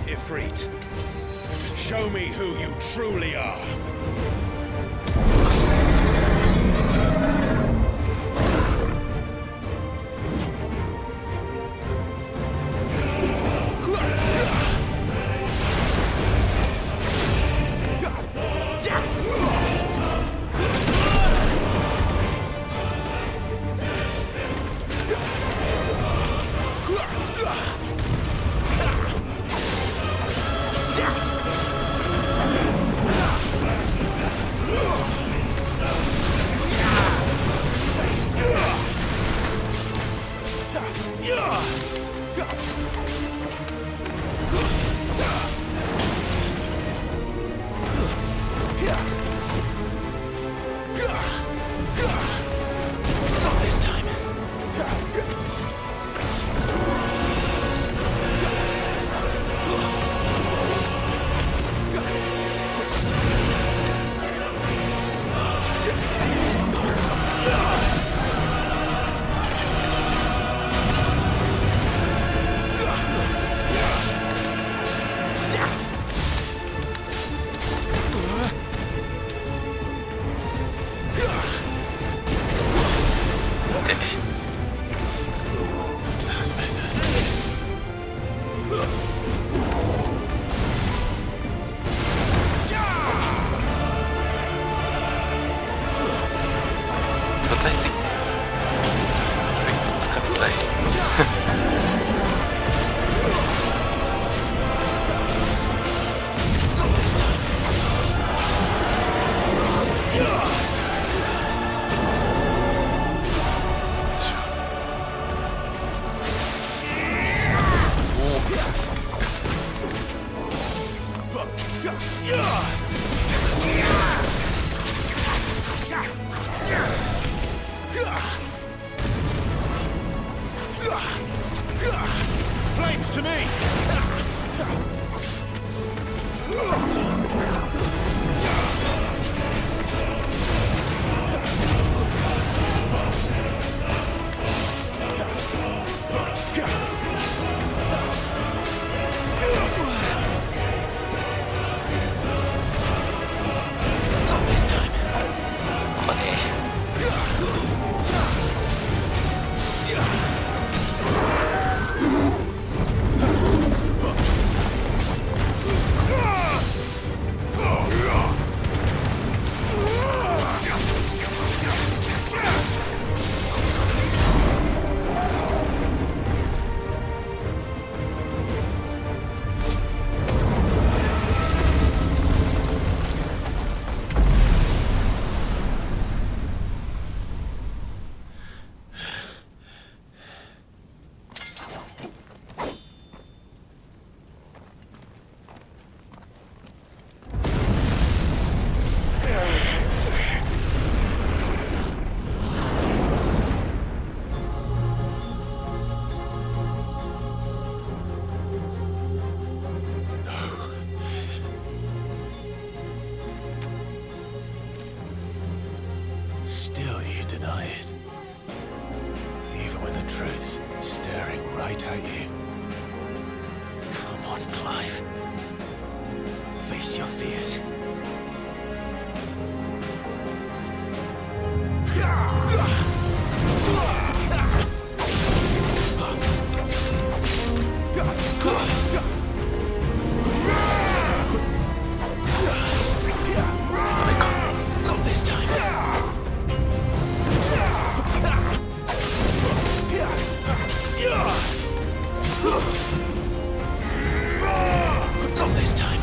Ifrit. Show me who you truly are. deny it. Even when the truth's staring right at you. Come on, Clive. Face your fears. Not this time. Not this time.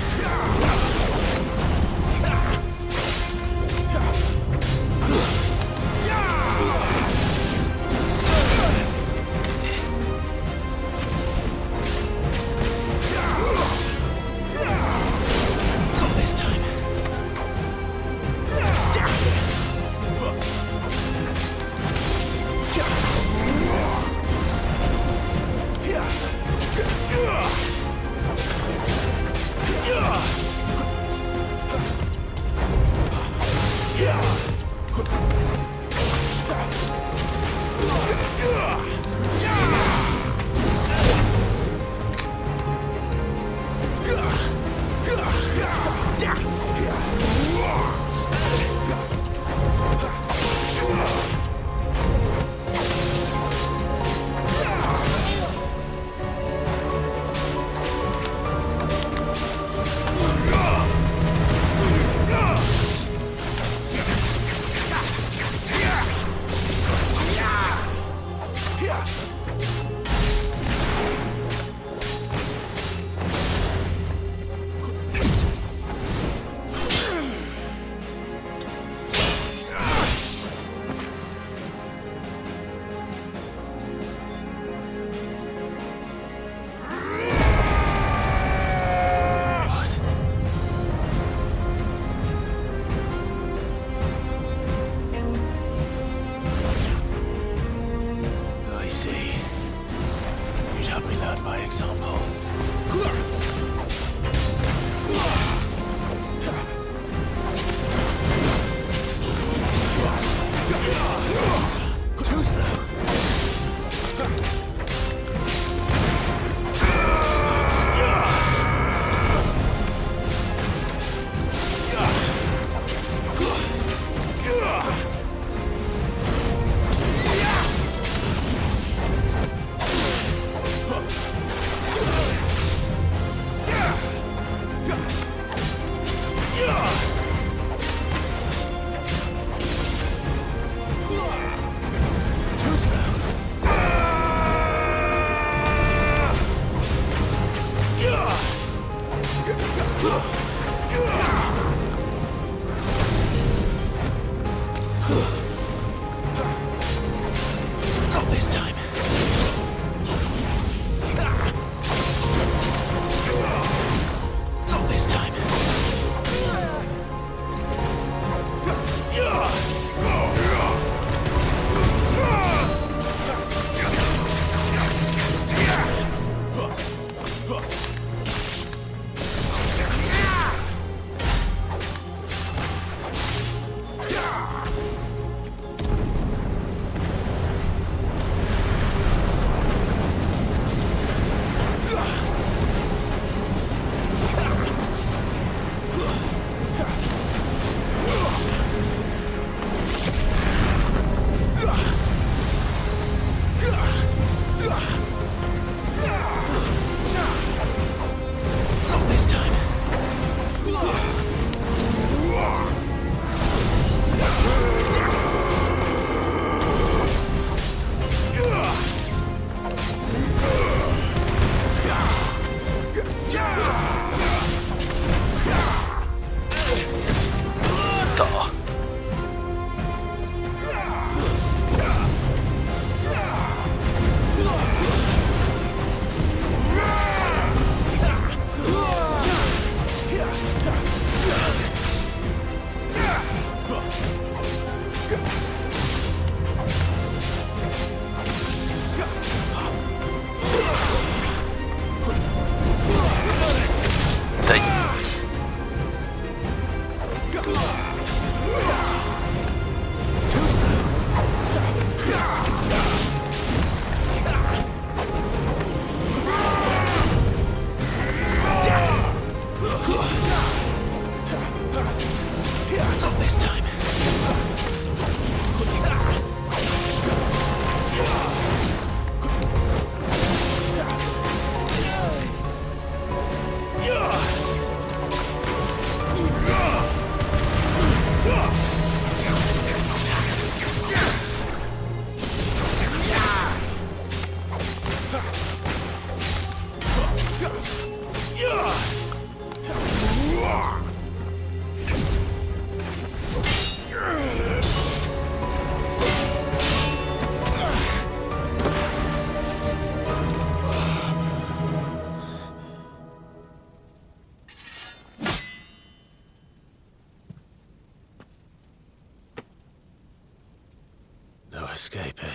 escape, eh?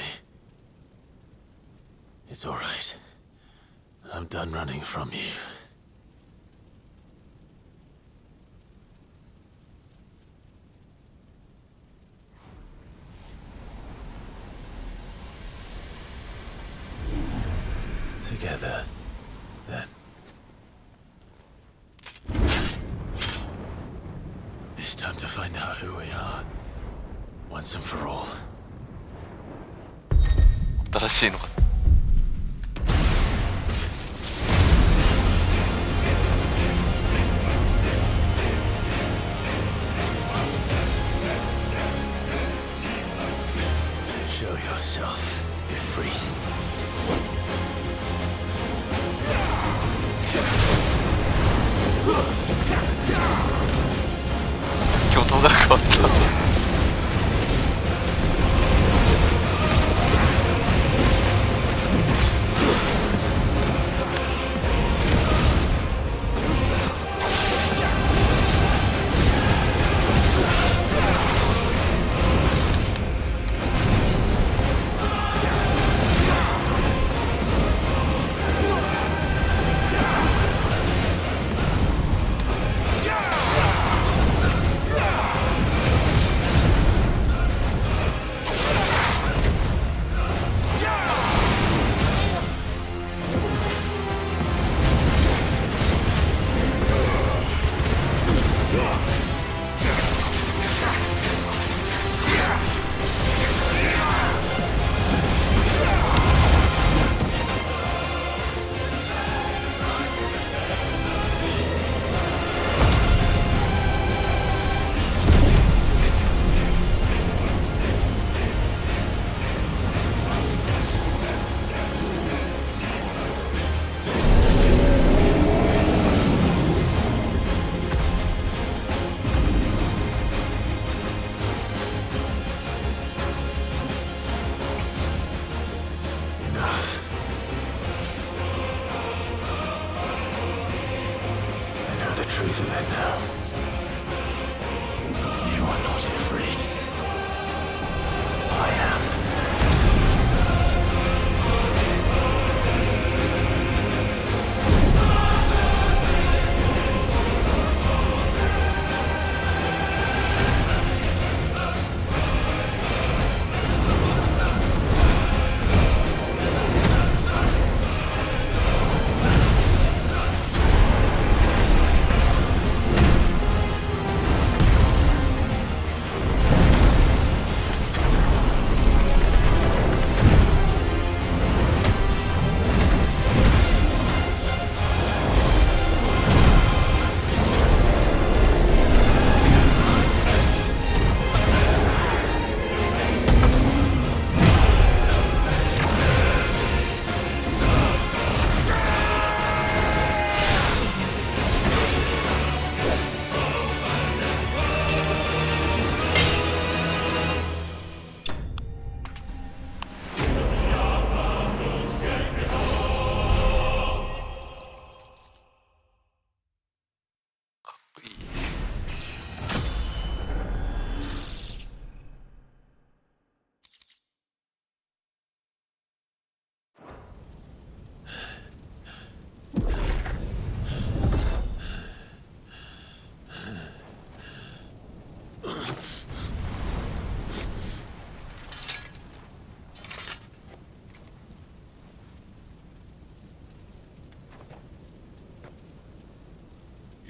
It's all right. I'm done running from you. Together, then. It's time to find out who we are. Once and for all. 新しいのか。Show yourself, Ifrit. 挙動が変わった。Truth of it now. You are not afraid. I am.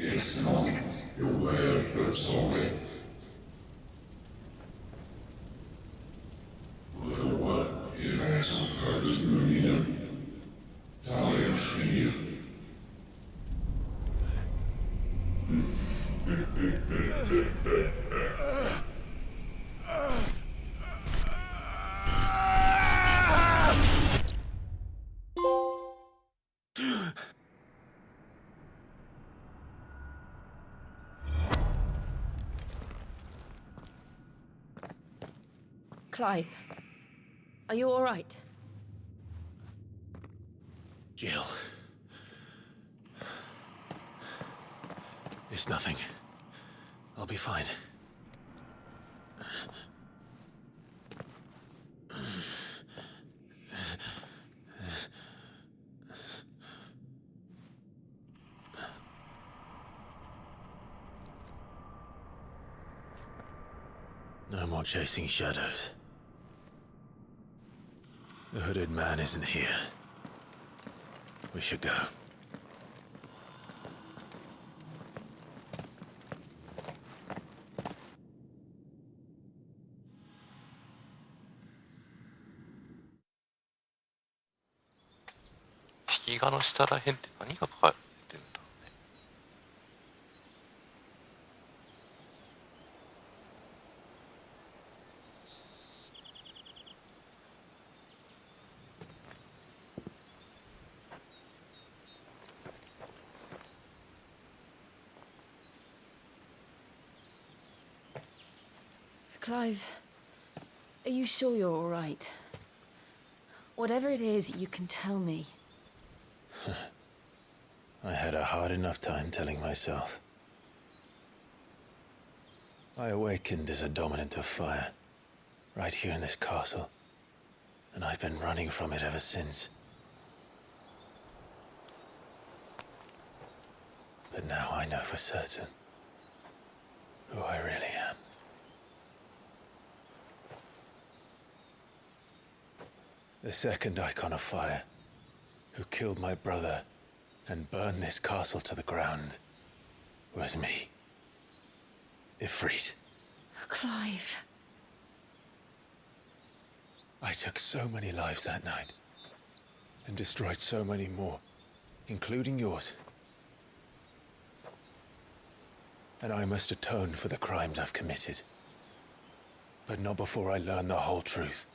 Yes, no, you're well, but sorry. Well, what if I some purpose moving him? Talia Shinny. Clive, are you all right? Jill. It's nothing. I'll be fine. No more chasing shadows. The hooded man isn't here. We should go.壁画の下らへんって何が書かれてるんだろうね。Clive, are you sure you're all right? Whatever it is, you can tell me. I had a hard enough time telling myself. I awakened as a dominant of fire, right here in this castle, and I've been running from it ever since. But now I know for certain who I really am. The second icon of fire, who killed my brother and burned this castle to the ground, was me. Ifrit. Clive. I took so many lives that night, and destroyed so many more, including yours. And I must atone for the crimes I've committed. But not before I learn the whole truth.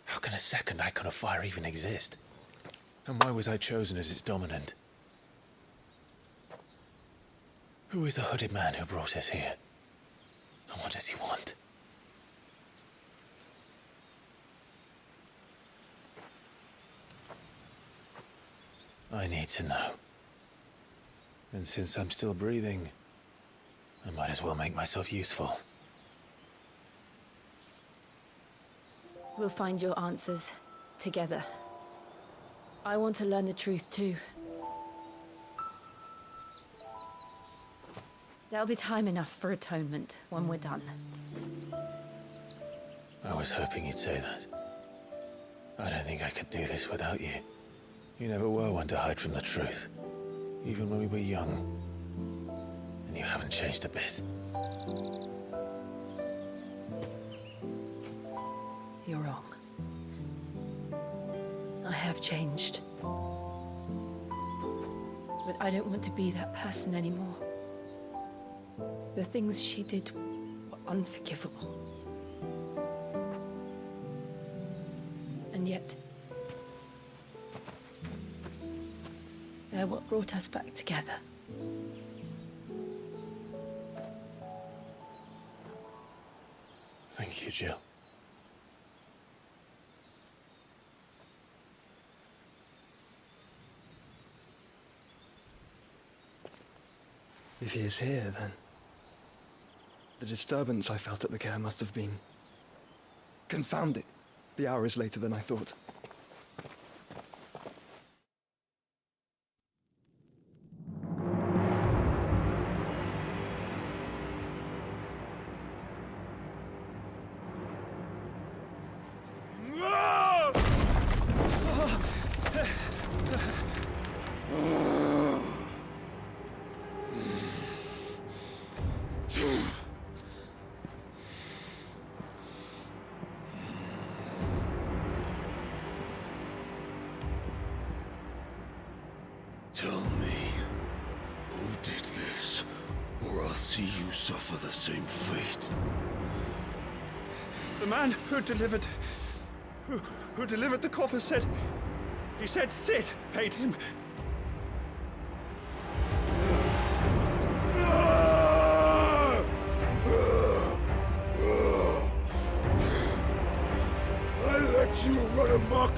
How can a second icon of fire even exist? And why was I chosen as its dominant? Who is the hooded man who brought us here? And what does he want? I need to know. And since I'm still breathing, I might as well make myself useful. We'll find your answers together. I want to learn the truth too. There'll be time enough for atonement when we're done. I was hoping you'd say that. I don't think I could do this without you. You never were one to hide from the truth, even when we were young. And you haven't changed a bit. You're wrong. I have changed. But I don't want to be that person anymore. The things she did were unforgivable. And yet, they're what brought us back together. Thank you, Jill. If he is here, then the disturbance I felt at the care must have been confounded. The hour is later than I thought. Tell me, who did this, or I'll see you suffer the same fate. The man who delivered the coffer said... He said Sid paid him. I let you run amok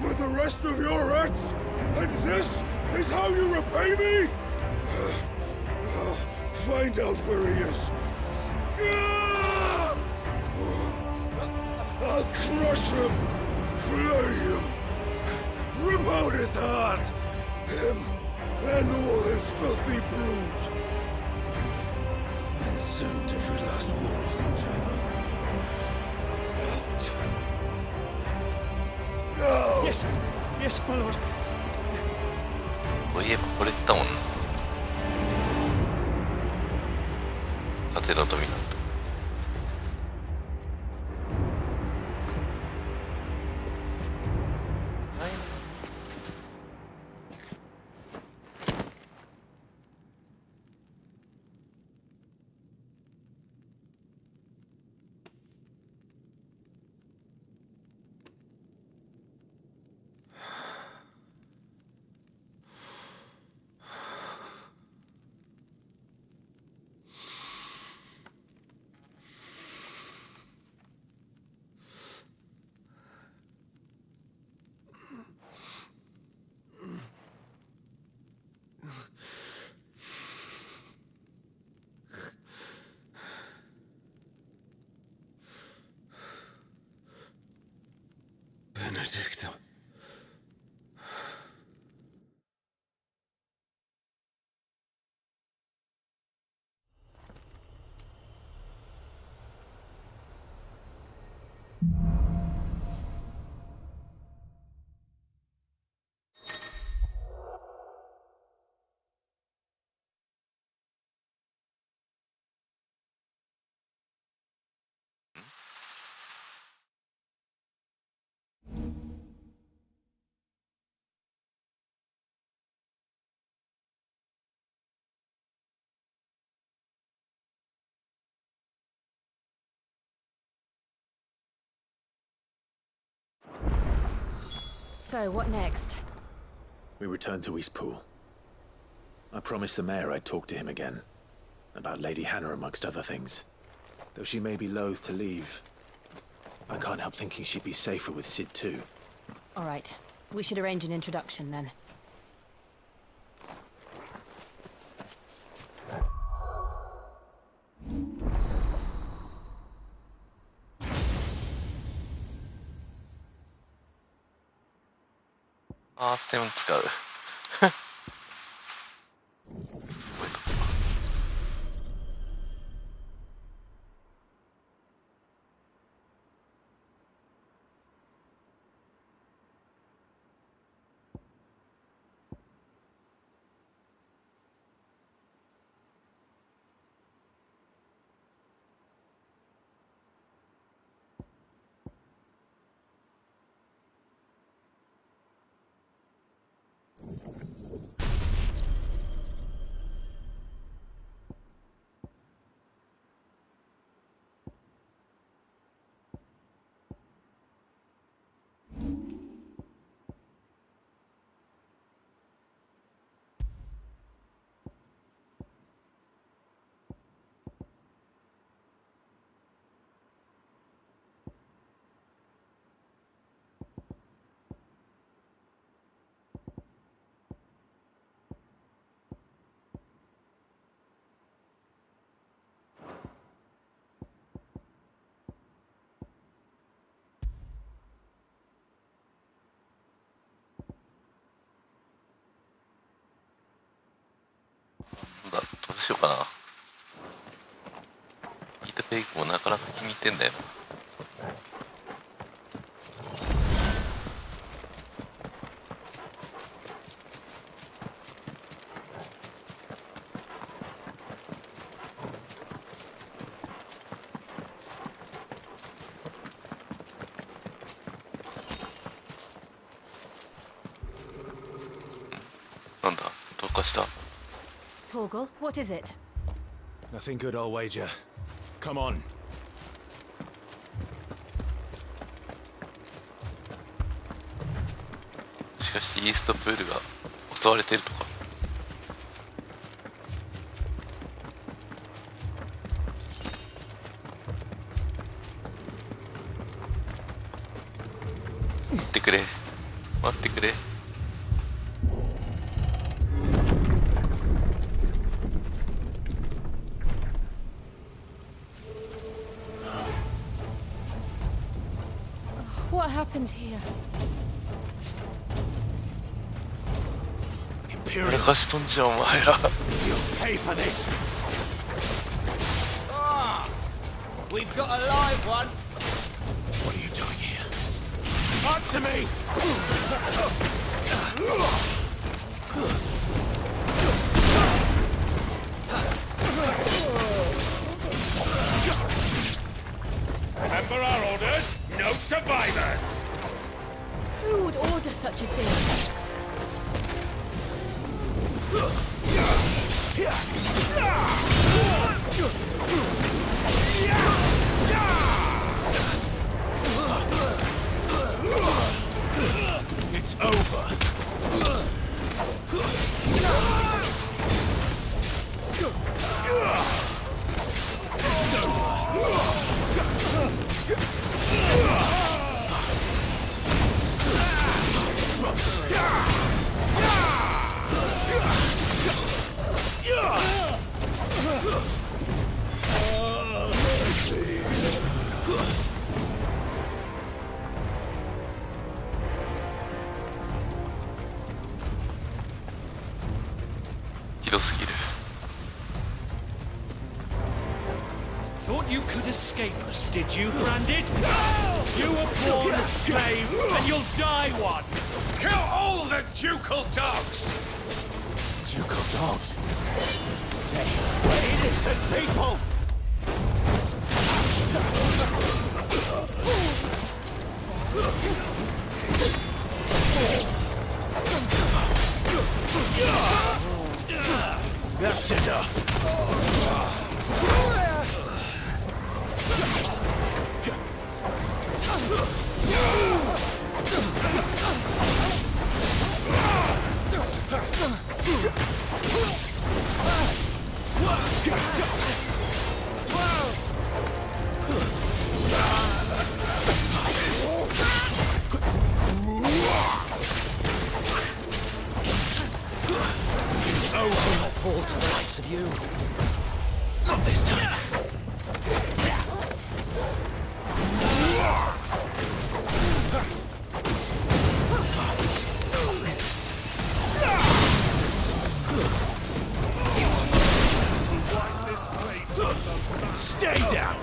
with the rest of your rats, and this is how you repay me? Find out where he is. I'll crush him, flay him, rip out his heart, him and all his filthy brood, and Send every last one of them down. Out. Yes, yes, my lord. こういえばこれってたもんな。風の扉。Benedicto. So, what next? We return to Eastpool. I promised the mayor I'd talk to him again. About Lady Hannah, amongst other things. Though she may be loath to leave, I can't help thinking she'd be safer with Sid too. All right. We should arrange an introduction then. Ah, ステム使う。どうしようかな。イートペイクもなかなか気に入ってんだよ。なんだ、どうかした？ Torgal, what is it? Nothing good, I'll wager. Come on. しかしイーストプールが襲われてるとか。待ってくれ、待ってくれ。What happened here? 俺かしとんじゃんお前ら。You'll pay for this. We've got a live one. What are you doing here? Answer me! Remember our orders? No survivors! Who would order such a thing? It's over. Thought you could escape us, did you, Branded? You were born a slave, and you'll die one! Kill all the ducal dogs! Ducal dogs? We're innocent people! That's enough! It's over. I'll fall to the likes of you. Not this time. Stay down!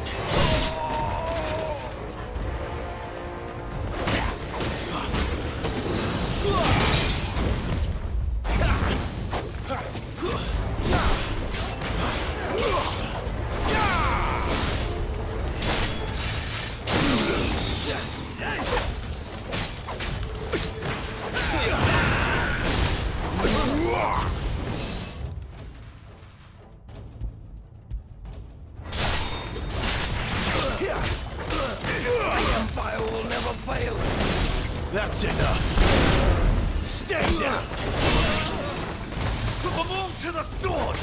That's enough. Stay down. Put them all to the sword.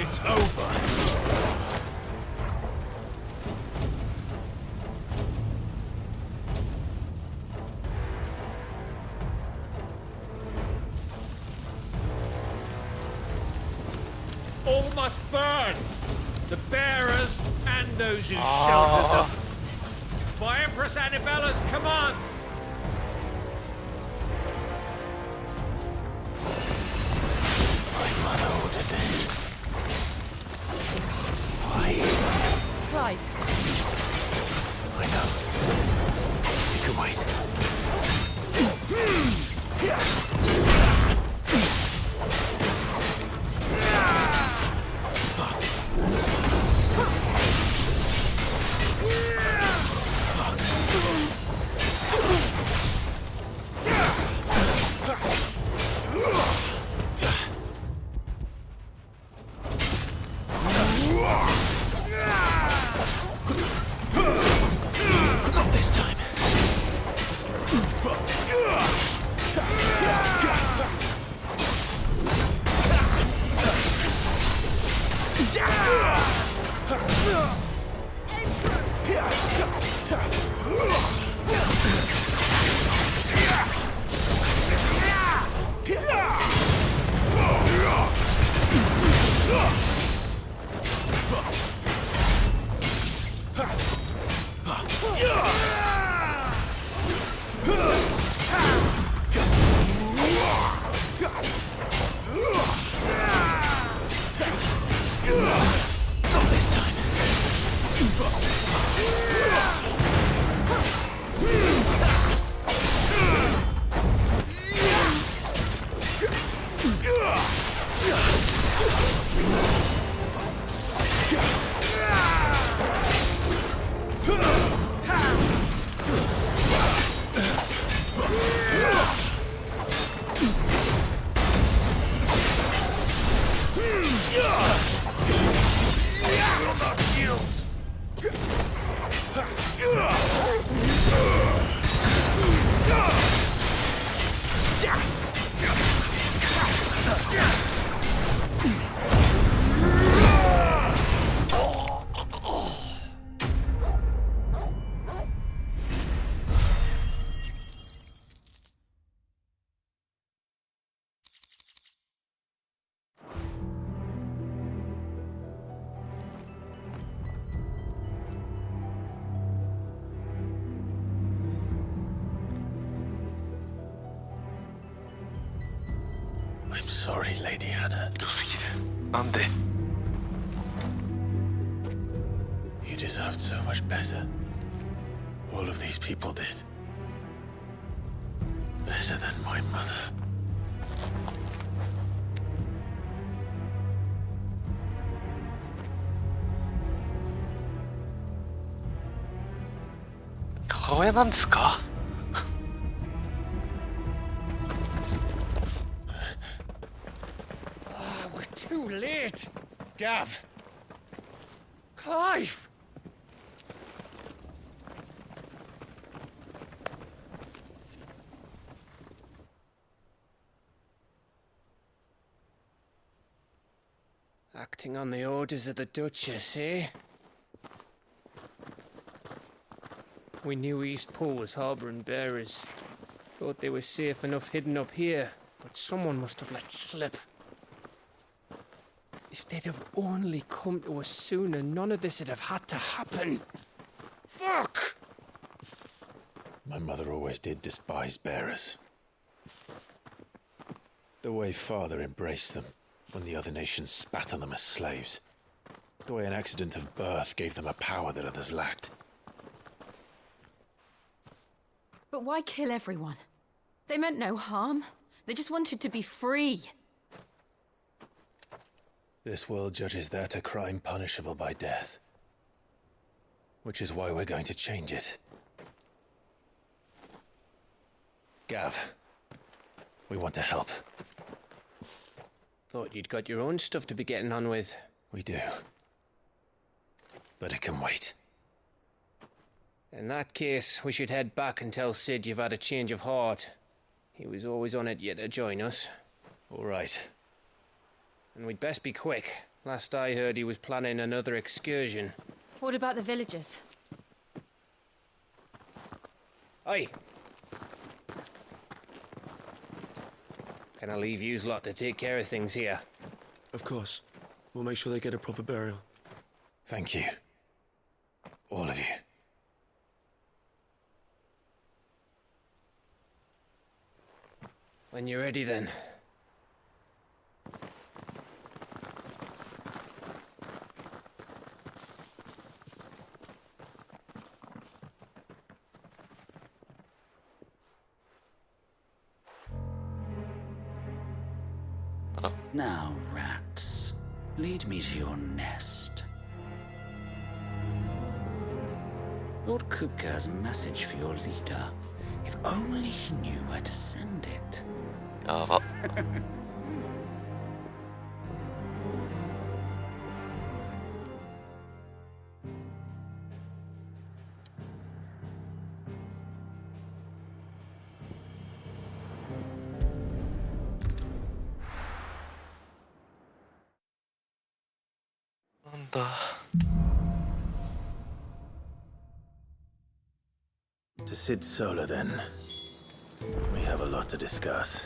It's over. All must burn! The bearers and those who sheltered them. By Empress Annibella's command! My mother ordered this. Why? Clive. I know. You can wait. I'm sorry, Lady Hannah. 良すぎる。なんで You deserved so much better. All of these people did. Better than my mother. We're too late. Gav. Clive. Acting on the orders of the Duchess, eh? We knew Eastpool was harbouring bearers. Thought they were safe enough hidden up here, but someone must have let slip. If they'd have only come to us sooner, none of this would have had to happen. Fuck! My mother always did despise bearers. The way Father embraced them when the other nations spat on them as slaves. The way an accident of birth gave them a power that others lacked. But why kill everyone? They meant no harm. They just wanted to be free. This world judges that a crime punishable by death. Which is why we're going to change it. Gav, we want to help. Thought you'd got your own stuff to be getting on with. We do. But it can wait. In that case, we should head back and tell Sid you've had a change of heart. He was always on it yet to join us. All right. And we'd best be quick. Last I heard, he was planning another excursion. What about the villagers? Aye. Can I leave yous lot to take care of things here? Of course. We'll make sure they get a proper burial. Thank you. All of you. When you're ready, then. Now, rats, lead me to your nest. Lord Kupka has a message for your leader. If only he knew where to send it. やば。なんだ。To Sid Solar, then. We have a lot to discuss.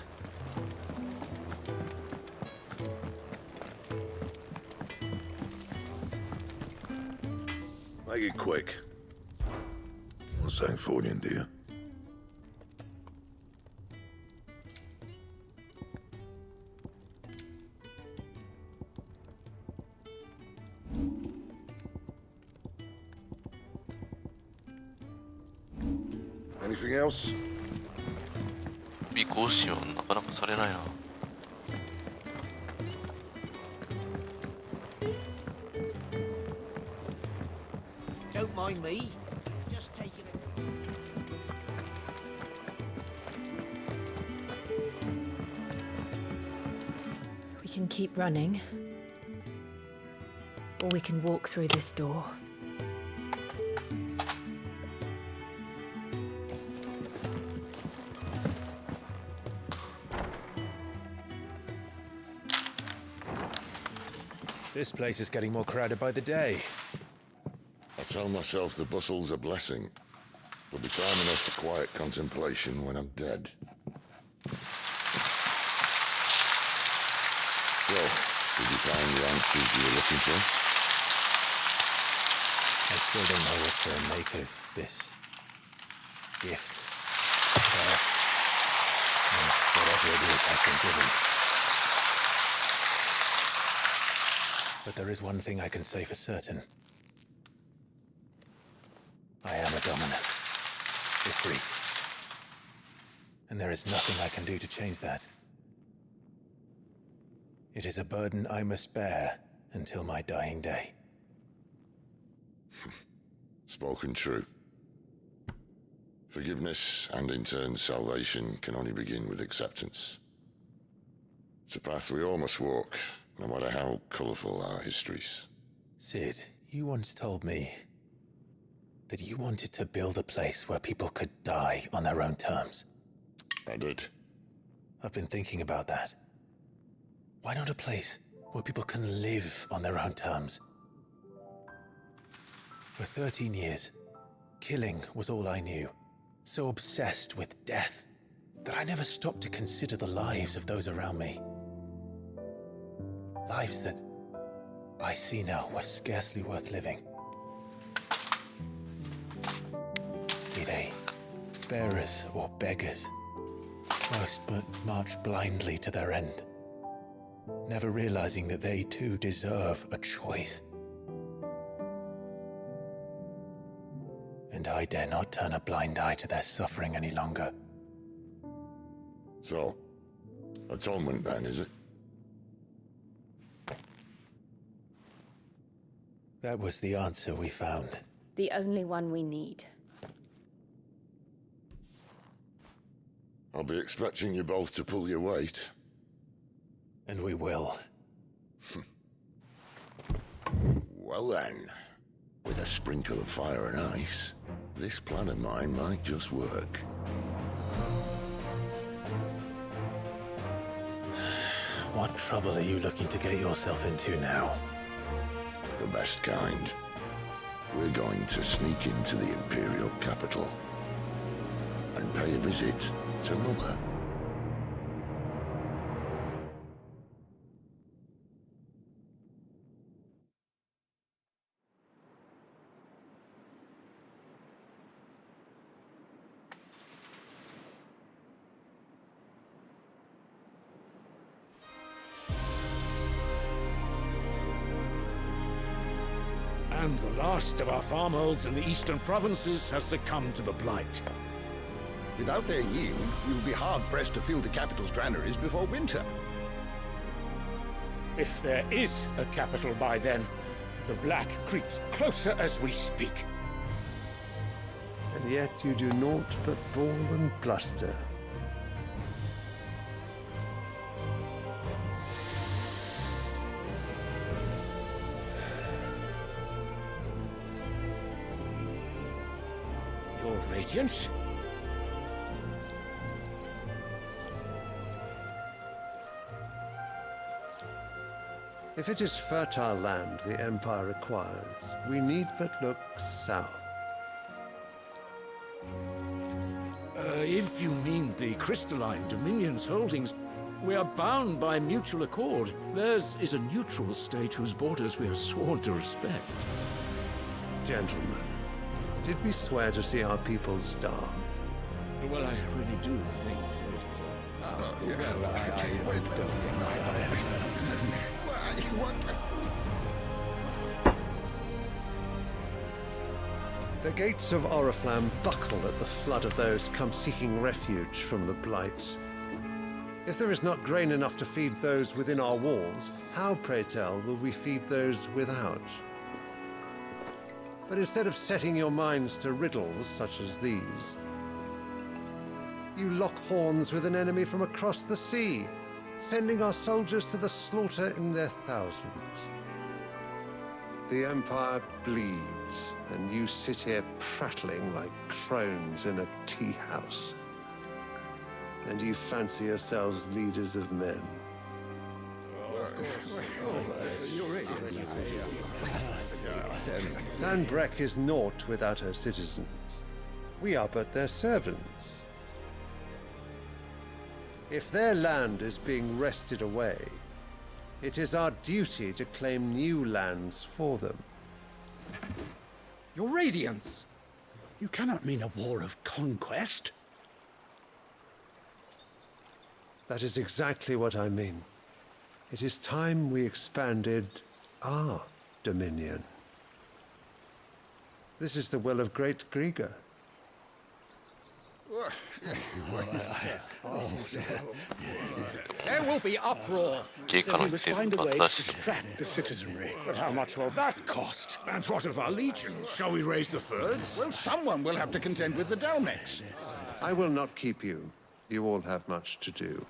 Make it quick. I'm saying Fordian, do you? Anything else? 尾行使用なかなかされないな。Don't mind me. Just taking it. We can keep running. Or we can walk through this door. This place is getting more crowded by the day. I tell myself the bustle's a blessing. There'll be time enough for quiet contemplation when I'm dead. So, did you find the answers you were looking for? I still don't know what to make of this gift, curse, or whatever it is I've been given. But there is one thing I can say for certain. I am a dominant. Ifrit. And there is nothing I can do to change that. It is a burden I must bear until my dying day. Spoken true. Forgiveness, and in turn salvation, can only begin with acceptance. It's a path we all must walk, no matter how colourful our histories. Sid, you once told me that you wanted to build a place where people could die on their own terms. I did. I've been thinking about that. Why not a place where people can live on their own terms? For 13 years, killing was all I knew. So obsessed with death that I never stopped to consider the lives of those around me. Lives that I see now were scarcely worth living. Be they bearers or beggars, most but march blindly to their end, never realizing that they too deserve a choice. And I dare not turn a blind eye to their suffering any longer. So, atonement then, is it? That was the answer we found. The only one we need. I'll be expecting you both to pull your weight. And we will. Well then, with a sprinkle of fire and ice, this plan of mine might just work. What trouble are you looking to get yourself into now? The best kind. We're going to sneak into the Imperial capital and pay a visit to Mother. And the last of our farmholds in the eastern provinces has succumbed to the blight. Without their yield, we will be hard-pressed to fill the capital's granaries before winter. If there is a capital by then, the black creeps closer as we speak. And yet you do naught but bawl and bluster. Your Radiance? If it is fertile land the Empire requires, we need but look south. If you mean the crystalline Dominion's holdings, we are bound by mutual accord. Theirs is a neutral state whose borders we are sworn to respect. Gentlemen, did we swear to see our people starve? Well, I really do think The gates of Oriflamme buckle at the flood of those come seeking refuge from the Blight. If there is not grain enough to feed those within our walls, how, pray tell, will we feed those without? But instead of setting your minds to riddles such as these, you lock horns with an enemy from across the sea, sending our soldiers to the slaughter in their thousands. The Empire bleeds, and you sit here prattling like crones in a tea house. And you fancy yourselves leaders of men. Sanbreque is naught without her citizens. We are but their servants. If their land is being wrested away, it is our duty to claim new lands for them. Your Radiance! You cannot mean a war of conquest. That is exactly what I mean. It is time we expanded our dominion. This is the well of Great Grieger. There will be uproar. Then we must find a way to distract the citizenry. But how much will that cost? And what of our legions? Shall we raise the furs? Well, someone will have to contend with the Dalmex. I will not keep you. You all have much to do.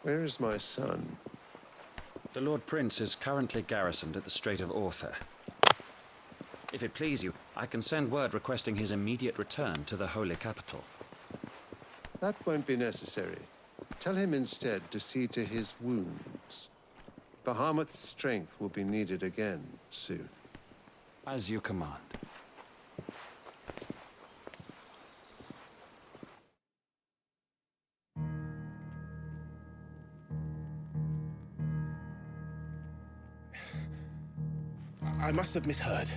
Where is my son? The Lord Prince is currently garrisoned at the Strait of Author. If it please you, I can send word requesting his immediate return to the Holy Capital. That won't be necessary. Tell him instead to see to his wounds. Bahamut's strength will be needed again soon. As you command. I must have misheard.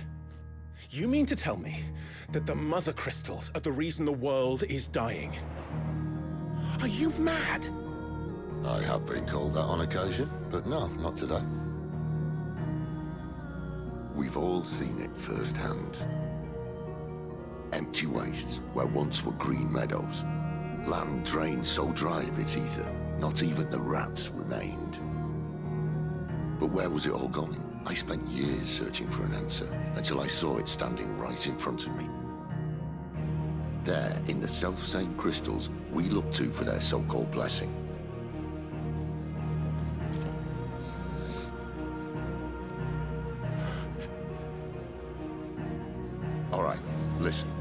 You mean to tell me that the mother crystals are the reason the world is dying? Are you mad? I have been called that on occasion, but no, not today. We've all seen it firsthand. Empty wastes where once were green meadows. Land drained so dry of its ether, not even the rats remained. But where was it all going? I spent years searching for an answer, until I saw it standing right in front of me. There, in the self-same crystals we look to for their so-called blessing. All right, listen.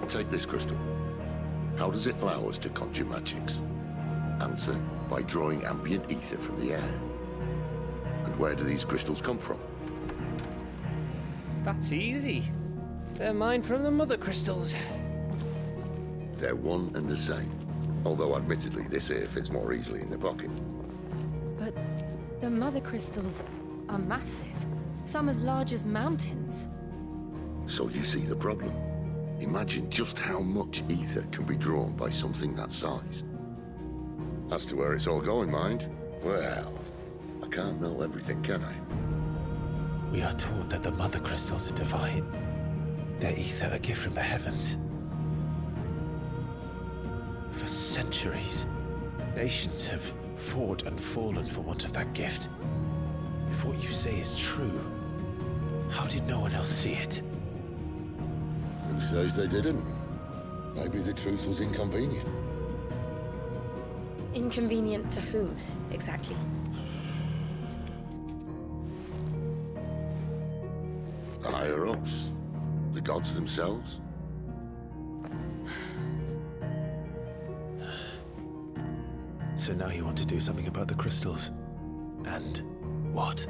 Take this crystal. How does it allow us to conjure magics? Answer, by drawing ambient ether from the air. And where do these crystals come from? That's easy. They're mine from the mother crystals. They're one and the same. Although admittedly this here fits more easily in the pocket. But the mother crystals are massive. Some as large as mountains. So you see the problem. Imagine just how much ether can be drawn by something that size. As to where it's all going, mind, well, I can't know everything, can I? We are taught that the mother crystals are divine. Their ether a gift from the heavens. For centuries, nations have fought and fallen for want of that gift. If what you say is true, how did no one else see it? Who says they didn't? Maybe the truth was inconvenient. Inconvenient to whom, exactly? The higher-ups? The gods themselves? So now you want to do something about the crystals? And what?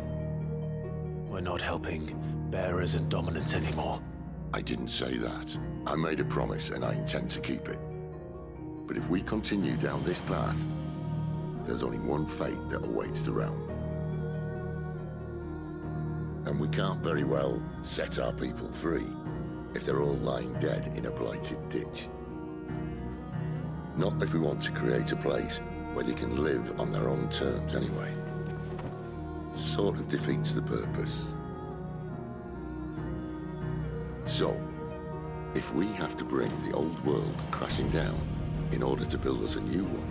We're not helping bearers and dominants anymore. I didn't say that. I made a promise and I intend to keep it. But if we continue down this path, there's only one fate that awaits the realm. And we can't very well set our people free if they're all lying dead in a blighted ditch. Not if we want to create a place where they can live on their own terms anyway. Sort of defeats the purpose. So, if we have to bring the old world crashing down in order to build us a new one,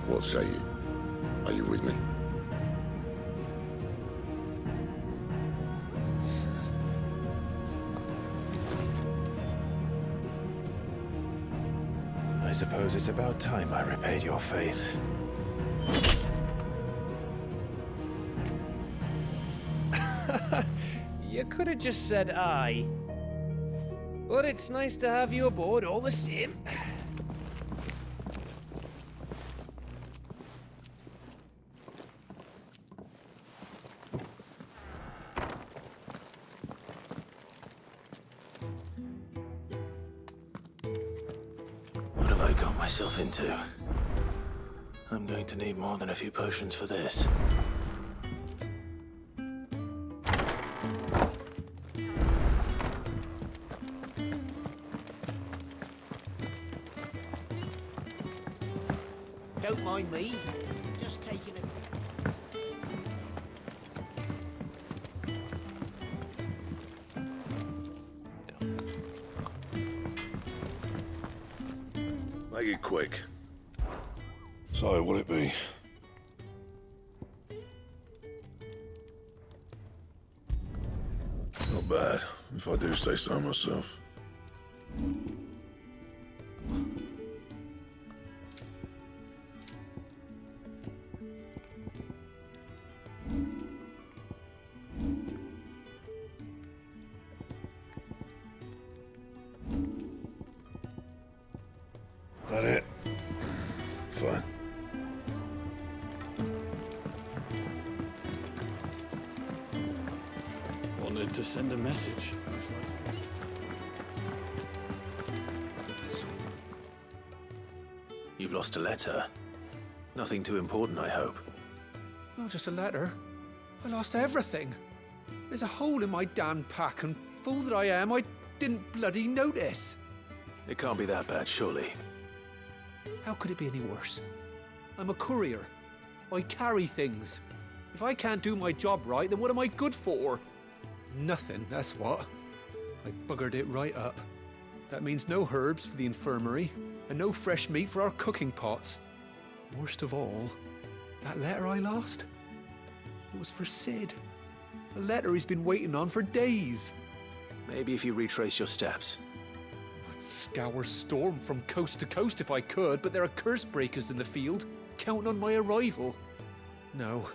what say you? Are you with me? I suppose it's about time I repaid your faith. You could have just said aye. But it's nice to have you aboard all the same. I got myself into? I'm going to need more than a few potions for this. Don't mind me. Just taking a... Make it quick. So, will it be? Not bad, if I do say so myself. That it? Fine. Wanted to send a message, most likely. You've lost a letter. Nothing too important, I hope. Not just a letter. I lost everything. There's a hole in my damn pack, and fool that I am, I didn't bloody notice. It can't be that bad, surely. How could it be any worse? I'm a courier. I carry things. If I can't do my job right, then what am I good for? Nothing, that's what. I buggered it right up. That means no herbs for the infirmary, and no fresh meat for our cooking pots. Worst of all, that letter I lost, it was for Sid. A letter he's been waiting on for days. Maybe if you retrace your steps. I'd scour Storm from coast to coast if I could, but there are curse breakers in the field, counting on my arrival. No,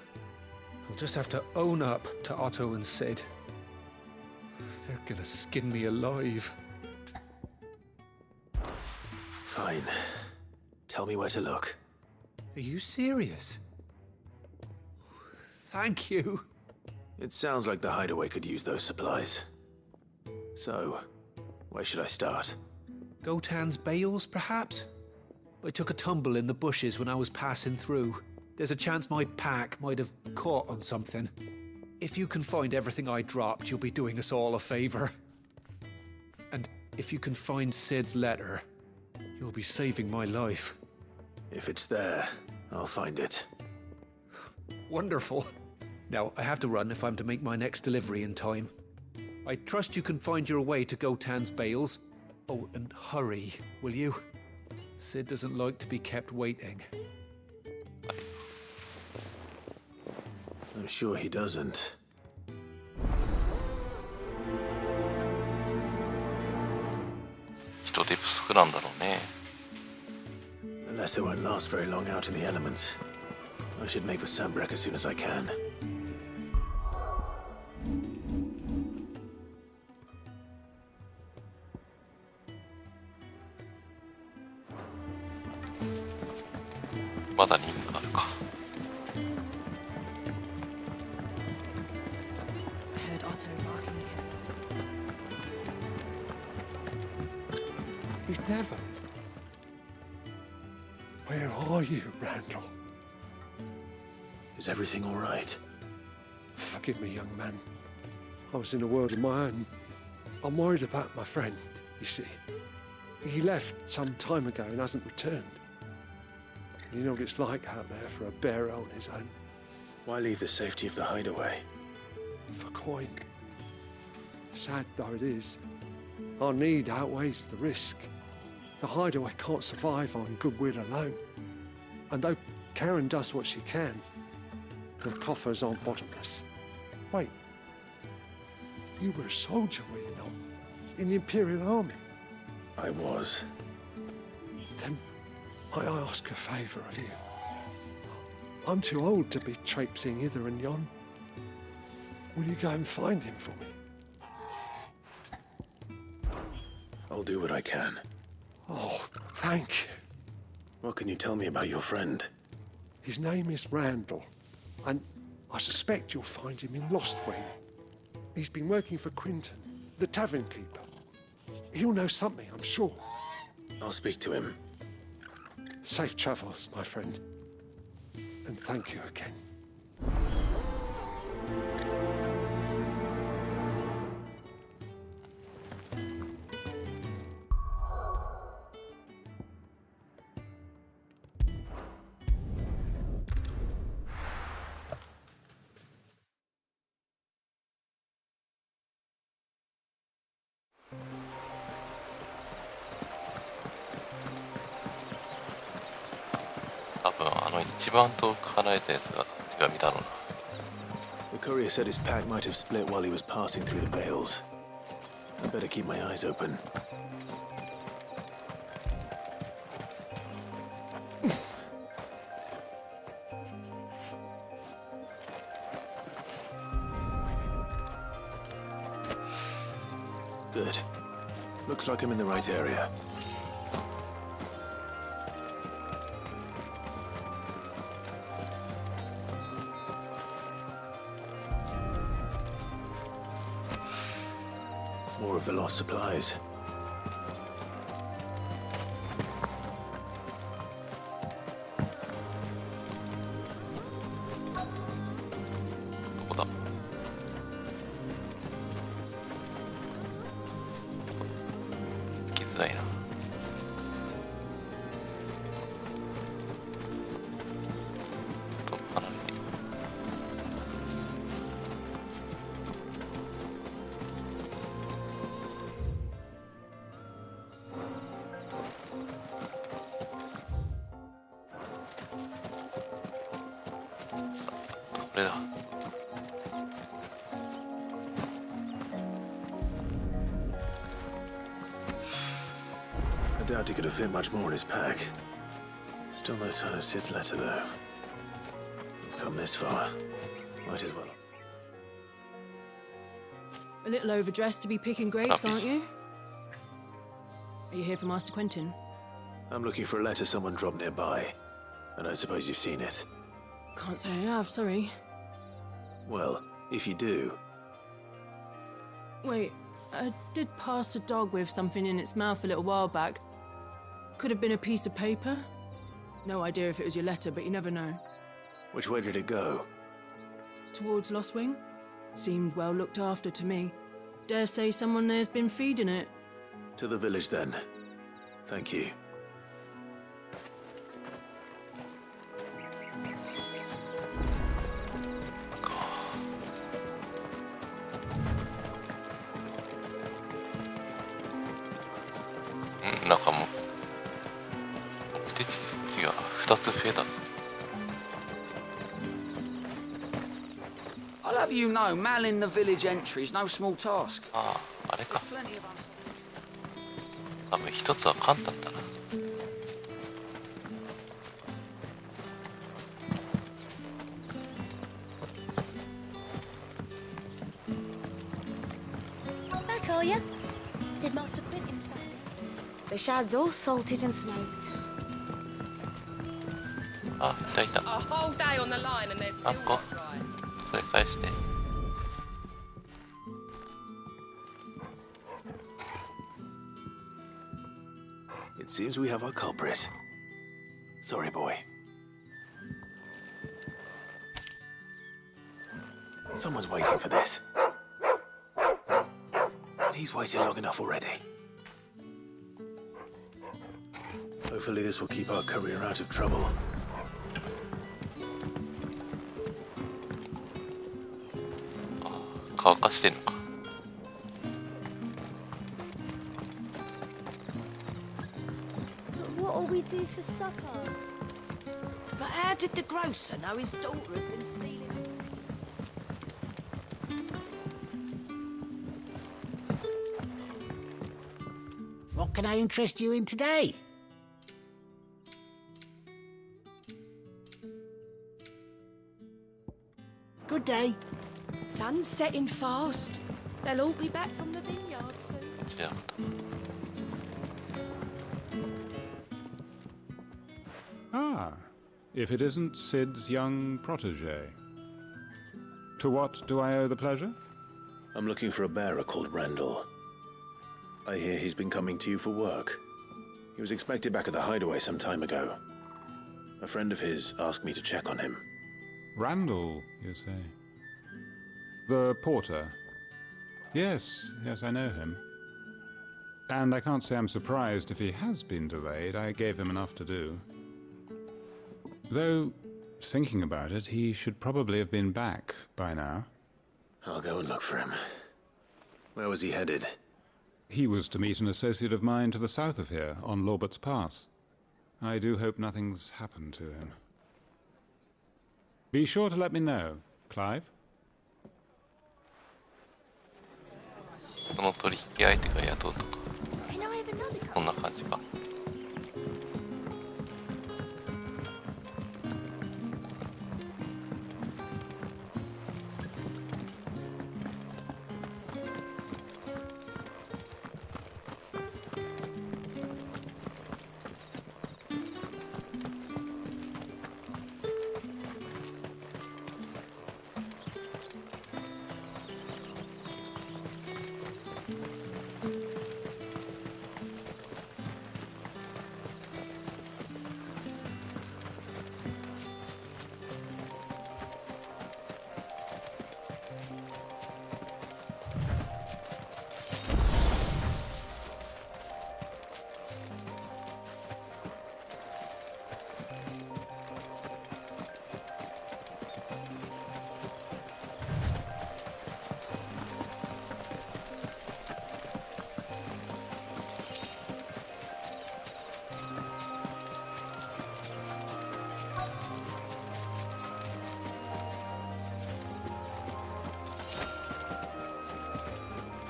I'll just have to own up to Otto and Sid. They're gonna skin me alive. Fine. Tell me where to look. Are you serious? Thank you. It sounds like the hideaway could use those supplies. So, where should I start? Gotan's bales, perhaps? I took a tumble in the bushes when I was passing through. There's a chance my pack might have caught on something. If you can find everything I dropped, you'll be doing us all a favor. And if you can find Sid's letter, you'll be saving my life. If it's there, I'll find it. Wonderful. Now, I have to run if I'm to make my next delivery in time. I trust you can find your way to Gotan's bales. Oh, and hurry, will you? Sid doesn't like to be kept waiting. I'm sure he doesn't. Unless it won't last very long out in the elements. I should make for Sambrek as soon as I can. I heard Otto barking at his... He's never. Where are you, Randall? Is everything all right? Forgive me, young man. I was in a world of my own. I'm worried about my friend, you see. He left some time ago and hasn't returned. You know what it's like out there for a bearer on his own. Why leave the safety of the hideaway? For coin. Sad though it is, our need outweighs the risk. The hideaway can't survive on goodwill alone. And though Karen does what she can, her coffers aren't bottomless. Wait, you were a soldier, were you not? In the Imperial Army? I was. Then might I ask a favour of you? I'm too old to be traipsing hither and yon. Will you go and find him for me? I'll do what I can. Oh, thank you. What can you tell me about your friend? His name is Randall, and I suspect you'll find him in Lost Wing. He's been working for Quinton, the tavern keeper. He'll know something, I'm sure. I'll speak to him. Safe travels, my friend. And thank you again. The courier said his pack might have split while he was passing through the bales. I better keep my eyes open. Good. Looks like I'm in the right area. More of the lost supplies. I doubt he could have fit much more in his pack. Still no sign of Sid's letter, though. We've come this far. Might as well. A little overdressed to be picking grapes, aren't you? Are you here for Master Quentin? I'm looking for a letter someone dropped nearby. And I suppose you've seen it. Can't say I have, sorry. Well, if you do... Wait, I did pass a dog with something in its mouth a little while back. Could have been a piece of paper. No idea if it was your letter, but you never know. Which way did it go? Towards Lost Wing? Seemed well looked after to me. Dare say someone there's been feeding it. To the village, then. Thank you. I'll have you know, manning the village entry is no small task. ああ、あれか。多分一つは簡単だな。Back, are ya? Did Master Quentin say? The shad's all salted and smoked. あ、いたいた。 A whole day on the line and they're still あ、こ not dry. それ返して。It seems we have our culprit. Sorry, boy. Someone's waiting for this. And he's waited long enough already. Hopefully this will keep our courier out of trouble. What'll we do for supper? But how did the grocer know his daughter had been stealing? What can I interest you in today? Good day. Sun's setting fast. They'll all be back from the vineyard soon. Ah, if it isn't Sid's young protege. To what do I owe the pleasure? I'm looking for a bearer called Randall. I hear he's been coming to you for work. He was expected back at the hideaway some time ago. A friend of his asked me to check on him. Randall, you say? The porter? Yes, I know him. And I can't say I'm surprised if he has been delayed. I gave him enough to do. Though, thinking about it, he should probably have been back by now. I'll go and look for him. Where was he headed? He was to meet an associate of mine to the south of here, on Lorbert's Pass. I do hope nothing's happened to him. Be sure to let me know, Clive. その取引相手が雇うとか、こんな感じか。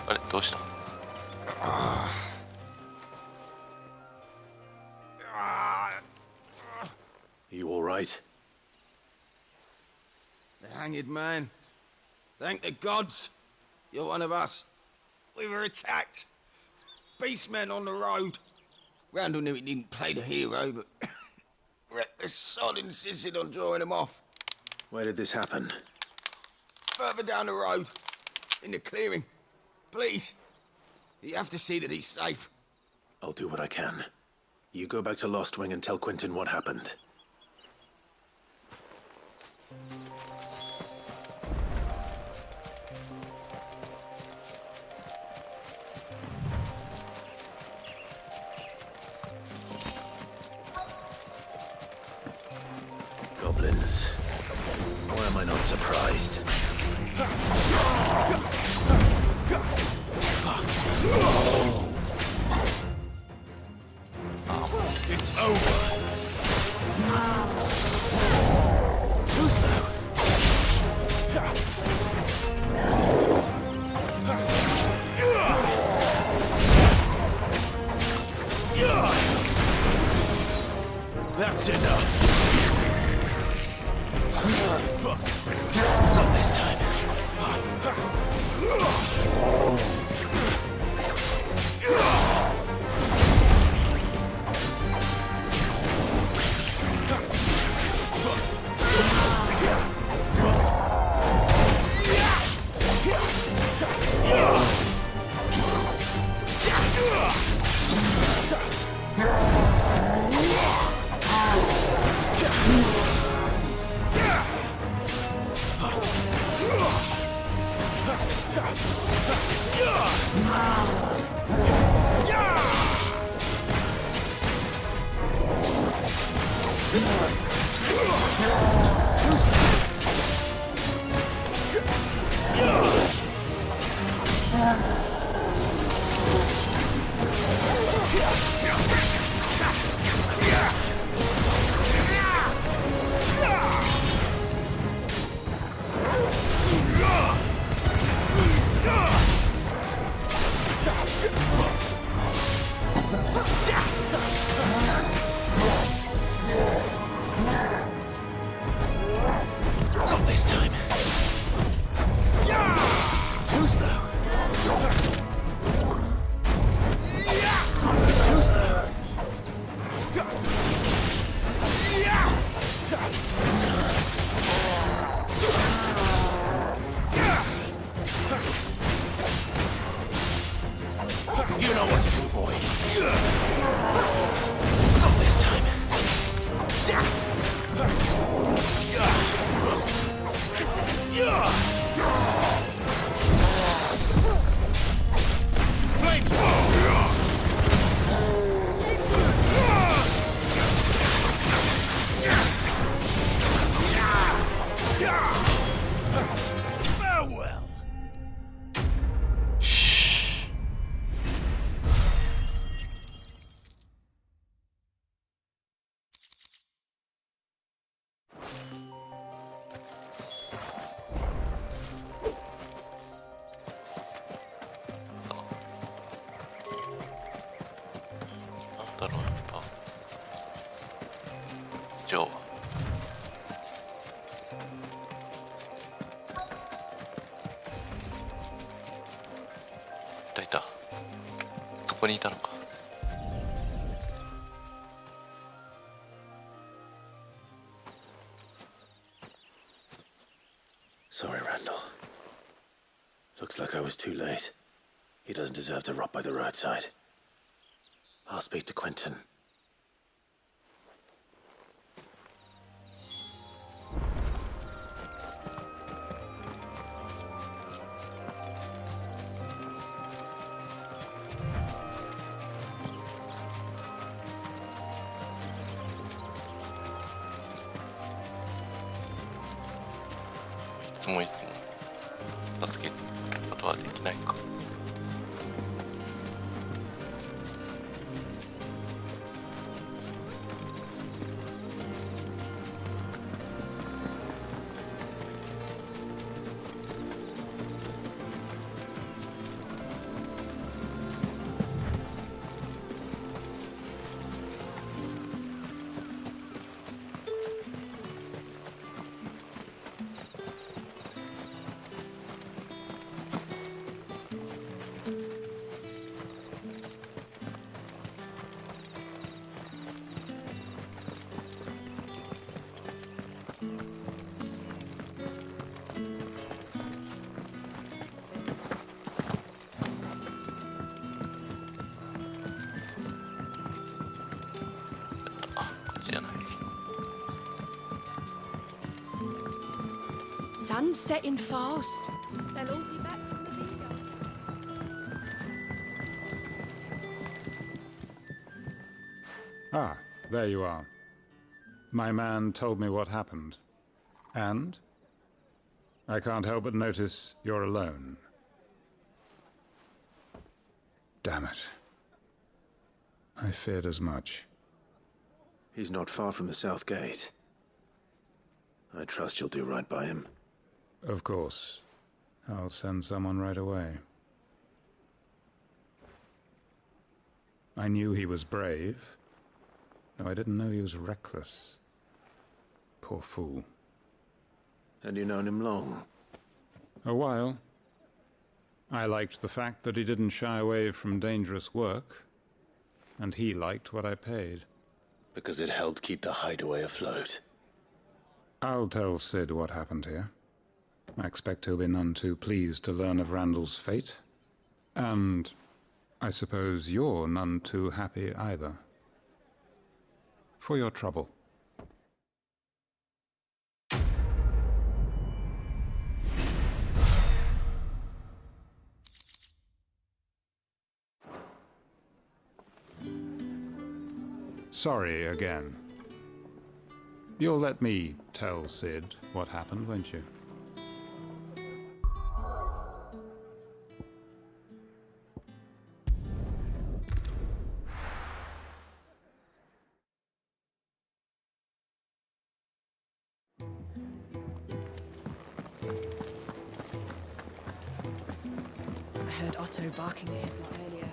あれ、どうした？ You all right? The hanged man. Thank the gods. You're one of us. We were attacked. Beastmen on the road. Randall knew he didn't play the hero, but the sod insisted on drawing him off. Where did this happen? Further down the road. In the clearing. Please. You have to see that he's safe. I'll do what I can. You go back to Lost Wing and tell Quentin what happened. Goblins. Why am I not surprised? It's over. Too slow. That's enough. Not this time. Not this time. Too slow. Too slow. You know what to do, boy. Not this time. Farewell.ここにいたのか。Sorry, Randall. Looks like I was too late. He doesn't deserve to rot by the roadside. I'll speak to Quentin.いつも助けることはできないか。Sun's setting fast. They'll all be back from the vineyard. Ah, there you are. My man told me what happened. And? I can't help but notice you're alone. Damn it. I feared as much. He's not far from the south gate. I trust you'll do right by him. Of course. I'll send someone right away. I knew he was brave, though I didn't know he was reckless. Poor fool. And you known him long? A while. I liked the fact that he didn't shy away from dangerous work, and he liked what I paid. Because it helped keep the hideaway afloat. I'll tell Sid what happened here. I expect he'll be none too pleased to learn of Randall's fate. And I suppose you're none too happy either. For your trouble. Sorry again. You'll let me tell Sid what happened, won't you? I heard Otto barking at his lot earlier.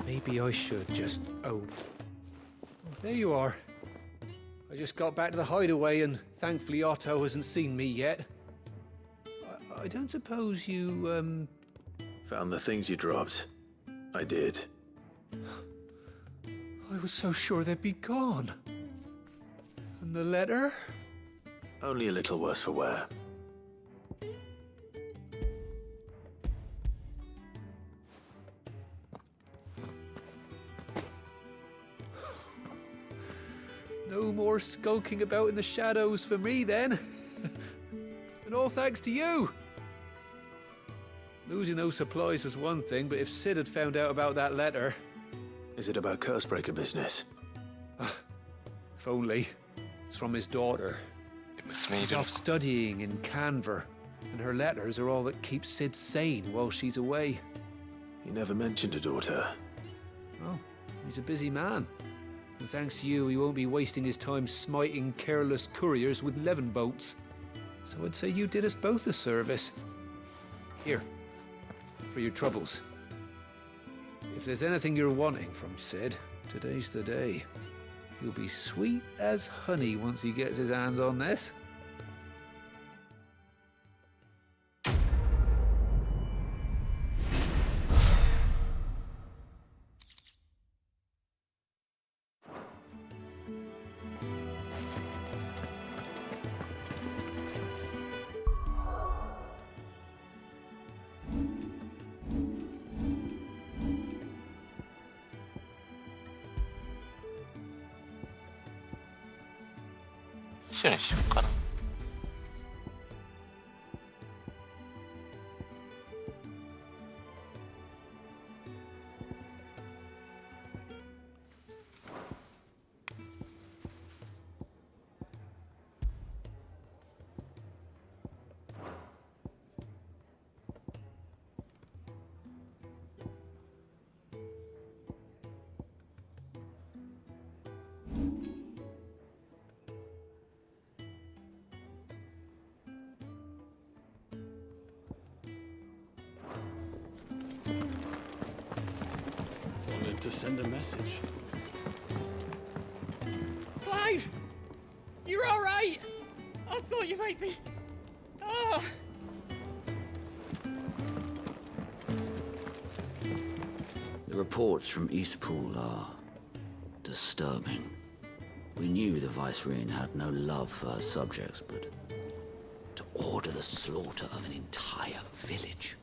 Maybe I should just... Oh, there you are. I just got back to the hideaway and thankfully Otto hasn't seen me yet. I don't suppose you, Found the things you dropped. I did. I was so sure they'd be gone. And the letter? Only a little worse for wear. No more skulking about in the shadows for me, then. And all thanks to you. Losing those supplies was one thing, but if Sid had found out about that letter, Is it about Cursebreaker business? If only. It's from his daughter. She's off studying in Canver, and her letters are all that keep Sid sane while she's away. He never mentioned a daughter. Oh, he's a busy man. And thanks to you, he won't be wasting his time smiting careless couriers with levin boats. So I'd say you did us both a service. Here, for your troubles. If there's anything you're wanting from Sid, today's the day. He'll be sweet as honey once he gets his hands on this.一緒にしようかな。Wanted to send a message. Clive! You're all right! I thought you might be... Ah! The reports from Eastpool are disturbing. We knew the Vicereine had no love for her subjects, but to order the slaughter of an entire village.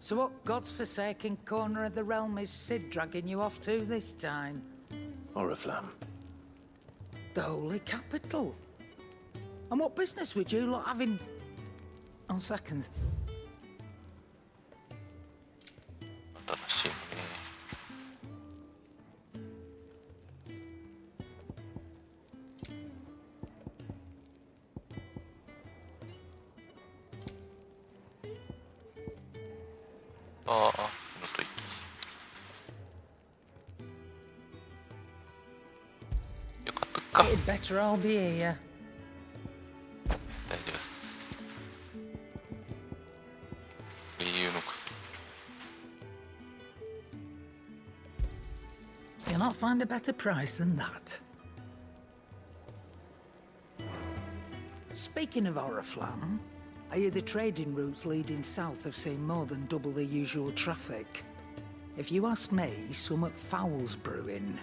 So what god's-forsaken corner of the realm is Sid dragging you off to this time? Oriflamme. The Holy Capital. And what business would you lot having... On second... It'd better all be here. You'll not find a better price than that. Speaking of Oriflamme, I hear the trading routes leading south have seen more than double the usual traffic. If you ask me, somewhat foul's brewing.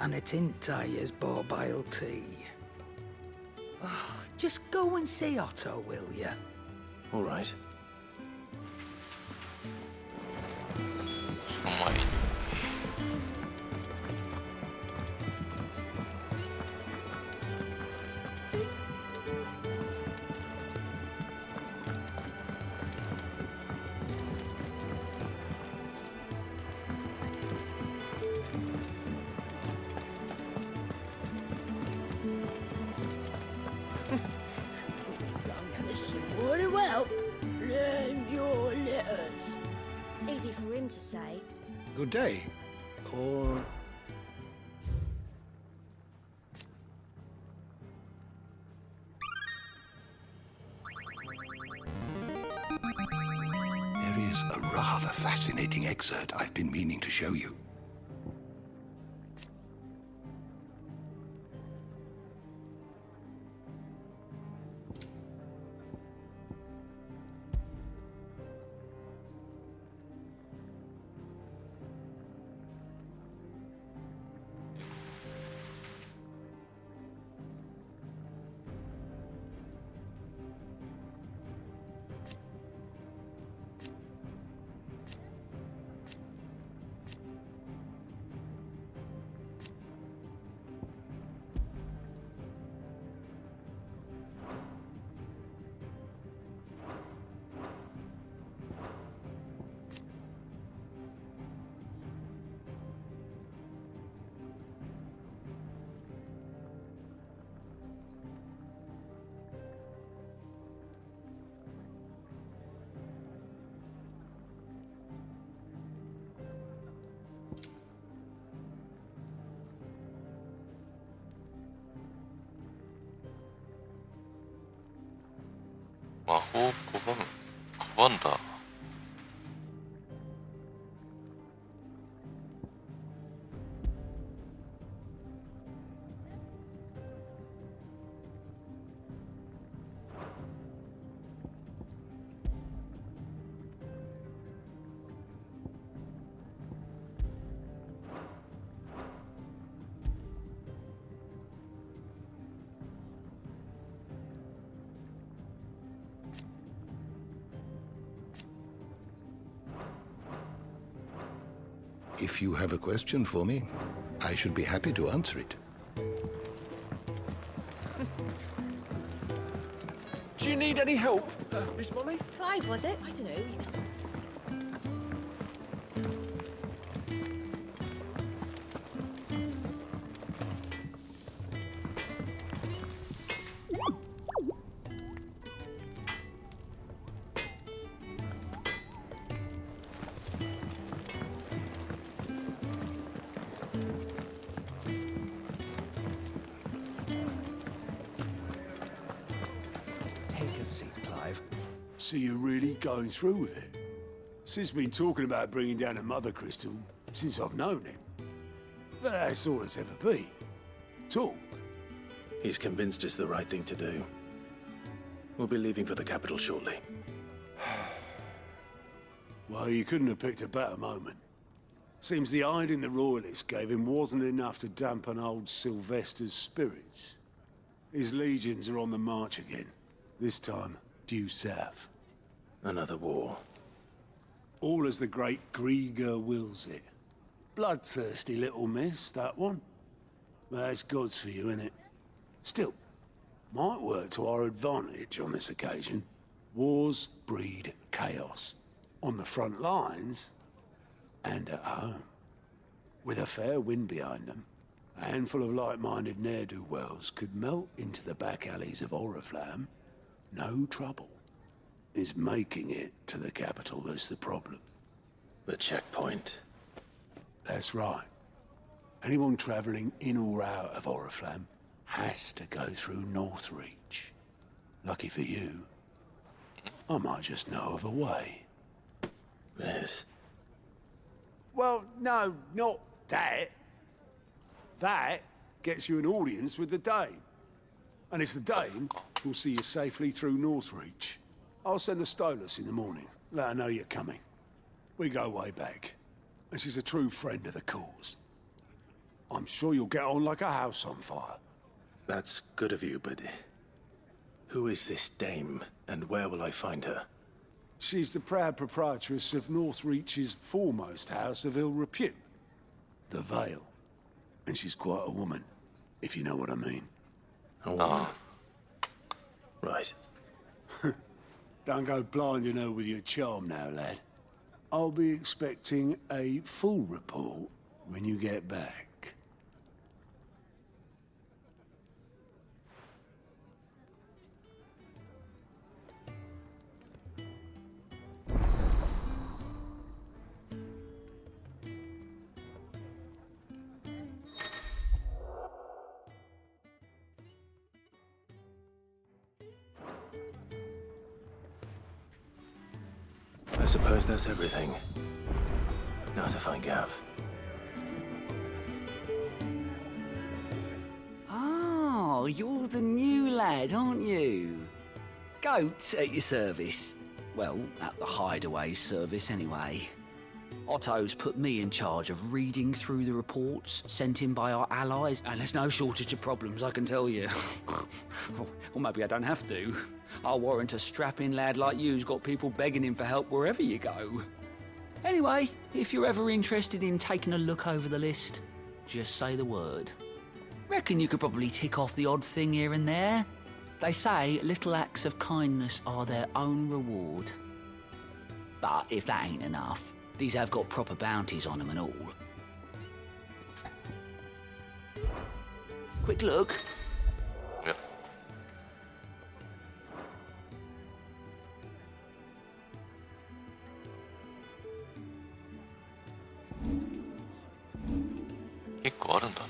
And a tintyre's borbile tea. Oh, just go and see Otto, will you? All right. Water well, learn your letters. Easy for him to say. Good day. Or... There is a rather fascinating excerpt I've been meaning to show you.拒んだ。If you have a question for me, I should be happy to answer it. Do you need any help, Miss Molly? Clive, was it? I don't know. Take a seat, Clive. So you're really going through with it? Sid's been talking about bringing down a mother crystal since I've known him. But that's all it's ever been. Talk. He's convinced it's the right thing to do. We'll be leaving for the capital shortly. Well, you couldn't have picked a better moment. Seems the hiding the Royalists gave him wasn't enough to dampen old Sylvester's spirits. His legions are on the march again. This time, due south. Another war. All as the great Grieger wills it. Bloodthirsty little miss, that one. But that's God's for you, innit? Still, might work to our advantage on this occasion. Wars breed chaos. On the front lines, and at home. With a fair wind behind them, a handful of like-minded ne'er-do-wells could melt into the back alleys of Oriflamme. No trouble. It's making it to the capital that's the problem. The checkpoint. That's right. Anyone travelling in or out of Oriflamme has to go through Northreach. Lucky for you, I might just know of a way. Yes. Well, no, not that. That gets you an audience with the Dame. And it's the Dame who'll see you safely through Northreach. I'll send a Stolas in the morning. Let her know you're coming. We go way back. And she's a true friend of the cause. I'm sure you'll get on like a house on fire. That's good of you, but who is this dame, and where will I find her? She's the proud proprietress of Northreach's foremost house of ill repute, the Vale. And she's quite a woman, if you know what I mean. A woman? Right. Don't go blinding her with your charm now, lad. I'll be expecting a full report when you get back. I suppose that's everything. Now to find Gav. Oh, you're the new lad, aren't you? Goat at your service. Well, at the hideaway service anyway. Otto's put me in charge of reading through the reports sent in by our allies, and there's no shortage of problems, I can tell you. Or maybe I don't have to. I'll warrant a strapping lad like you's got people begging him for help wherever you go. Anyway, if you're ever interested in taking a look over the list, just say the word. Reckon you could probably tick off the odd thing here and there. They say little acts of kindness are their own reward. But if that ain't enough, these have got proper bounties on them and all. Quick look. Yep.結構あるんだな。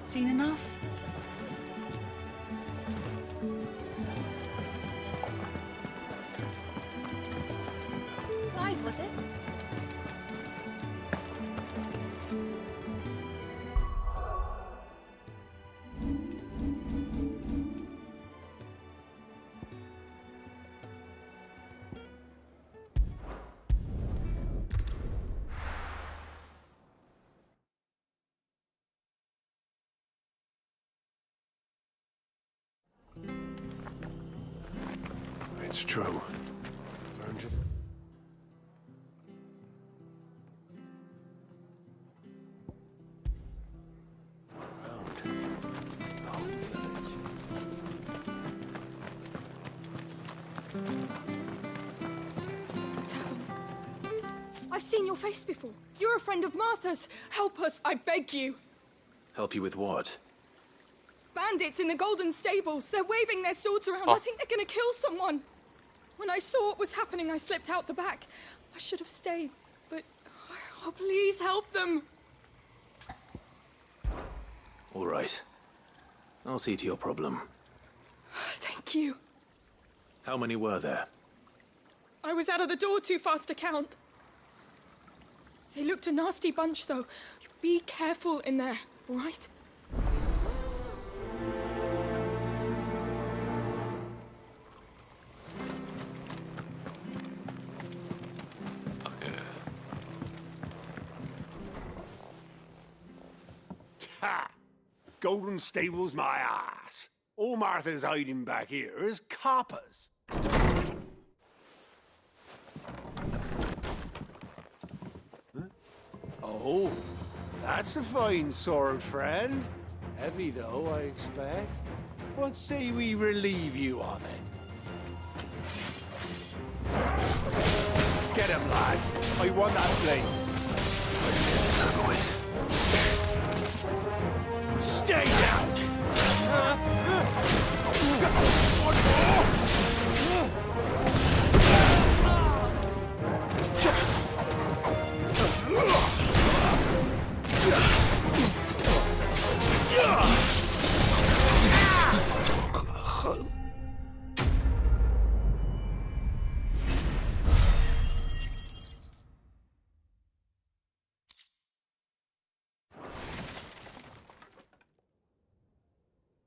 Seen enough? Clyde, was it? It's true. The tavern. I've seen your face before. You're a friend of Martha's. Help us, I beg you. Help you with what? Bandits in the Golden Stables. They're waving their swords around. I think they're gonna kill someone. When I saw what was happening, I slipped out the back. I should have stayed, but... Oh, please help them. All right. I'll see to your problem. Thank you. How many were there? I was out of the door too fast to count. They looked a nasty bunch, though. Be careful in there, all right? Ha! Golden Stables my ass. All Martha's hiding back here is coppers. Oh, that's a fine sword, friend. Heavy, though, I expect. What say we relieve you of it? Get him, lads. I want that blade. Stay down!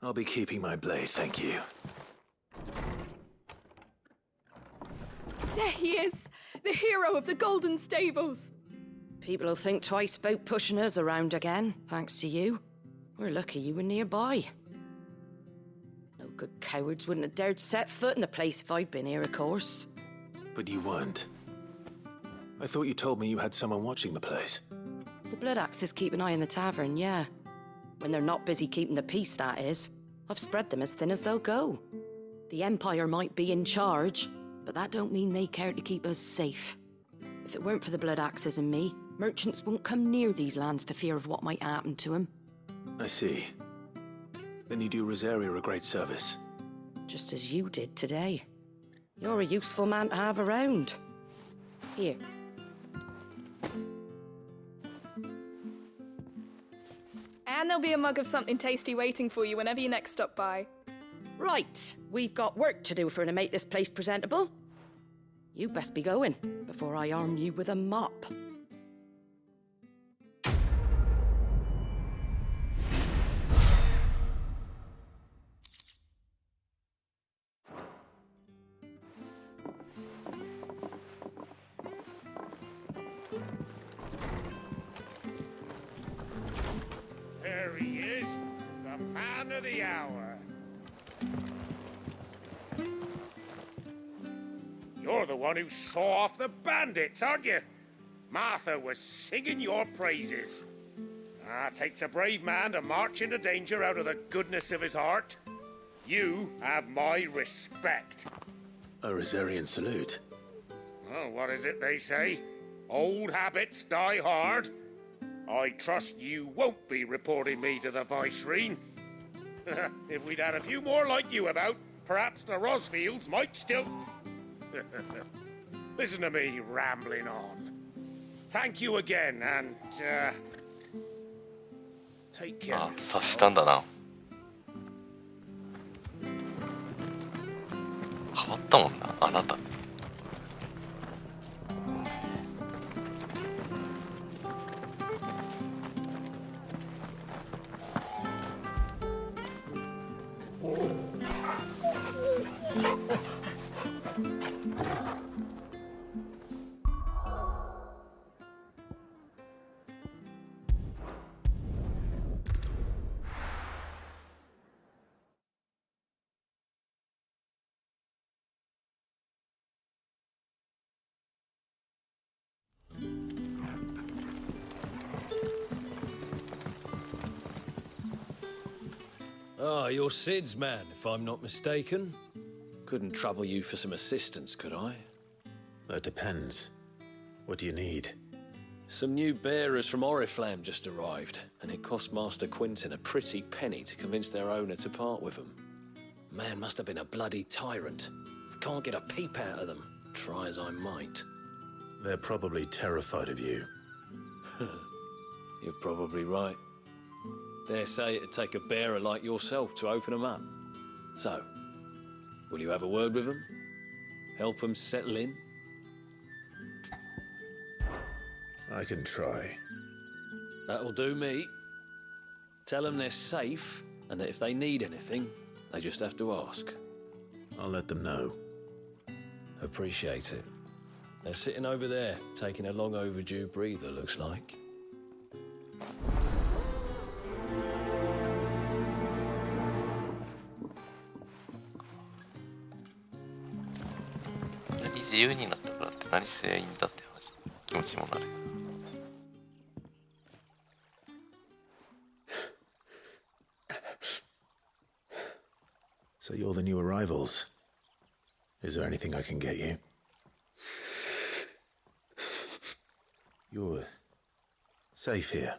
I'll be keeping my blade, thank you. There he is! The hero of the Golden Stables! People will think twice about pushing us around again, thanks to you. We're lucky you were nearby. No good cowards wouldn't have dared set foot in the place if I'd been here, of course. But you weren't. I thought you told me you had someone watching the place. The Blood Axes keep an eye on the tavern, yeah. When they're not busy keeping the peace, that is. I've spread them as thin as they'll go. The Empire might be in charge, but that don't mean they care to keep us safe. If it weren't for the Blood Axes and me, merchants won't come near these lands for fear of what might happen to them. I see. Then you do Rosaria a great service. Just as you did today. You're a useful man to have around. Here. And there'll be a mug of something tasty waiting for you whenever you next stop by. Right, we've got work to do for to make this place presentable. You best be going, before I arm you with a mop. There he is, the man of the hour. You're the one who saw off the bandits, aren't you? Martha was singing your praises. Takes a brave man to march into danger out of the goodness of his heart. You have my respect. A Rosarian salute. Oh, what is it they say? Old habits die hard. I trust you won't be reporting me to the Viceroy. If we'd had a few more like you about, perhaps the Rosfields might still... Listen to me rambling on. Thank you again, and, take care. あ、察したんだな。変わったもんな、あなた。Ah, you're Sid's man, if I'm not mistaken. Couldn't trouble you for some assistance, could I? That depends. What do you need? Some new bearers from Oriflamme just arrived, and it cost Master Quinton a pretty penny to convince their owner to part with them. Man must have been a bloody tyrant. Can't get a peep out of them, try as I might. They're probably terrified of you. You're probably right. Dare say it'd take a bearer like yourself to open them up. So, will you have a word with them? Help them settle in? I can try. That'll do me. Tell them they're safe, and that if they need anything, they just have to ask. I'll let them know. Appreciate it. They're sitting over there, taking a long overdue breather, looks like. 自由になったからって何すりゃいいんだって話、気持ちもなる。So you're the new arrivals. Is there anything I can get you? You're safe here.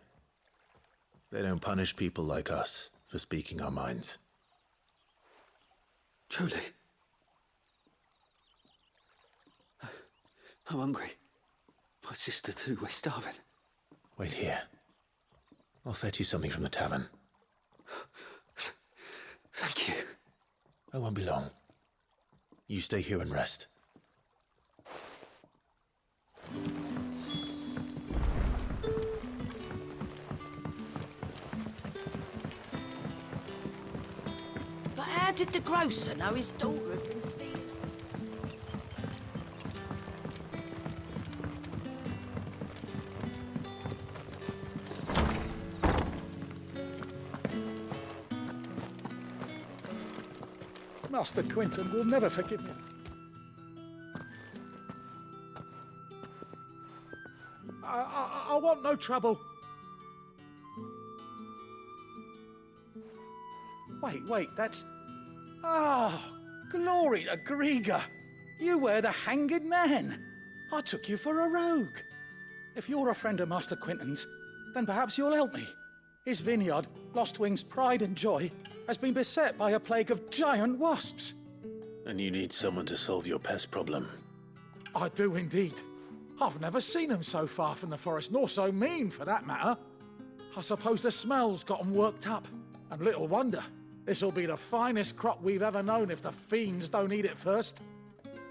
They don't punish people like us for speaking our minds. Truly. I'm hungry. My sister too, we're starving. Wait here. I'll fetch you something from the tavern. Thank you. I won't be long. You stay here and rest. But how did the grocer know his daughter had been stealing? Master Quinton will never forgive me. I want no trouble. Wait, that's... Oh, glory to Griga. You were the hanged man. I took you for a rogue. If you're a friend of Master Quinton's, then perhaps you'll help me. His vineyard, Lostwing's pride and joy, has been beset by a plague of giant wasps. And you need someone to solve your pest problem. I do indeed. I've never seen them so far from the forest, nor so mean, for that matter. I suppose the smell's got them worked up. And little wonder. This'll be the finest crop we've ever known if the fiends don't eat it first.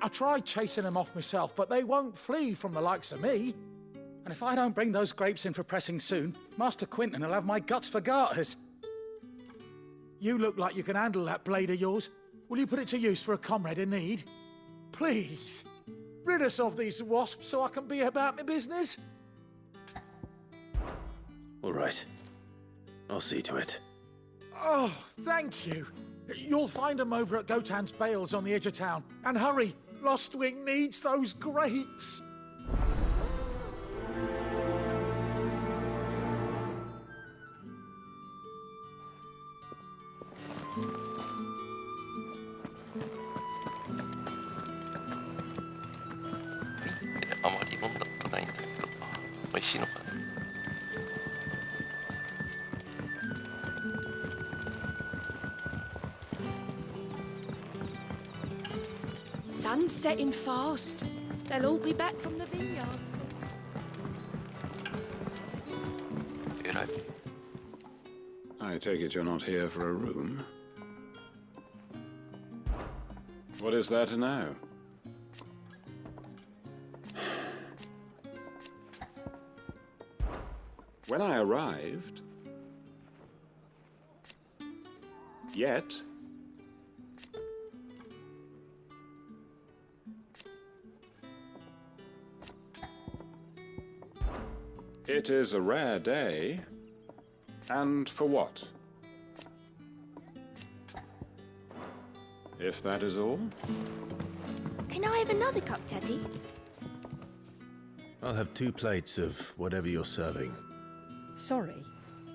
I tried chasing them off myself, but they won't flee from the likes of me. And if I don't bring those grapes in for pressing soon, Master Quinton will have my guts for garters. You look like you can handle that blade of yours. Will you put it to use for a comrade in need? Please, rid us of these wasps so I can be about my business. All right. I'll see to it. Oh, thank you. You'll find them over at Gotan's Bales on the edge of town. And hurry, Lostwing needs those grapes. Sun's setting fast. They'll all be back from the vineyards. I take it you're not here for a room? What is there to know? When I arrived... Yet... It is a rare day. And for what? If that is all? Can I have another cup, Daddy? I'll have 2 plates of whatever you're serving. Sorry.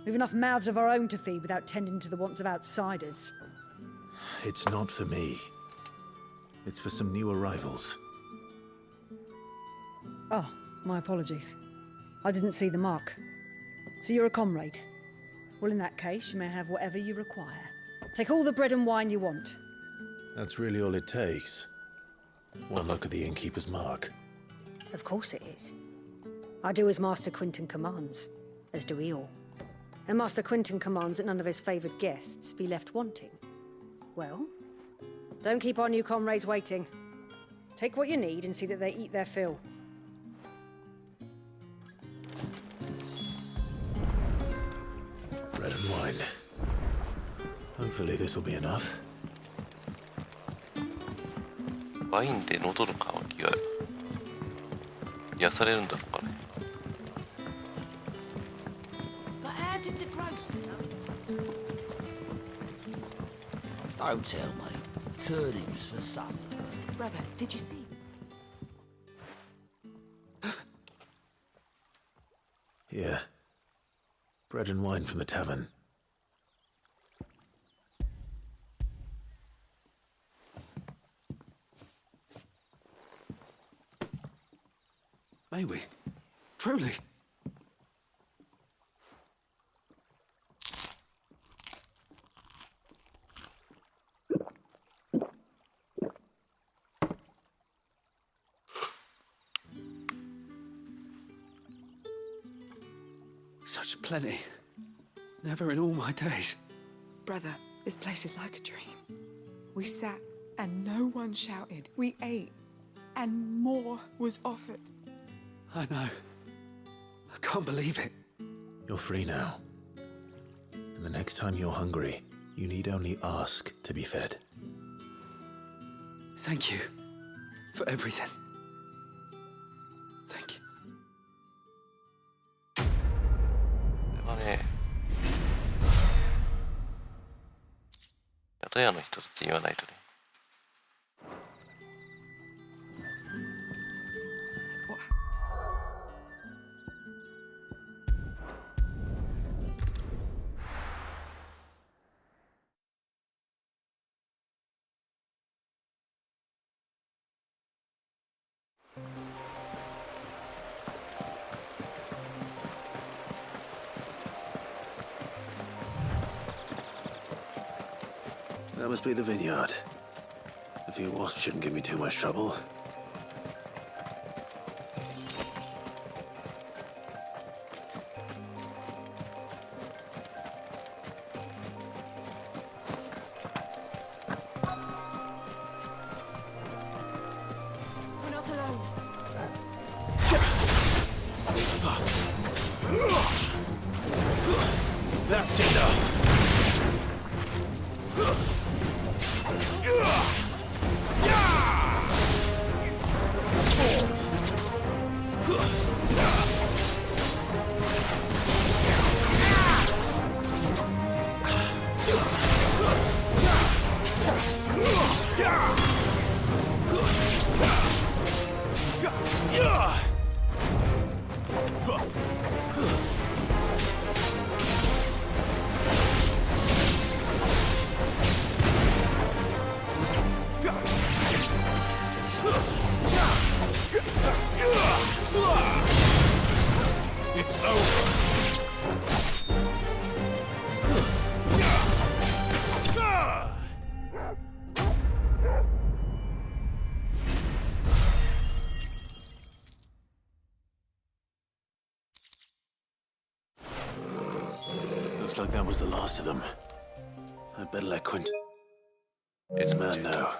We've enough mouths of our own to feed without tending to the wants of outsiders. It's not for me. It's for some new arrivals. Oh, my apologies. I didn't see the mark. So you're a comrade? Well, in that case, you may have whatever you require. Take all the bread and wine you want. That's really all it takes. One look at the innkeeper's mark. Of course it is. I do as Master Quinton commands, as do we all. And Master Quinton commands that none of his favoured guests be left wanting. Well, don't keep our new comrades waiting. Take what you need and see that they eat their fill. Bread and wine. Hopefully this will be enough. ワインで喉の渇きが癒されるんだろうかね。But how did the grocer know? Don't tell me. Turnips for supper. Brother, did you see? Here. Bread and wine from the tavern. May we? Truly? Such plenty. Never in all my days. Brother, this place is like a dream. We sat and no one shouted. We ate and more was offered. I know. I can't believe it. You're free now. And the next time you're hungry, you need only ask to be fed. Thank you for everything. Thank you. これはね、宿屋の人たちに言わないとね。That must be the vineyard. A few wasps shouldn't give me too much trouble. We're not alone. That's enough. It's over. Looks like that was the last of them. I'd better let Quint... It's man now.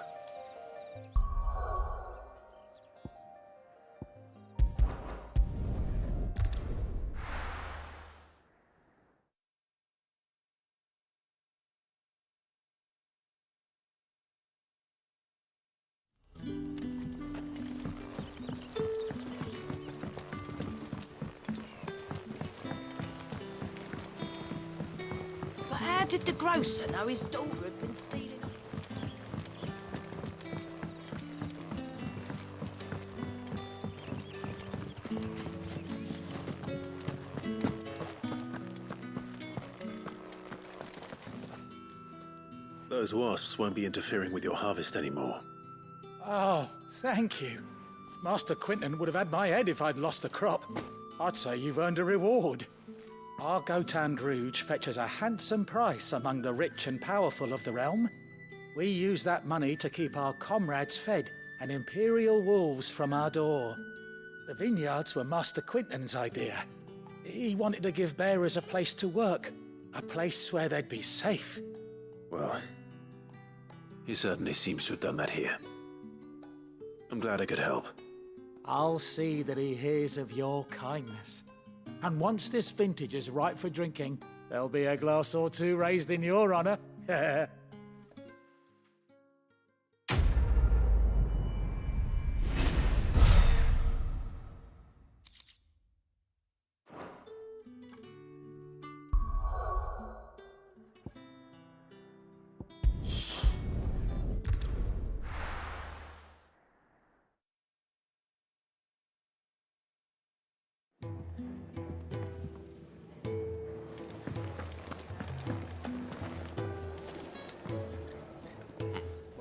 But how did the grocer know his daughter had been stealing? Those wasps won't be interfering with your harvest anymore. Oh, thank you. Master Quinton would have had my head if I'd lost the crop. I'd say you've earned a reward. Our Gotand Rouge fetches a handsome price among the rich and powerful of the realm. We use that money to keep our comrades fed and imperial wolves from our door. The vineyards were Master Quinton's idea. He wanted to give bearers a place to work, a place where they'd be safe. Well, he certainly seems to have done that here. I'm glad I could help. I'll see that he hears of your kindness. And once this vintage is ripe for drinking, there'll be a glass or two raised in your honor.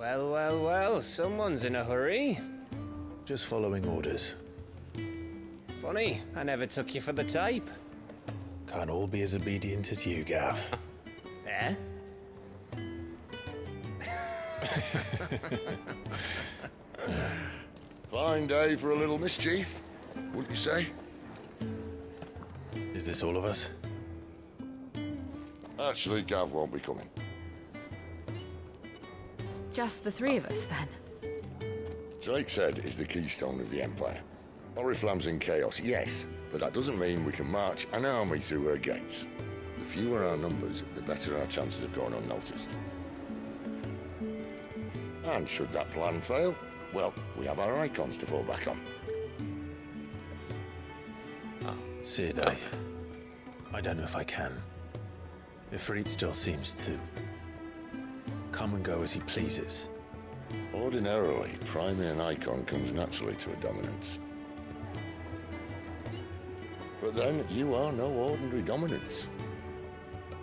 Well, well, well, someone's in a hurry. Just following orders. Funny, I never took you for the type. Can't all be as obedient as you, Gav. Eh? Fine day for a little mischief, wouldn't you say? Is this all of us? Actually, Gav won't be coming. Just the three of us, then? Drake's Head is the keystone of the Empire. Oriflamme's in chaos, yes, but that doesn't mean we can march an army through her gates. The fewer our numbers, the better our chances of going unnoticed. And should that plan fail, well, we have our icons to fall back on. Sid, I don't know if I can. Ifrit still seems to come and go as he pleases. Ordinarily, priming an icon comes naturally to a dominance. But then, you are no ordinary dominance.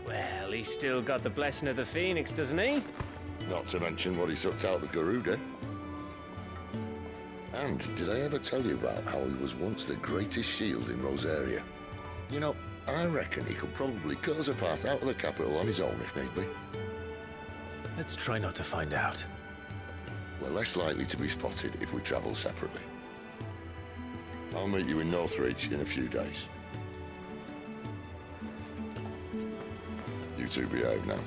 Well, he's still got the blessing of the Phoenix, doesn't he? Not to mention what he sucked out of Garuda. And did I ever tell you about how he was once the greatest shield in Rosaria? You know, I reckon he could probably cut us a path out of the capital on his own if need be. Let's try not to find out. We're less likely to be spotted if we travel separately. I'll meet you in Northreach in a few days. You two behave now.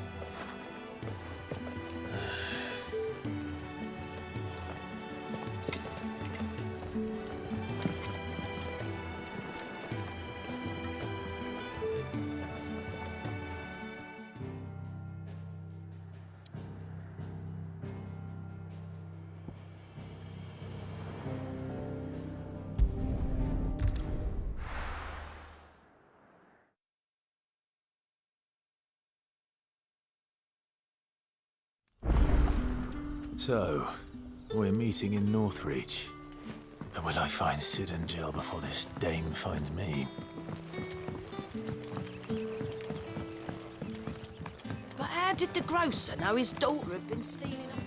So, we're meeting in Northreach. But will I find Sid and Jill before this dame finds me? But how did the grocer know his daughter had been stealing them?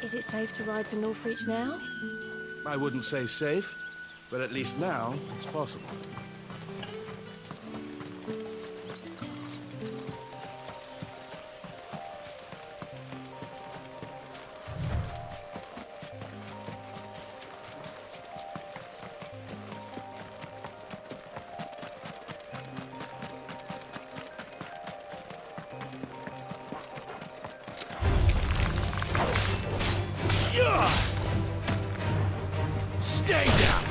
Is it safe to ride to Northreach now? I wouldn't say safe, but at least now it's possible. Stay down!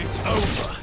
It's over.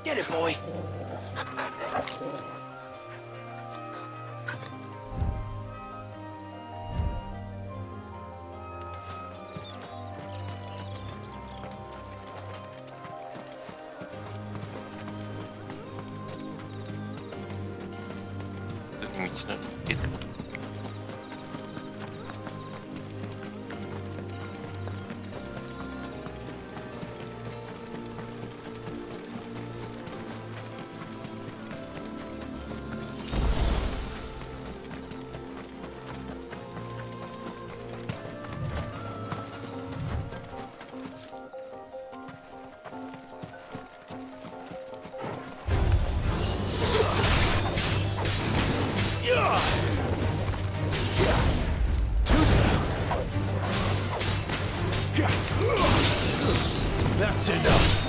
Get it, boy. That's enough.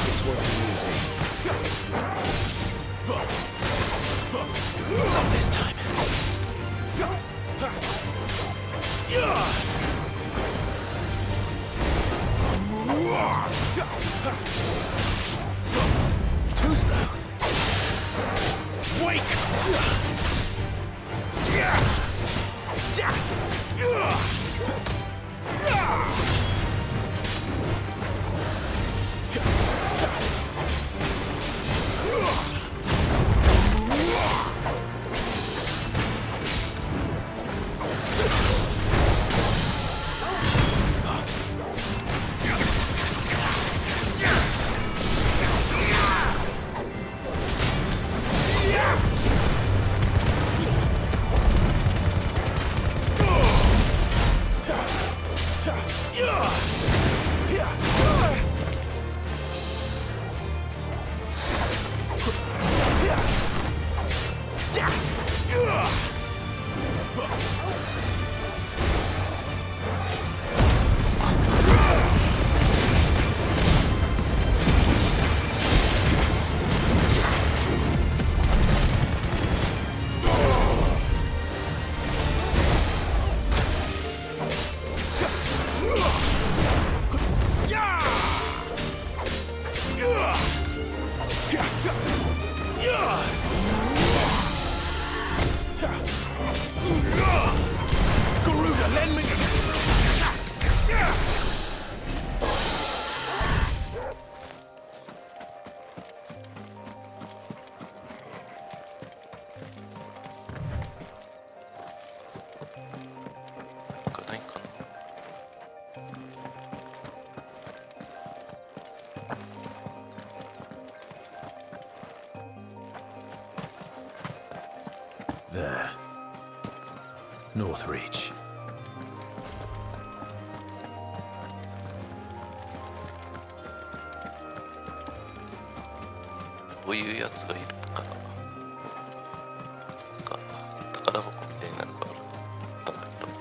This won't be easy. Not this time. Too slow. Wake! There. North Reach. こういうやつがいるから、宝箱みたいなのがあったんだけど。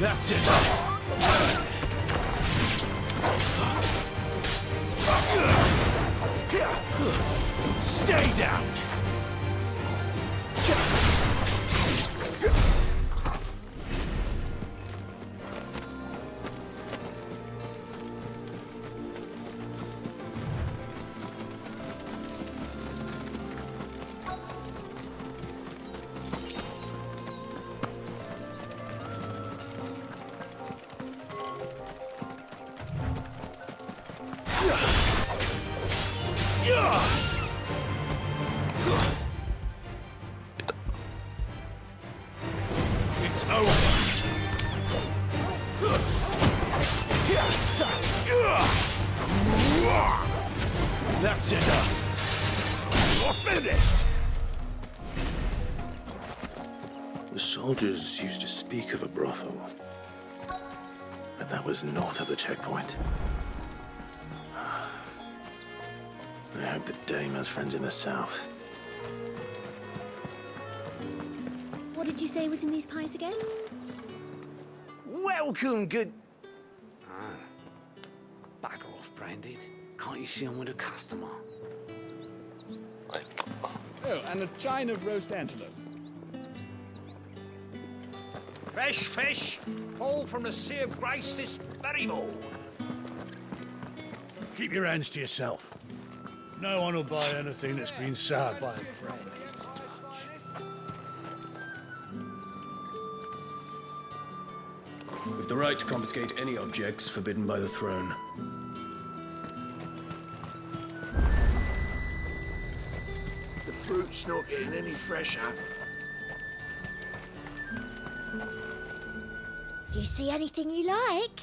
That's it. Stay down. It's over. That's enough. You're finished. The soldiers used to speak of a brothel, but that was north of the checkpoint. I hope the dame has friends in the south. What did you say was in these pies again? Welcome, good... Ah. Bugger off, Branded. Can't you see I'm with a customer? Oh, and a chine of roast antelope. Fresh fish, pulled from the sea of grace this very morn. Keep your hands to yourself. No one will buy anything that's been soured by a friend. With the right to confiscate any objects forbidden by the throne. The fruit's not getting any fresher. Do you see anything you like?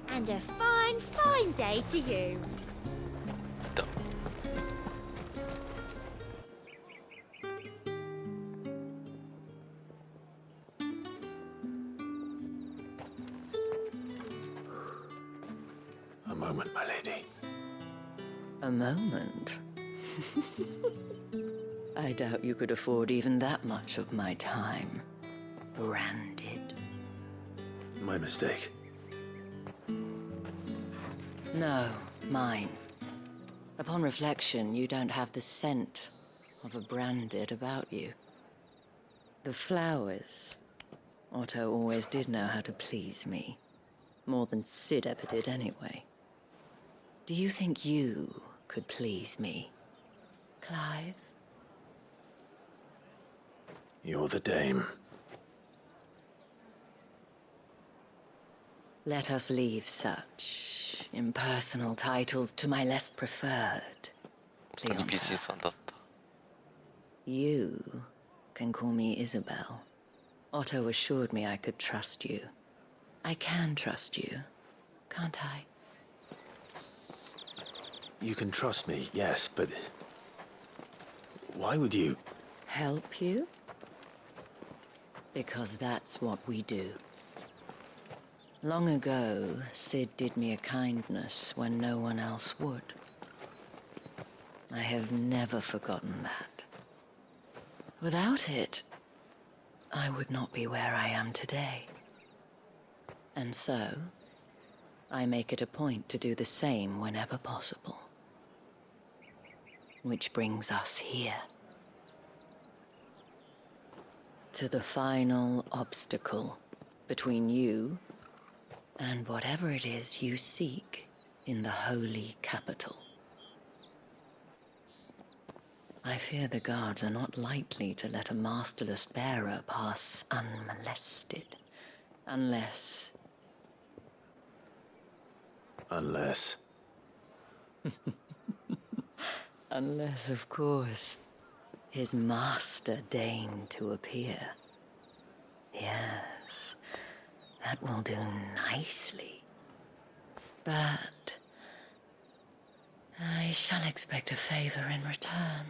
And a fine, fine day to you. A moment, my lady. A moment? I doubt you could afford even that much of my time. Branded. My mistake. No, mine. Upon reflection, you don't have the scent of a branded about you. The flowers. Otto always did know how to please me. More than Sid ever did anyway. Do you think you could please me, Clive? You're the dame. Let us leave such impersonal titles to my less preferred. Cleonta. You can call me Isabel. Otto assured me I could trust you. I can trust you, can't I? You can trust me, yes, but... why would you? Help you? Because that's what we do. Long ago, Sid did me a kindness when no one else would. I have never forgotten that. Without it, I would not be where I am today. And so, I make it a point to do the same whenever possible. Which brings us here. To the final obstacle between you and whatever it is you seek in the holy capital. I fear the guards are not likely to let a masterless bearer pass unmolested, unless... Unless... Unless, of course, his master deigned to appear. Yes, that will do nicely. But I shall expect a favor in return.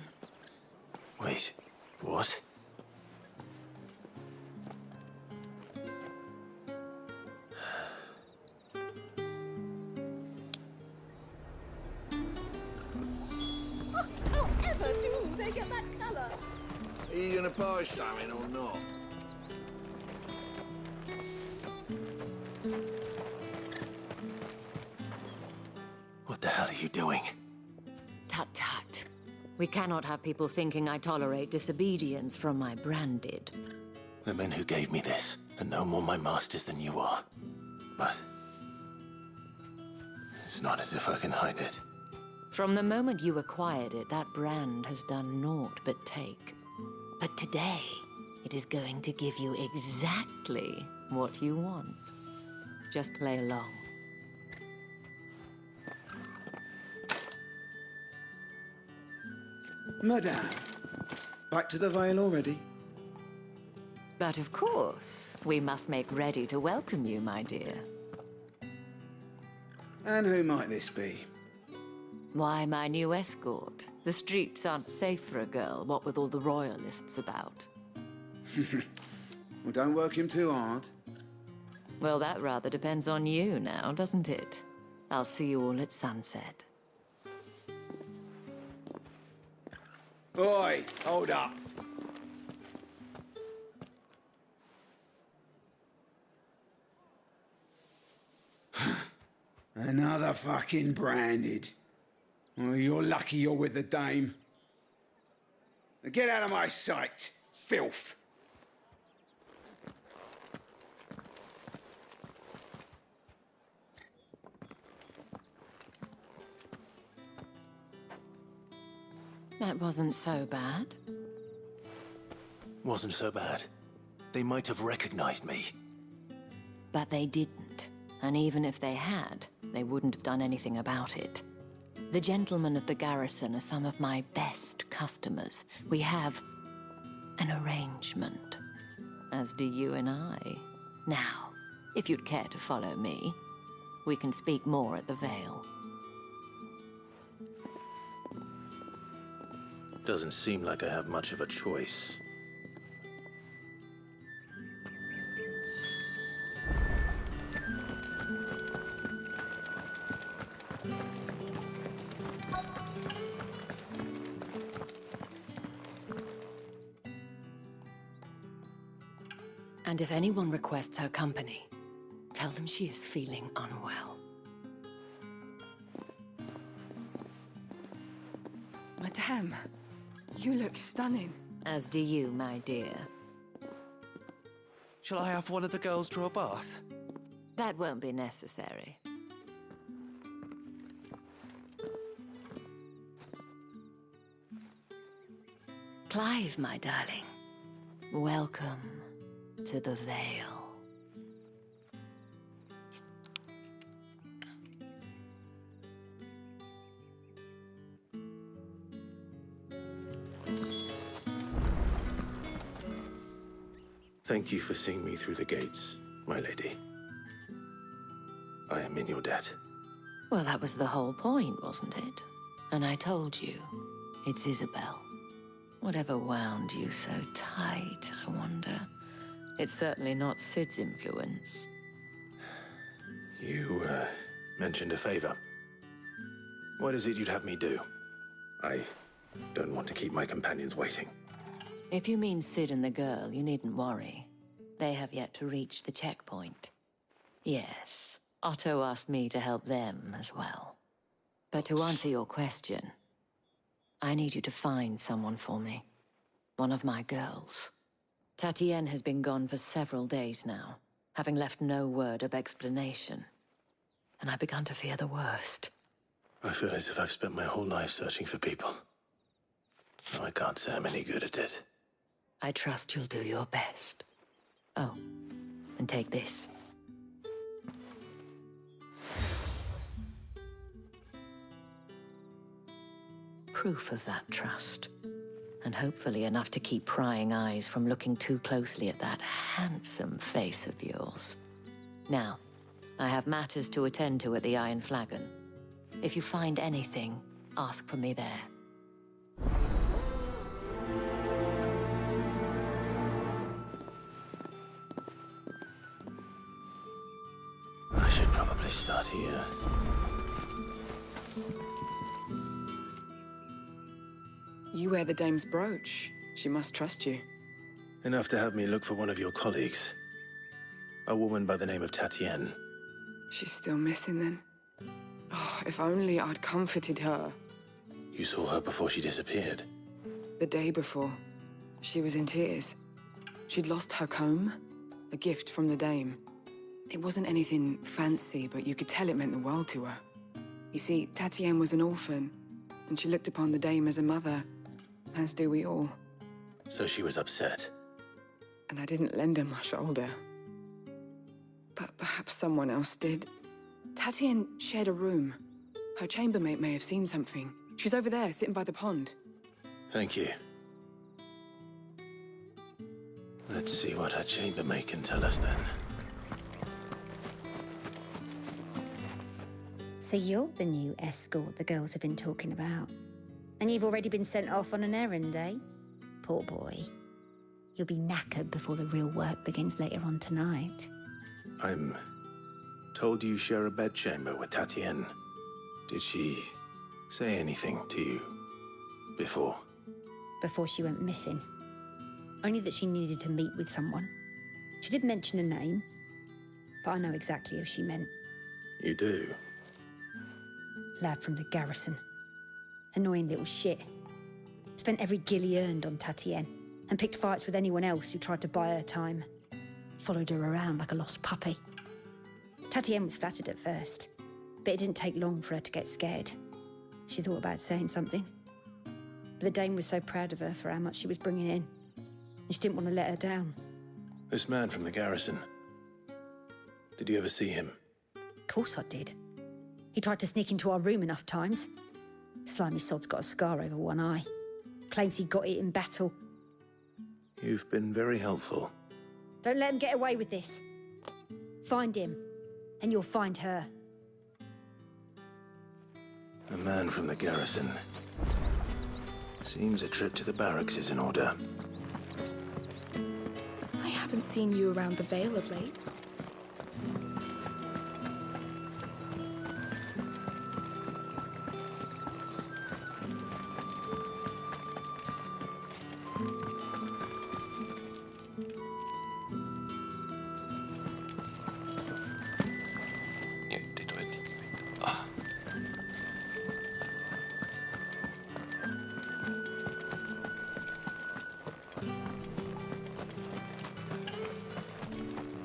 Wait, what? How ever do they get that colour? Are you gonna buy something or not? What the hell are you doing? Tut tut. We cannot have people thinking I tolerate disobedience from my branded. The men who gave me this are no more my masters than you are. But... it's not as if I can hide it. From the moment you acquired it, that brand has done naught but take. But today, It is going to give you exactly what you want. Just play along. Madame, back to the Vale already? But of course, we must make ready to welcome you, my dear. And who might this be? Why, my new escort. The streets aren't safe for a girl, what with all the royalists about. Well, don't work him too hard. Well, that rather depends on you now, doesn't it? I'll see you all at sunset. Oi, hold up. Another fucking branded. Well, you're lucky you're with the dame. Now get out of my sight, filth. That wasn't so bad. Wasn't so bad. They might have recognized me. But they didn't. And even if they had, they wouldn't have done anything about it. The gentlemen of the garrison are some of my best customers. We have an arrangement, as do you and I. Now, if you'd care to follow me, we can speak more at the Vale. Doesn't seem like I have much of a choice. And if anyone requests her company, tell them she is feeling unwell. Madame, you look stunning. As do you, my dear. Shall I have one of the girls draw a bath? That won't be necessary. Clive, my darling. Welcome to the Vale. Thank you for seeing me through the gates, my lady. I am in your debt. Well, that was the whole point, wasn't it? And I told you, it's Isabel. Whatever wound you so tight, I wonder. It's certainly not Sid's influence. You, mentioned a favor. What is it you'd have me do? I don't want to keep my companions waiting. If you mean Sid and the girl, you needn't worry. They have yet to reach the checkpoint. Yes, Otto asked me to help them as well. But to answer your question, I need you to find someone for me. One of my girls. Tatienne has been gone for several days now, having left no word of explanation. And I've begun to fear the worst. I feel as if I've spent my whole life searching for people. Now I can't say I'm any good at it. I trust you'll do your best. Oh, and take this. Proof of that trust. And hopefully enough to keep prying eyes from looking too closely at that handsome face of yours. Now, I have matters to attend to at the Iron Flagon. If you find anything, ask for me there. I should probably start here. You wear the dame's brooch. She must trust you. Enough to have me look for one of your colleagues. A woman by the name of Tatienne. She's still missing then. Oh, if only I'd comforted her. You saw her before she disappeared. The day before, she was in tears. She'd lost her comb, a gift from the dame. It wasn't anything fancy, but you could tell it meant the world to her. You see, Tatienne was an orphan, and she looked upon the dame as a mother, as do we all. So she was upset. and I didn't lend her my shoulder. But perhaps someone else did. Tatienne shared a room. Her chambermaid may have seen something. She's over there, sitting by the pond. Thank you. Let's see what her chambermaid can tell us then. So you're the new escort the girls have been talking about. And you've already been sent off on an errand, eh? Poor boy. You'll be knackered before the real work begins later on tonight. I'm told you share a bedchamber with Tatienne. Did she say anything to you before? Before she went missing. Only that she needed to meet with someone. She did mention a name, but I know exactly who she meant. You do? Lad from the garrison. Annoying little shit. Spent every guil he earned on Tatienne, and picked fights with anyone else who tried to buy her time. Followed her around like a lost puppy. Tatienne was flattered at first, but it didn't take long for her to get scared. She thought about saying something. But the Dame was so proud of her for how much she was bringing in, and she didn't want to let her down. This man from the garrison. Did you ever see him? Of course I did. He tried to sneak into our room enough times. Slimy sod's got a scar over one eye. Claims he got it in battle. You've been very helpful. Don't let him get away with this. Find him, and you'll find her. A man from the garrison. Seems a trip to the barracks is in order. I haven't seen you around the Vale of late.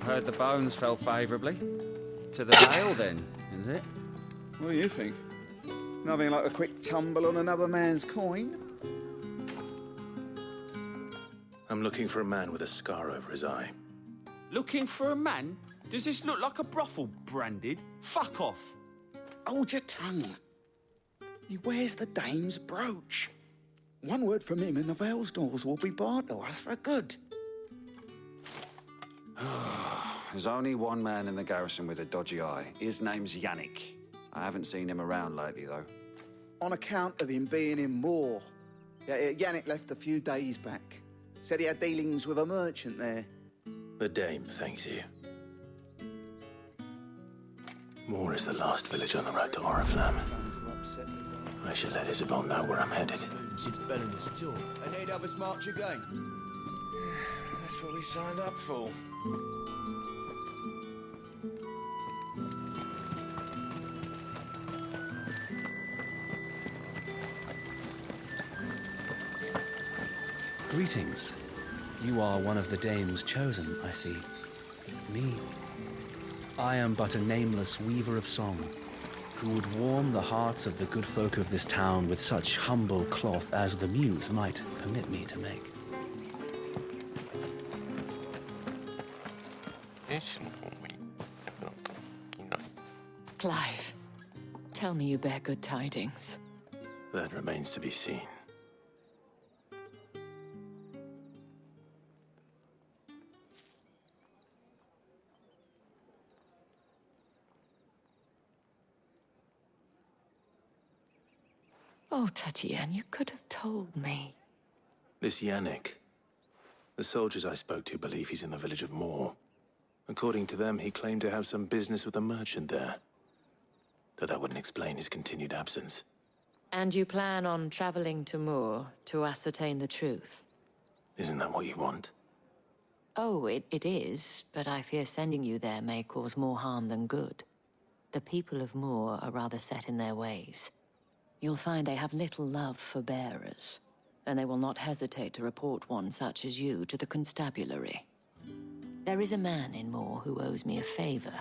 Heard the bones fell favourably. To the Vale, then, is it? What do you think? Nothing like a quick tumble on another man's coin? I'm looking for a man with a scar over his eye. Looking for a man? Does this look like a brothel, Branded? Fuck off! Hold your tongue. He wears the Dame's brooch. One word from him and the Vale's doors will be barred to us for good. There's only one man in the garrison with a dodgy eye. His name's Yannick. I haven't seen him around lately, though. On account of him being in Moor. Yannick left a few days back. Said he had dealings with a merchant there. The Dame thanks you. Moor is the last village on the road to Oriflamme. I should let Isabel know where I'm headed. Since Belinda's tour, and they'd have us march again. That's what we signed up for. Greetings. You are one of the Dame's chosen, I see. Me? I am but a nameless weaver of song, who would warm the hearts of the good folk of this town with such humble cloth as the muse might permit me to make. Clive, tell me you bear good tidings. That remains to be seen. Oh, Tatienne, you could have told me. This Yannick. The soldiers I spoke to believe he's in the village of Moor. According to them, he claimed to have some business with a merchant there. Though that wouldn't explain his continued absence. And you plan on traveling to Moor to ascertain the truth? Isn't that what you want? Oh, it is, but I fear sending you there may cause more harm than good. The people of Moor are rather set in their ways. You'll find they have little love for bearers, and they will not hesitate to report one such as you to the constabulary. There is a man in Moor who owes me a favor.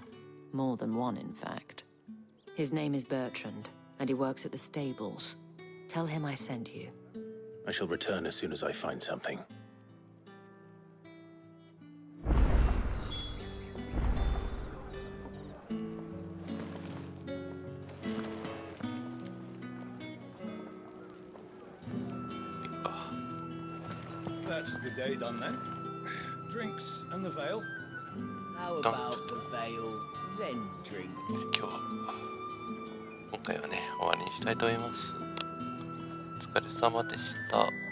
More than one, in fact. His name is Bertrand, and he works at the stables. Tell him I sent you. I shall return as soon as I find something. That's the day done then. Drinks and the veil. How about the veil, then drinks? 今回はね、終わりにしたいと思います。お疲れ様でした。